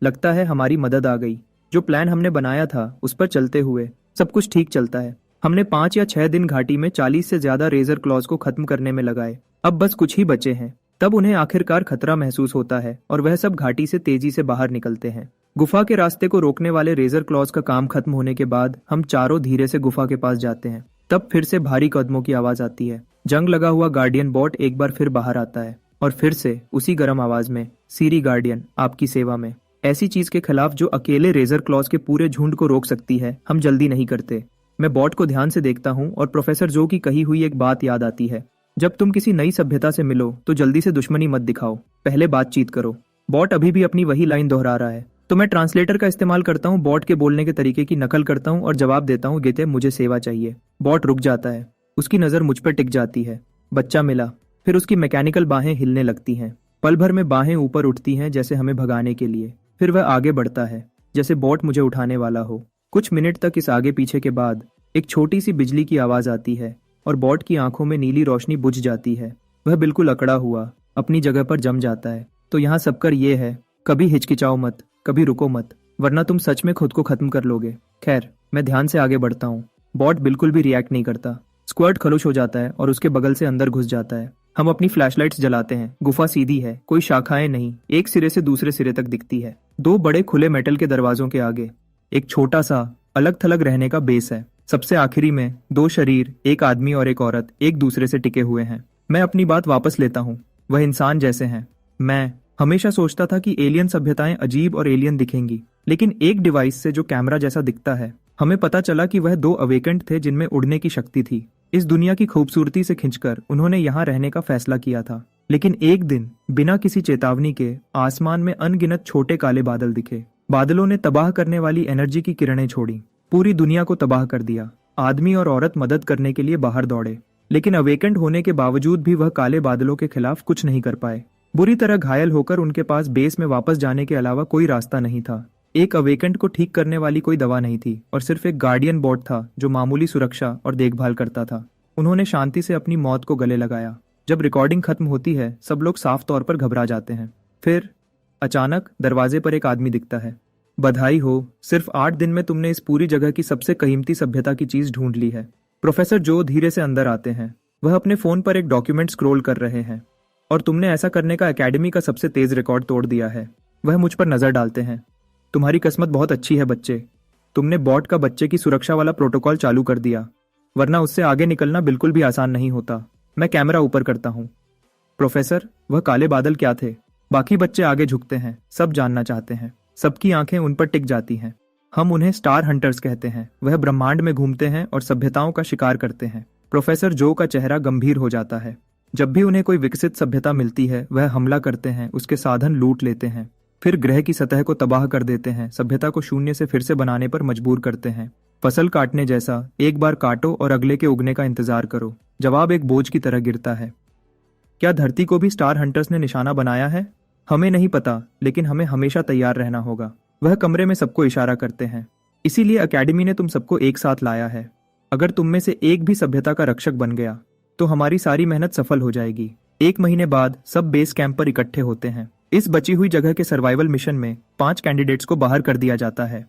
लगता है हमारी मदद आ गई। जो प्लान हमने बनाया था उस पर चलते हुए सब कुछ ठीक चलता है। हमने 5 या 6 दिन घाटी में 40 से ज्यादा रेजर क्लॉज को खत्म करने में लगाए। अब बस कुछ ही बचे हैं। तब उन्हें आखिरकार खतरा महसूस होता है और वह सब घाटी से तेजी से बाहर निकलते हैं। गुफा के रास्ते को रोकने वाले रेजर क्लॉज का काम खत्म होने के बाद हम चारों धीरे से गुफा के पास जाते हैं। तब फिर से भारी कदमों की आवाज आती है। जंग लगा हुआ गार्डियन बॉट एक बार फिर बाहर आता है और फिर से उसी गर्म आवाज में, सीरी गार्डियन आपकी सेवा में। ऐसी चीज के खिलाफ जो अकेले रेजर क्लॉज के पूरे झुंड को रोक सकती है, हम जल्दी नहीं करते। मैं बॉट को ध्यान से देखता हूँ और प्रोफेसर जो की कही हुई एक बात याद आती है, जब तुम किसी नई सभ्यता से मिलो तो जल्दी से दुश्मनी मत दिखाओ, पहले बातचीत करो। बॉट अभी भी अपनी वही लाइन दोहरा रहा है, तो मैं ट्रांसलेटर का इस्तेमाल करता हूँ, बॉट के बोलने के तरीके की नकल करता हूँ और जवाब देता हूँ, गेते मुझे सेवा चाहिए। बॉट रुक जाता है, उसकी नजर मुझ पर टिक जाती है। बच्चा मिला। फिर उसकी मैकेनिकल बाहें हिलने लगती हैं। पल भर में बाहें ऊपर उठती हैं जैसे हमें भगाने के लिए। फिर वह आगे बढ़ता है जैसे बॉट मुझे उठाने वाला हो। कुछ मिनट तक इस आगे पीछे के बाद एक छोटी सी बिजली की आवाज आती है और बॉट की आंखों में नीली रोशनी बुझ जाती है। वह बिल्कुल अकड़ा हुआ अपनी जगह पर जम जाता है। तो यहाँ सबकर ये है, कभी हिचकिचाओ मत, कभी रुको मत, वरना तुम सच में खुद को खत्म कर लोगे। खैर, मैं ध्यान से आगे बढ़ता हूँ। बॉट बिल्कुल भी रिएक्ट नहीं करता। स्क्वर्ट खलुश हो जाता है और उसके बगल से अंदर घुस जाता है। हम अपनी फ्लैशलाइट्स जलाते हैं। गुफा सीधी है, कोई शाखाएं नहीं, एक सिरे से दूसरे सिरे तक दिखती है। 2 बड़े खुले मेटल के दरवाजों के आगे एक छोटा सा अलग थलग रहने का बेस है। सबसे आखिरी में 2 शरीर, एक आदमी और एक औरत, एक दूसरे से टिके हुए हैं। मैं अपनी बात वापस लेता हूँ, वह इंसान जैसे हैं। मैं हमेशा सोचता था कि एलियन सभ्यताएं अजीब और एलियन दिखेंगी, लेकिन एक डिवाइस से जो कैमरा जैसा दिखता है, हमें पता चला कि वह 2 अवेकेंट थे जिनमें उड़ने की शक्ति थी। इस दुनिया की खूबसूरती से खिंचकर उन्होंने यहाँ रहने का फैसला किया था। लेकिन एक दिन बिना किसी चेतावनी के आसमान में अनगिनत छोटे काले बादल दिखे। बादलों ने तबाह करने वाली एनर्जी की किरणें छोड़ी, पूरी दुनिया को तबाह कर दिया। आदमी और औरत मदद करने के लिए बाहर दौड़े, लेकिन अवेकेंट होने के बावजूद भी वह काले बादलों के खिलाफ कुछ नहीं कर पाए। बुरी तरह घायल होकर उनके पास बेस में वापस जाने के अलावा कोई रास्ता नहीं था। एक अवेकेंट को ठीक करने वाली कोई दवा नहीं थी और सिर्फ एक गार्डियन बॉट था जो मामूली सुरक्षा और देखभाल करता था। उन्होंने शांति से अपनी मौत को गले लगाया। जब रिकॉर्डिंग खत्म होती है, सब लोग साफ तौर पर घबरा जाते हैं। फिर अचानक दरवाजे पर एक आदमी दिखता है। बधाई हो, सिर्फ 8 दिन में तुमने इस पूरी जगह की सबसे कीमती सभ्यता की चीज ढूंढ ली है। प्रोफेसर जो धीरे से अंदर आते हैं। वह अपने फोन पर एक डॉक्यूमेंट स्क्रॉल कर रहे हैं। और तुमने ऐसा करने का एकेडमी का सबसे तेज रिकॉर्ड तोड़ दिया है। वह मुझ पर नजर डालते हैं। तुम्हारी किस्मत बहुत अच्छी है बच्चे, तुमने बॉट का बच्चे की सुरक्षा वाला प्रोटोकॉल चालू कर दिया, वरना उससे आगे निकलना बिल्कुल भी आसान नहीं होता। मैं कैमरा ऊपर करता हूँ। प्रोफेसर, वह काले बादल क्या थे? बाकी बच्चे आगे झुकते हैं, सब जानना चाहते हैं, सबकी आंखें उन पर टिक जाती हैं। हम उन्हें स्टार हंटर्स कहते हैं। वह ब्रह्मांड में घूमते हैं और सभ्यताओं का शिकार करते हैं। प्रोफेसर जो का चेहरा गंभीर हो जाता है। जब भी उन्हें कोई विकसित सभ्यता मिलती है, वह हमला करते हैं, उसके साधन लूट लेते हैं, फिर ग्रह की सतह को तबाह कर देते हैं, सभ्यता को शून्य से फिर से बनाने पर मजबूर करते हैं। फसल काटने जैसा, एक बार काटो और अगले के उगने का इंतजार करो। जवाब एक बोझ की तरह गिरता है। क्या धरती को भी स्टार हंटर्स ने निशाना बनाया है? हमें नहीं पता, लेकिन हमें हमेशा तैयार रहना होगा। वह कमरे में सबको इशारा करते हैं। इसीलिए अकेडमी ने तुम सबको एक साथ लाया है। अगर तुम में से एक भी सभ्यता का रक्षक बन गया तो हमारी सारी मेहनत सफल हो जाएगी। 1 महीने बाद सब बेस कैंप पर इकट्ठे होते हैं। इस बची हुई जगह के सर्वाइवल मिशन में 5 कैंडिडेट्स को बाहर कर दिया जाता है।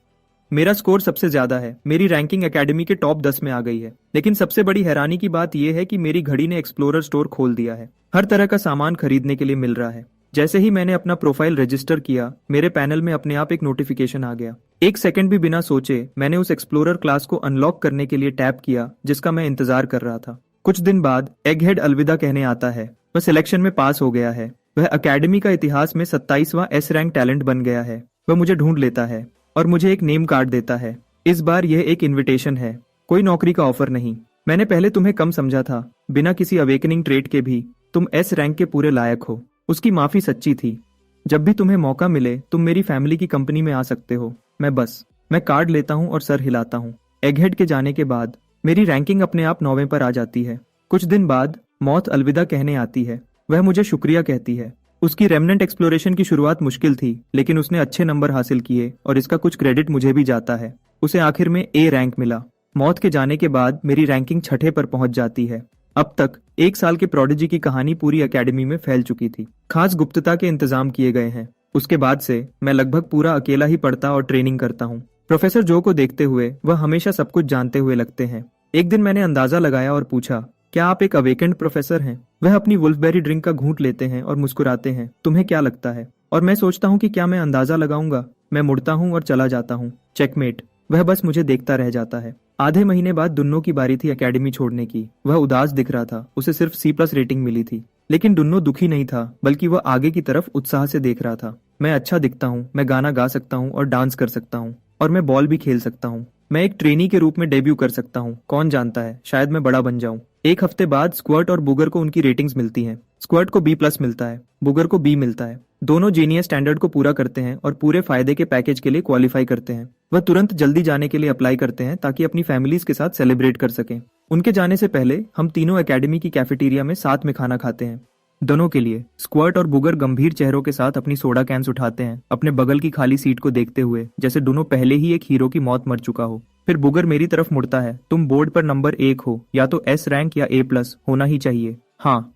मेरा स्कोर सबसे ज्यादा है, मेरी रैंकिंग एकेडमी के टॉप 10 में आ गई है। लेकिन सबसे बड़ी हैरानी की बात यह है कि मेरी घड़ी ने एक्सप्लोरर स्टोर खोल दिया है। हर तरह का सामान खरीदने के लिए मिल रहा है। जैसे ही मैंने अपना प्रोफाइल रजिस्टर किया, मेरे पैनल में अपने आप एक नोटिफिकेशन आ गया। 1 सेकंड भी बिना सोचे मैंने उस एक्सप्लोरर क्लास को अनलॉक करने के लिए टैप किया जिसका मैं इंतजार कर रहा था। कुछ दिन बाद एगहेड अलविदा कहने आता है। वह सिलेक्शन में पास हो गया है। वह अकेडमी का इतिहास में 27वां एस रैंक टैलेंट बन गया है। वह मुझे ढूंढ लेता है और मुझे एक नेम कार्ड देता है। इस बार यह एक इनविटेशन है, कोई नौकरी का ऑफर नहीं। मैंने पहले तुम्हें कम समझा था, बिना किसी अवेकनिंग ट्रेट के भी तुम एस रैंक के पूरे लायक हो। उसकी माफी सच्ची थी। जब भी तुम्हें मौका मिले तुम मेरी फैमिली की कंपनी में आ सकते हो। मैं कार्ड लेता हूँ और सर हिलाता हूँ। एगहेड के जाने के बाद मेरी रैंकिंग अपने आप 9वें पर आ जाती है। कुछ दिन बाद मौत अलविदा कहने आती है। वह मुझे शुक्रिया कहती है। उसकी रेमनेंट एक्सप्लोरेशन की शुरुआत मुश्किल थी, लेकिन उसने अच्छे नंबर हासिल किए और इसका कुछ क्रेडिट मुझे भी जाता है। उसे आखिर में ए रैंक मिला। मौत के जाने के बाद मेरी रैंकिंग 6ठे पर पहुंच जाती है। अब तक 1 साल के प्रोडिजी की कहानी पूरी एकेडमी में फैल चुकी थी। खास गुप्तता के इंतजाम किए गए हैं। उसके बाद से मैं लगभग पूरा अकेला ही पढ़ता और ट्रेनिंग करता हूँ। प्रोफेसर जो को देखते हुए वह हमेशा सब कुछ जानते हुए लगते हैं। एक दिन मैंने अंदाजा लगाया और पूछा, क्या आप एक अवेकेंड प्रोफेसर हैं? वह अपनी वुल्फबेरी ड्रिंक का घूंट लेते हैं और मुस्कुराते हैं। तुम्हें क्या लगता है? और मैं सोचता हूँ कि क्या मैं अंदाजा लगाऊंगा। मैं मुड़ता हूँ और चला जाता हूँ। चेकमेट। वह बस मुझे देखता रह जाता है। आधे महीने बाद दुन्नो की बारी थी एकेडमी छोड़ने की। वह उदास दिख रहा था। उसे सिर्फ C+ रेटिंग मिली थी। लेकिन दुन्नो दुखी नहीं था, बल्कि वह आगे की तरफ उत्साह से देख रहा था। मैं अच्छा दिखता हूँ, मैं गाना गा सकता हूँ और डांस कर सकता हूँ, और मैं बॉल भी खेल सकता हूँ। मैं एक ट्रेनी के रूप में डेब्यू कर सकता हूँ। कौन जानता है, शायद मैं बड़ा बन जाऊं। 1 हफ्ते बाद स्क्वर्ट और बुगर को उनकी रेटिंग्स मिलती हैं। स्क्वर्ट को B+ मिलता है, बुगर को B मिलता है। दोनों जीनियस स्टैंडर्ड को पूरा करते हैं और पूरे फायदे के पैकेज के लिए क्वालिफाई करते हैं। वह तुरंत जल्दी जाने के लिए अप्लाई करते हैं ताकि अपनी फैमिलीज के साथ सेलिब्रेट कर सकें। उनके जाने से पहले हम तीनों एकेडमी की कैफेटेरिया में साथ में खाना खाते हैं। दोनों के लिए स्क्वर्ट और बुगर गंभीर चेहरों के साथ अपनी सोडा कैंस उठाते हैं, अपने बगल की खाली सीट को देखते हुए, जैसे दोनों पहले ही एक हीरो की मौत मर चुका हो। फिर बुगर मेरी तरफ मुड़ता है। तुम बोर्ड पर नंबर 1 हो, या तो S रैंक या A+ होना ही चाहिए। हाँ,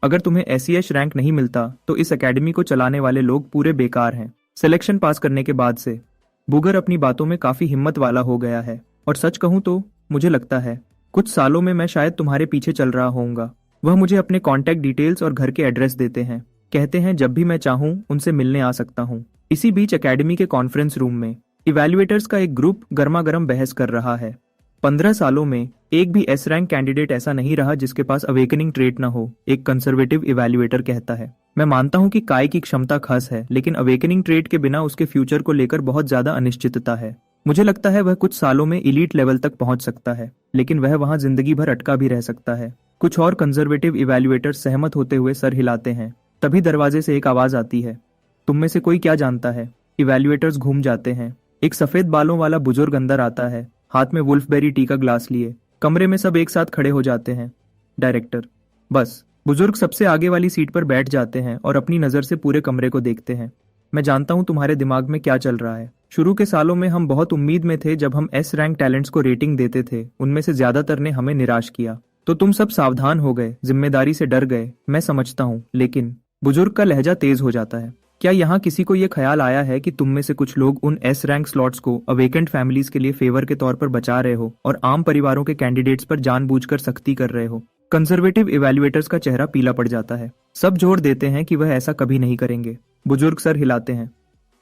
अगर तुम्हें SEH रैंक नहीं मिलता तो इस एकेडमी को चलाने वाले लोग पूरे बेकार हैं। सिलेक्शन पास करने के बाद से बुगर अपनी बातों में काफी हिम्मत वाला हो गया है, और सच कहूं तो मुझे लगता है कुछ सालों में मैं शायद तुम्हारे पीछे चल रहा होऊंगा। वह मुझे अपने कॉन्टैक्ट डिटेल्स और घर के एड्रेस देते हैं। कहते हैं जब भी मैं चाहूं उनसे मिलने आ सकता हूं। इसी बीच एकेडमी के कॉन्फ्रेंस रूम में इवैल्यूएटर्स का एक ग्रुप गर्मा गर्म बहस कर रहा है। 15 सालों में एक भी S रैंक कैंडिडेट ऐसा नहीं रहा जिसके पास अवेकनिंग ट्रेट न हो, एक कंजर्वेटिव इवैल्यूएटर कहता है। मैं मानता हूं कि काय की क्षमता खास है, लेकिन अवेकनिंग ट्रेट के बिना उसके फ्यूचर को लेकर बहुत ज्यादा अनिश्चितता है। मुझे लगता है वह कुछ सालों में इलीट लेवल तक पहुंच सकता है, लेकिन वह वहां जिंदगी भर अटका भी रह सकता है। कुछ और कंजर्वेटिव इवैल्यूएटर्स सहमत होते हुए सर हिलाते हैं। तभी दरवाजे से एक आवाज आती है, तुम में से कोई क्या जानता है? इवैल्यूएटर्स घूम जाते हैं। एक सफेद बालों वाला बुजुर्ग अंदर आता है, हाथ में वुल्फबेरी टी का ग्लास लिए। कमरे में सब एक साथ खड़े हो जाते हैं। डायरेक्टर। बस। बुजुर्ग सबसे आगे वाली सीट पर बैठ जाते हैं और अपनी नजर से पूरे कमरे को देखते हैं। मैं जानता हूं तुम्हारे दिमाग में क्या चल रहा है। शुरू के सालों में हम बहुत उम्मीद में थे। जब हम S रैंक टैलेंट्स को रेटिंग देते थे, उनमें से ज्यादातर ने हमें निराश किया, तो तुम सब सावधान हो गए, जिम्मेदारी से डर गए। मैं समझता हूँ, लेकिन बुजुर्ग का लहजा तेज हो जाता है। क्या यहाँ किसी को ये ख्याल आया है कि तुम में से कुछ लोग उन S रैंक स्लॉट्स को अवेकेंट फैमिलीज के लिए फेवर के तौर पर बचा रहे हो और आम परिवारों के कैंडिडेट्स पर जानबूझकर सख्ती कर रहे हो? कंजर्वेटिव इवैल्यूएटर्स का चेहरा पीला पड़ जाता है। सब जोर देते हैं कि वह ऐसा कभी नहीं करेंगे। बुजुर्ग सर हिलाते हैं।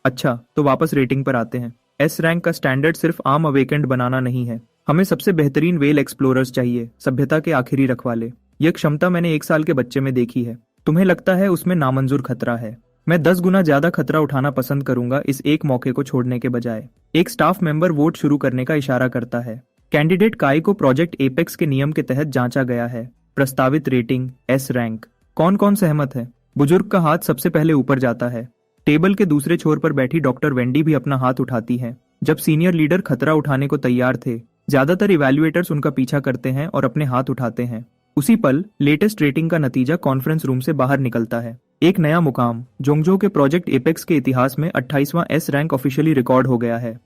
अच्छा, तो वापस रेटिंग पर आते हैं। एस रैंक का स्टैंडर्ड सिर्फ आम अवेकेंड बनाना नहीं है। हमें सबसे बेहतरीन वेल एक्सप्लोरर्स चाहिए, सभ्यता के आखिरी रखवाले। यह क्षमता मैंने 1 साल के बच्चे में देखी है। तुम्हें लगता है उसमें नामंजूर खतरा है? मैं 10 गुना ज्यादा खतरा उठाना पसंद करूंगा इस एक मौके को छोड़ने के बजाय। एक स्टाफ मेंबर वोट शुरू करने का इशारा करता है। कैंडिडेट काई को प्रोजेक्ट एपेक्स के नियम के तहत जांचा गया है। प्रस्तावित रेटिंग एस रैंक। कौन कौन सहमत है? बुजुर्ग का हाथ सबसे पहले ऊपर जाता है। टेबल के दूसरे छोर पर बैठी डॉक्टर वेंडी भी अपना हाथ उठाती है। जब सीनियर लीडर खतरा उठाने को तैयार थे, ज्यादातर इवैल्यूएटर्स उनका पीछा करते हैं और अपने हाथ उठाते हैं। उसी पल लेटेस्ट रेटिंग का नतीजा कॉन्फ्रेंस रूम से बाहर निकलता है। एक नया मुकाम जोंगजो के प्रोजेक्ट एपेक्स के इतिहास में 28वां एस रैंक ऑफिशियली रिकॉर्ड हो गया है।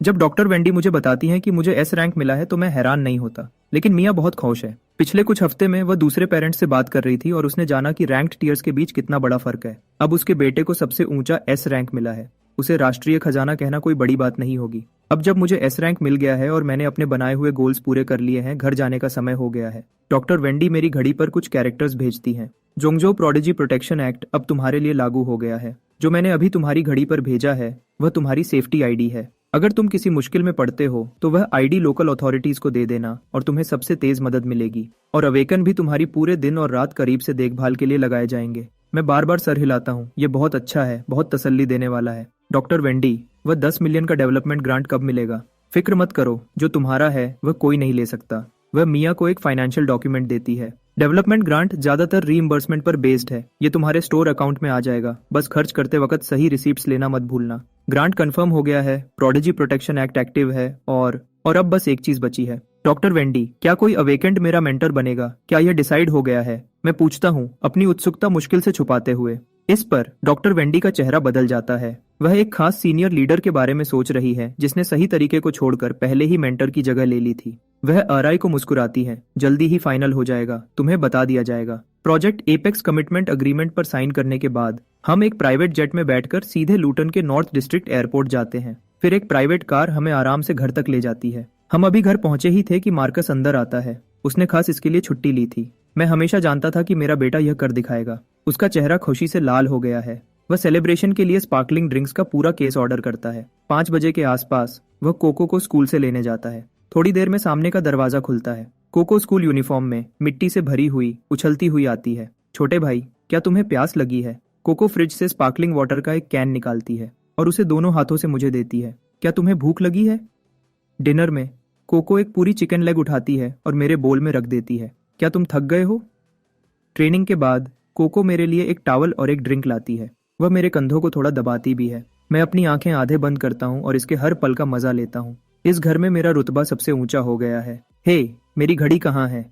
जब डॉक्टर वेंडी मुझे बताती हैं कि मुझे एस रैंक मिला है तो मैं हैरान नहीं होता, लेकिन मिया बहुत खुश है। पिछले कुछ हफ्ते में वह दूसरे पेरेंट्स से बात कर रही थी और उसने जाना कि रैंक्ड टीयर्स के बीच कितना बड़ा फर्क है। अब उसके बेटे को सबसे ऊंचा एस रैंक मिला है। उसे राष्ट्रीय खजाना कहना कोई बड़ी बात नहीं होगी। अब जब मुझे एस रैंक मिल गया है और मैंने अपने बनाए हुए गोल्स पूरे कर लिए हैं, घर जाने का समय हो गया है। डॉक्टर वेंडी मेरी घड़ी पर कुछ कैरेक्टर्स भेजती हैं। जोंगजो प्रोडिजी प्रोटेक्शन एक्ट अब तुम्हारे लिए लागू हो गया है। जो मैंने अभी तुम्हारी घड़ी पर भेजा है वह तुम्हारी सेफ्टी आईडी है। अगर तुम किसी मुश्किल में पड़ते हो तो वह आईडी लोकल अथॉरिटीज को दे देना और तुम्हें सबसे तेज मदद मिलेगी। और अवेकन भी तुम्हारी पूरे दिन और रात करीब से देखभाल के लिए लगाए जाएंगे। मैं बार बार सर हिलाता हूँ। ये बहुत अच्छा है, बहुत तसल्ली देने वाला है। डॉक्टर वेंडी, वह 10 मिलियन का डेवलपमेंट ग्रांट कब मिलेगा? फिक्र मत करो, जो तुम्हारा है वह कोई नहीं ले सकता। वह मिया को एक फाइनेंशियल डॉक्यूमेंट देती है। डेवलपमेंट ग्रांट ज्यादातर रीइंबर्समेंट पर बेस्ड है। ये तुम्हारे स्टोर अकाउंट में आ जाएगा। बस खर्च करते वक्त सही रिसीप्ट्स लेना मत भूलना। ग्रांट कंफर्म हो गया है, प्रोडिजी प्रोटेक्शन एक्ट एक्टिव है और अब बस एक चीज बची है। डॉक्टर वेंडी, क्या कोई अवेकेंड मेरा मेंटर बनेगा? क्या यह डिसाइड हो गया है? मैं पूछता हूँ, अपनी उत्सुकता मुश्किल से छुपाते हुए। इस पर डॉक्टर वेंडी का चेहरा बदल जाता है। वह एक खास सीनियर लीडर के बारे में सोच रही है जिसने सही तरीके को छोड़कर पहले ही मेंटर की जगह ले ली थी। वह आरआई को मुस्कुराती है। जल्दी ही फाइनल हो जाएगा, तुम्हें बता दिया जाएगा। प्रोजेक्ट एपेक्स कमिटमेंट अग्रीमेंट पर साइन करने के बाद हम एक प्राइवेट जेट में बैठकर सीधे लूटन के नॉर्थ डिस्ट्रिक्ट एयरपोर्ट जाते हैं। फिर एक प्राइवेट कार हमें आराम से घर तक ले जाती है। हम अभी घर पहुंचे ही थे कि मार्कस अंदर आता है। उसने खास इसके लिए छुट्टी ली थी। मैं हमेशा जानता था कि मेरा बेटा यह कर दिखाएगा। उसका चेहरा खुशी से लाल हो गया है। वह सेलिब्रेशन के लिए स्पार्कलिंग ड्रिंक्स का पूरा केस ऑर्डर करता है। 5 बजे के आसपास वह कोको को स्कूल से लेने जाता है। थोड़ी देर में सामने का दरवाजा खुलता है। कोको स्कूल यूनिफॉर्म में मिट्टी से भरी हुई उछलती हुई आती है। छोटे भाई, क्या तुम्हें प्यास लगी है? कोको फ्रिज से स्पार्कलिंग वाटर का एक कैन निकालती है और उसे दोनों हाथों से मुझे देती है। क्या तुम्हें भूख लगी है? डिनर में कोको एक पूरी चिकन लेग उठाती है और मेरे बोल में रख देती है। क्या तुम थक गए हो? ट्रेनिंग के बाद कोको मेरे लिए एक टॉवल और एक ड्रिंक लाती है। वह मेरे कंधों को थोड़ा दबाती भी है। मैं अपनी आंखें आधे बंद करता हूँ और इसके हर पल का मजा लेता हूँ। इस घर में मेरा रुतबा सबसे ऊंचा हो गया है। हे, मेरी घड़ी कहाँ है?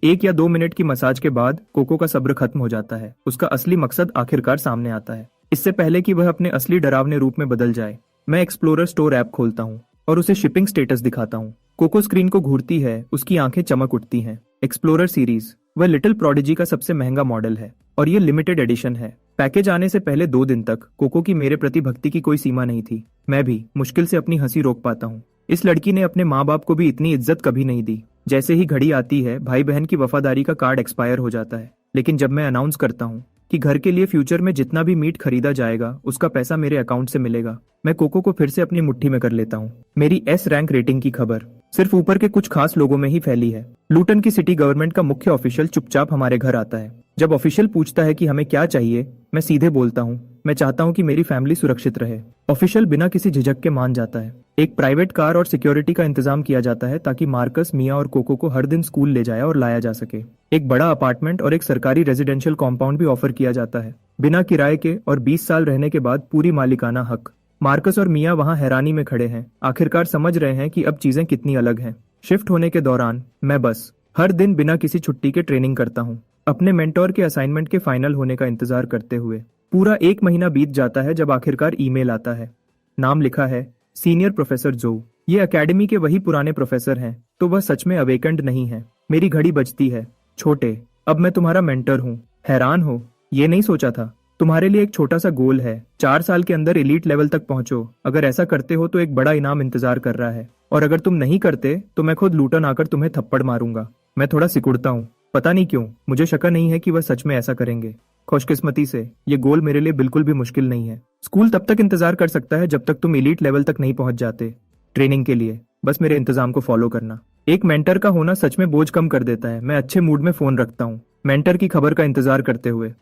1 या 2 मिनट की मसाज के बाद कोको का सब्र खत्म हो जाता है। उसका असली मकसद आखिरकार सामने आता है। इससे पहले कि वह अपने असली डरावने रूप में बदल जाए, मैं एक्सप्लोरर स्टोर ऐप खोलता हूँ और उसे शिपिंग स्टेटस दिखाता हूँ। कोको स्क्रीन को घूरती है, उसकी आंखें चमक उठती हैं। एक्सप्लोरर सीरीज, वह लिटिल प्रोडिजी का सबसे महंगा मॉडल है और ये लिमिटेड एडिशन है। पैकेज आने से पहले 2 दिन तक कोको की मेरे प्रति भक्ति की कोई सीमा नहीं थी। मैं भी मुश्किल से अपनी हंसी रोक पाता हूँ। इस लड़की ने अपने माँ बाप को भी इतनी इज्जत कभी नहीं दी। जैसे ही घड़ी आती है, भाई बहन की वफादारी का कार्ड एक्सपायर हो जाता है। लेकिन जब मैं अनाउंस करता हूँ कि घर के लिए फ्यूचर में जितना भी मीट खरीदा जाएगा उसका पैसा मेरे अकाउंट से मिलेगा, मैं कोको को फिर से अपनी मुट्ठी में कर लेता हूँ। मेरी एस रैंक रेटिंग की खबर सिर्फ ऊपर के कुछ खास लोगों में ही फैली है। लूटन की सिटी गवर्नमेंट का मुख्य ऑफिशियल चुपचाप हमारे घर आता है। जब ऑफिशियल पूछता है कि हमें क्या चाहिए, मैं सीधे बोलता हूँ, मैं चाहता हूँ कि मेरी फैमिली सुरक्षित रहे। ऑफिशियल बिना किसी झिझक के मान जाता है। एक प्राइवेट कार और सिक्योरिटी का इंतजाम किया जाता है ताकि मार्कस, मिया और कोको को हर दिन स्कूल ले जाया और लाया जा सके। एक बड़ा अपार्टमेंट और एक सरकारी रेजिडेंशियल कॉम्पाउंड भी ऑफर किया जाता है, बिना किराए के और 20 साल रहने के बाद पूरी मालिकाना हक। मार्कस और मिया वहां हैरानी में खड़े हैं, आखिरकार समझ रहे हैं कि अब चीजें कितनी अलग हैं। शिफ्ट होने के दौरान मैं बस हर दिन बिना किसी छुट्टी के ट्रेनिंग करता हूँ, अपने मेंटोर के असाइनमेंट के फाइनल होने का इंतजार करते हुए। पूरा 1 महीना बीत जाता है जब आखिरकार ईमेल आता है। नाम लिखा है सीनियर प्रोफेसर जो। ये एकेडमी के वही पुराने प्रोफेसर हैं, तो वह सच में अवेकेंड नहीं है। मेरी घड़ी बजती है। छोटे, अब मैं तुम्हारा मेंटर हूँ। हैरान हो? ये नहीं सोचा था। तुम्हारे लिए एक छोटा सा गोल है, 4 साल के अंदर एलीट लेवल तक पहुंचो। अगर ऐसा करते हो तो एक बड़ा इनाम इंतजार कर रहा है, और अगर तुम नहीं करते तो मैं खुद लूटन आकर तुम्हें थप्पड़ मारूंगा। मैं थोड़ा सिकुड़ता हूँ, पता नहीं क्यों। मुझे शक नहीं है कि वह सच में ऐसा करेंगे। खुशकिस्मती से ये गोल मेरे लिए बिल्कुल भी मुश्किल नहीं है। स्कूल तब तक इंतजार कर सकता है जब तक तुम एलीट लेवल तक नहीं पहुंच जाते। ट्रेनिंग के लिए बस मेरे इंतजाम को फॉलो करना। एक मेंटर का होना सच में बोझ कम कर देता है। मैं अच्छे मूड में फोन रखता हूँ, मेंटर की खबर का इंतजार करते हुए।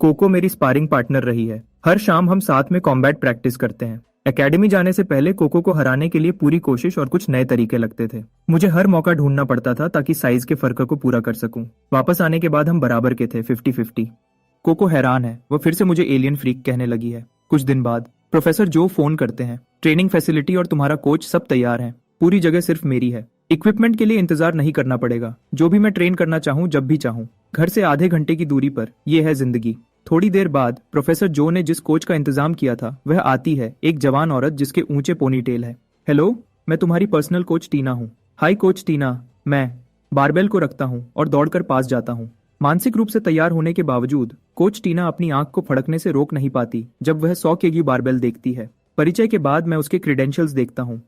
कोको मेरी स्पारिंग पार्टनर रही है। हर शाम हम साथ में कॉम्बैट प्रैक्टिस करते हैं। एकेडमी जाने से पहले कोको को हराने के लिए पूरी कोशिश और कुछ नए तरीके लगते थे। मुझे हर मौका ढूंढना पड़ता था ताकि साइज के फर्क को पूरा कर सकूं। वापस आने के बाद हम बराबर के थे, 50-50। कोको हैरान है, वो फिर से मुझे एलियन फ्रीक कहने लगी है। कुछ दिन बाद प्रोफेसर जो फोन करते हैं, ट्रेनिंग फैसिलिटी और तुम्हारा कोच सब तैयार है। पूरी जगह सिर्फ मेरी है। इक्विपमेंट के लिए इंतजार नहीं करना पड़ेगा। जो भी मैं ट्रेन करना चाहूँ जब भी चाहूँ। घर से आधे घंटे की दूरी पर। यह है जिंदगी। थोड़ी देर बाद प्रोफेसर जो ने जिस कोच का इंतजाम किया था वह आती है, एक जवान औरत जिसके ऊंचे पोनीटेल है। हेलो, मैं तुम्हारी पर्सनल कोच टीना हूँ। हाय कोच टीना। मैं बारबेल को रखता हूँ और दौड़कर पास जाता हूँ। मानसिक रूप से तैयार होने के बावजूद कोच टीना अपनी आंख को फड़कने से रोक नहीं पाती जब वह 100 केजी बारबेल देखती है। परिचय के बाद मैं उसके क्रेडेंशियल्स देखता हूँ।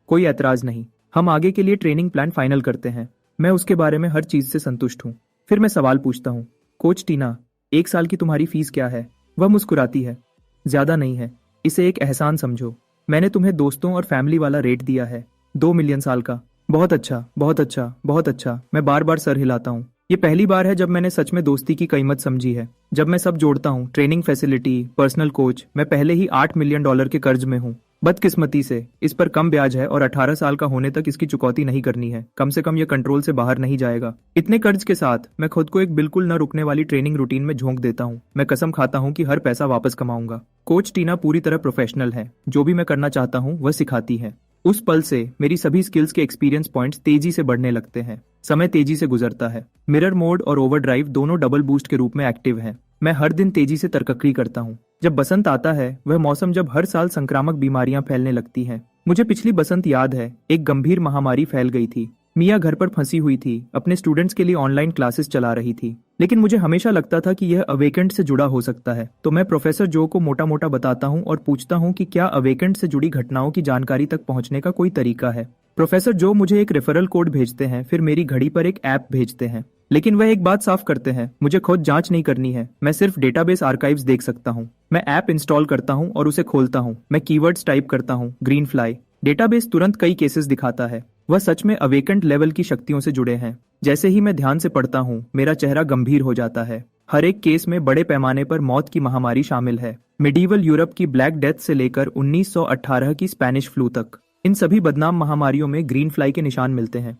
कोई ऐतराज नहीं। हम आगे के लिए ट्रेनिंग प्लान फाइनल करते हैं। मैं उसके बारे में हर चीज से संतुष्ट हूँ। फिर मैं सवाल पूछता हूँ, कोच टीना, 1 साल की तुम्हारी फीस क्या है? वह मुस्कुराती है। ज्यादा नहीं है, इसे एक एहसान समझो। मैंने तुम्हें दोस्तों और फैमिली वाला रेट दिया है, 2 मिलियन साल का। बहुत अच्छा, बहुत अच्छा, बहुत अच्छा। मैं बार बार सर हिलाता हूँ। ये पहली बार है जब मैंने सच में दोस्ती की कीमत समझी है। जब मैं सब जोड़ता हूँ, ट्रेनिंग फैसिलिटी, पर्सनल कोच, मैं पहले ही $8 मिलियन के कर्ज में हूँ। बदकिस्मती से इस पर कम ब्याज है और 18 साल का होने तक इसकी चुकौती नहीं करनी है। कम से कम यह कंट्रोल से बाहर नहीं जाएगा। इतने कर्ज के साथ मैं खुद को एक बिल्कुल न रुकने वाली ट्रेनिंग रूटीन में झोंक देता हूँ। मैं कसम खाता हूँ कि हर पैसा वापस कमाऊंगा। कोच टीना पूरी तरह प्रोफेशनल है। जो भी मैं करना चाहता हूँ वह सिखाती है। उस पल से मेरी सभी स्किल्स के एक्सपीरियंस पॉइंट्स तेजी से बढ़ने लगते हैं। समय तेजी से गुजरता है। मिरर मोड और ओवरड्राइव दोनों डबल बूस्ट के रूप में एक्टिव हैं। मैं हर दिन तेजी से तरक्की करता हूँ। जब बसंत आता है, वह मौसम जब हर साल संक्रामक बीमारियां फैलने लगती हैं। मुझे पिछली बसंत याद है, एक गंभीर महामारी फैल गई थी। मिया घर पर फंसी हुई थी, अपने स्टूडेंट्स के लिए ऑनलाइन क्लासेस चला रही थी। लेकिन मुझे हमेशा लगता था कि यह अवेकेंट से जुड़ा हो सकता है। तो मैं प्रोफेसर जो को मोटा मोटा बताता हूँ और पूछता हूँ कि क्या अवेकेंट से जुड़ी घटनाओं की जानकारी तक पहुँचने का कोई तरीका है। प्रोफेसर जो मुझे एक रेफरल कोड भेजते हैं, फिर मेरी घड़ी पर एक ऐप भेजते हैं। लेकिन वह एक बात साफ करते हैं, मुझे खुद जांच नहीं करनी है। मैं सिर्फ डेटाबेस आर्काइव्स देख सकता हूँ। मैं ऐप इंस्टॉल करता हूँ और उसे खोलता हूँ। मैं कीवर्ड्स टाइप करता हूँ, ग्रीन फ्लाई। डेटाबेस तुरंत कई केसेस दिखाता है। वह सच में अवेकेंट लेवल की शक्तियों से जुड़े हैं। जैसे ही मैं ध्यान से पढ़ता हूँ, मेरा चेहरा गंभीर हो जाता है। हर एक केस में बड़े पैमाने पर मौत की महामारी शामिल है। मिडीवल यूरोप की ब्लैक डेथ से लेकर 1918 की स्पेनिश फ्लू तक, इन सभी बदनाम महामारियों में ग्रीन फ्लाई के निशान मिलते हैं।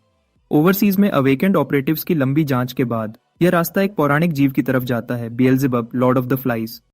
ओवरसीज में अवेकेंड ऑपरेटिव्स की लंबी जांच के बाद यह रास्ता एक पौराणिक जीव की तरफ जाता है, बेएल्ज़ेबब, लॉर्ड ऑफ द फ्लाइज।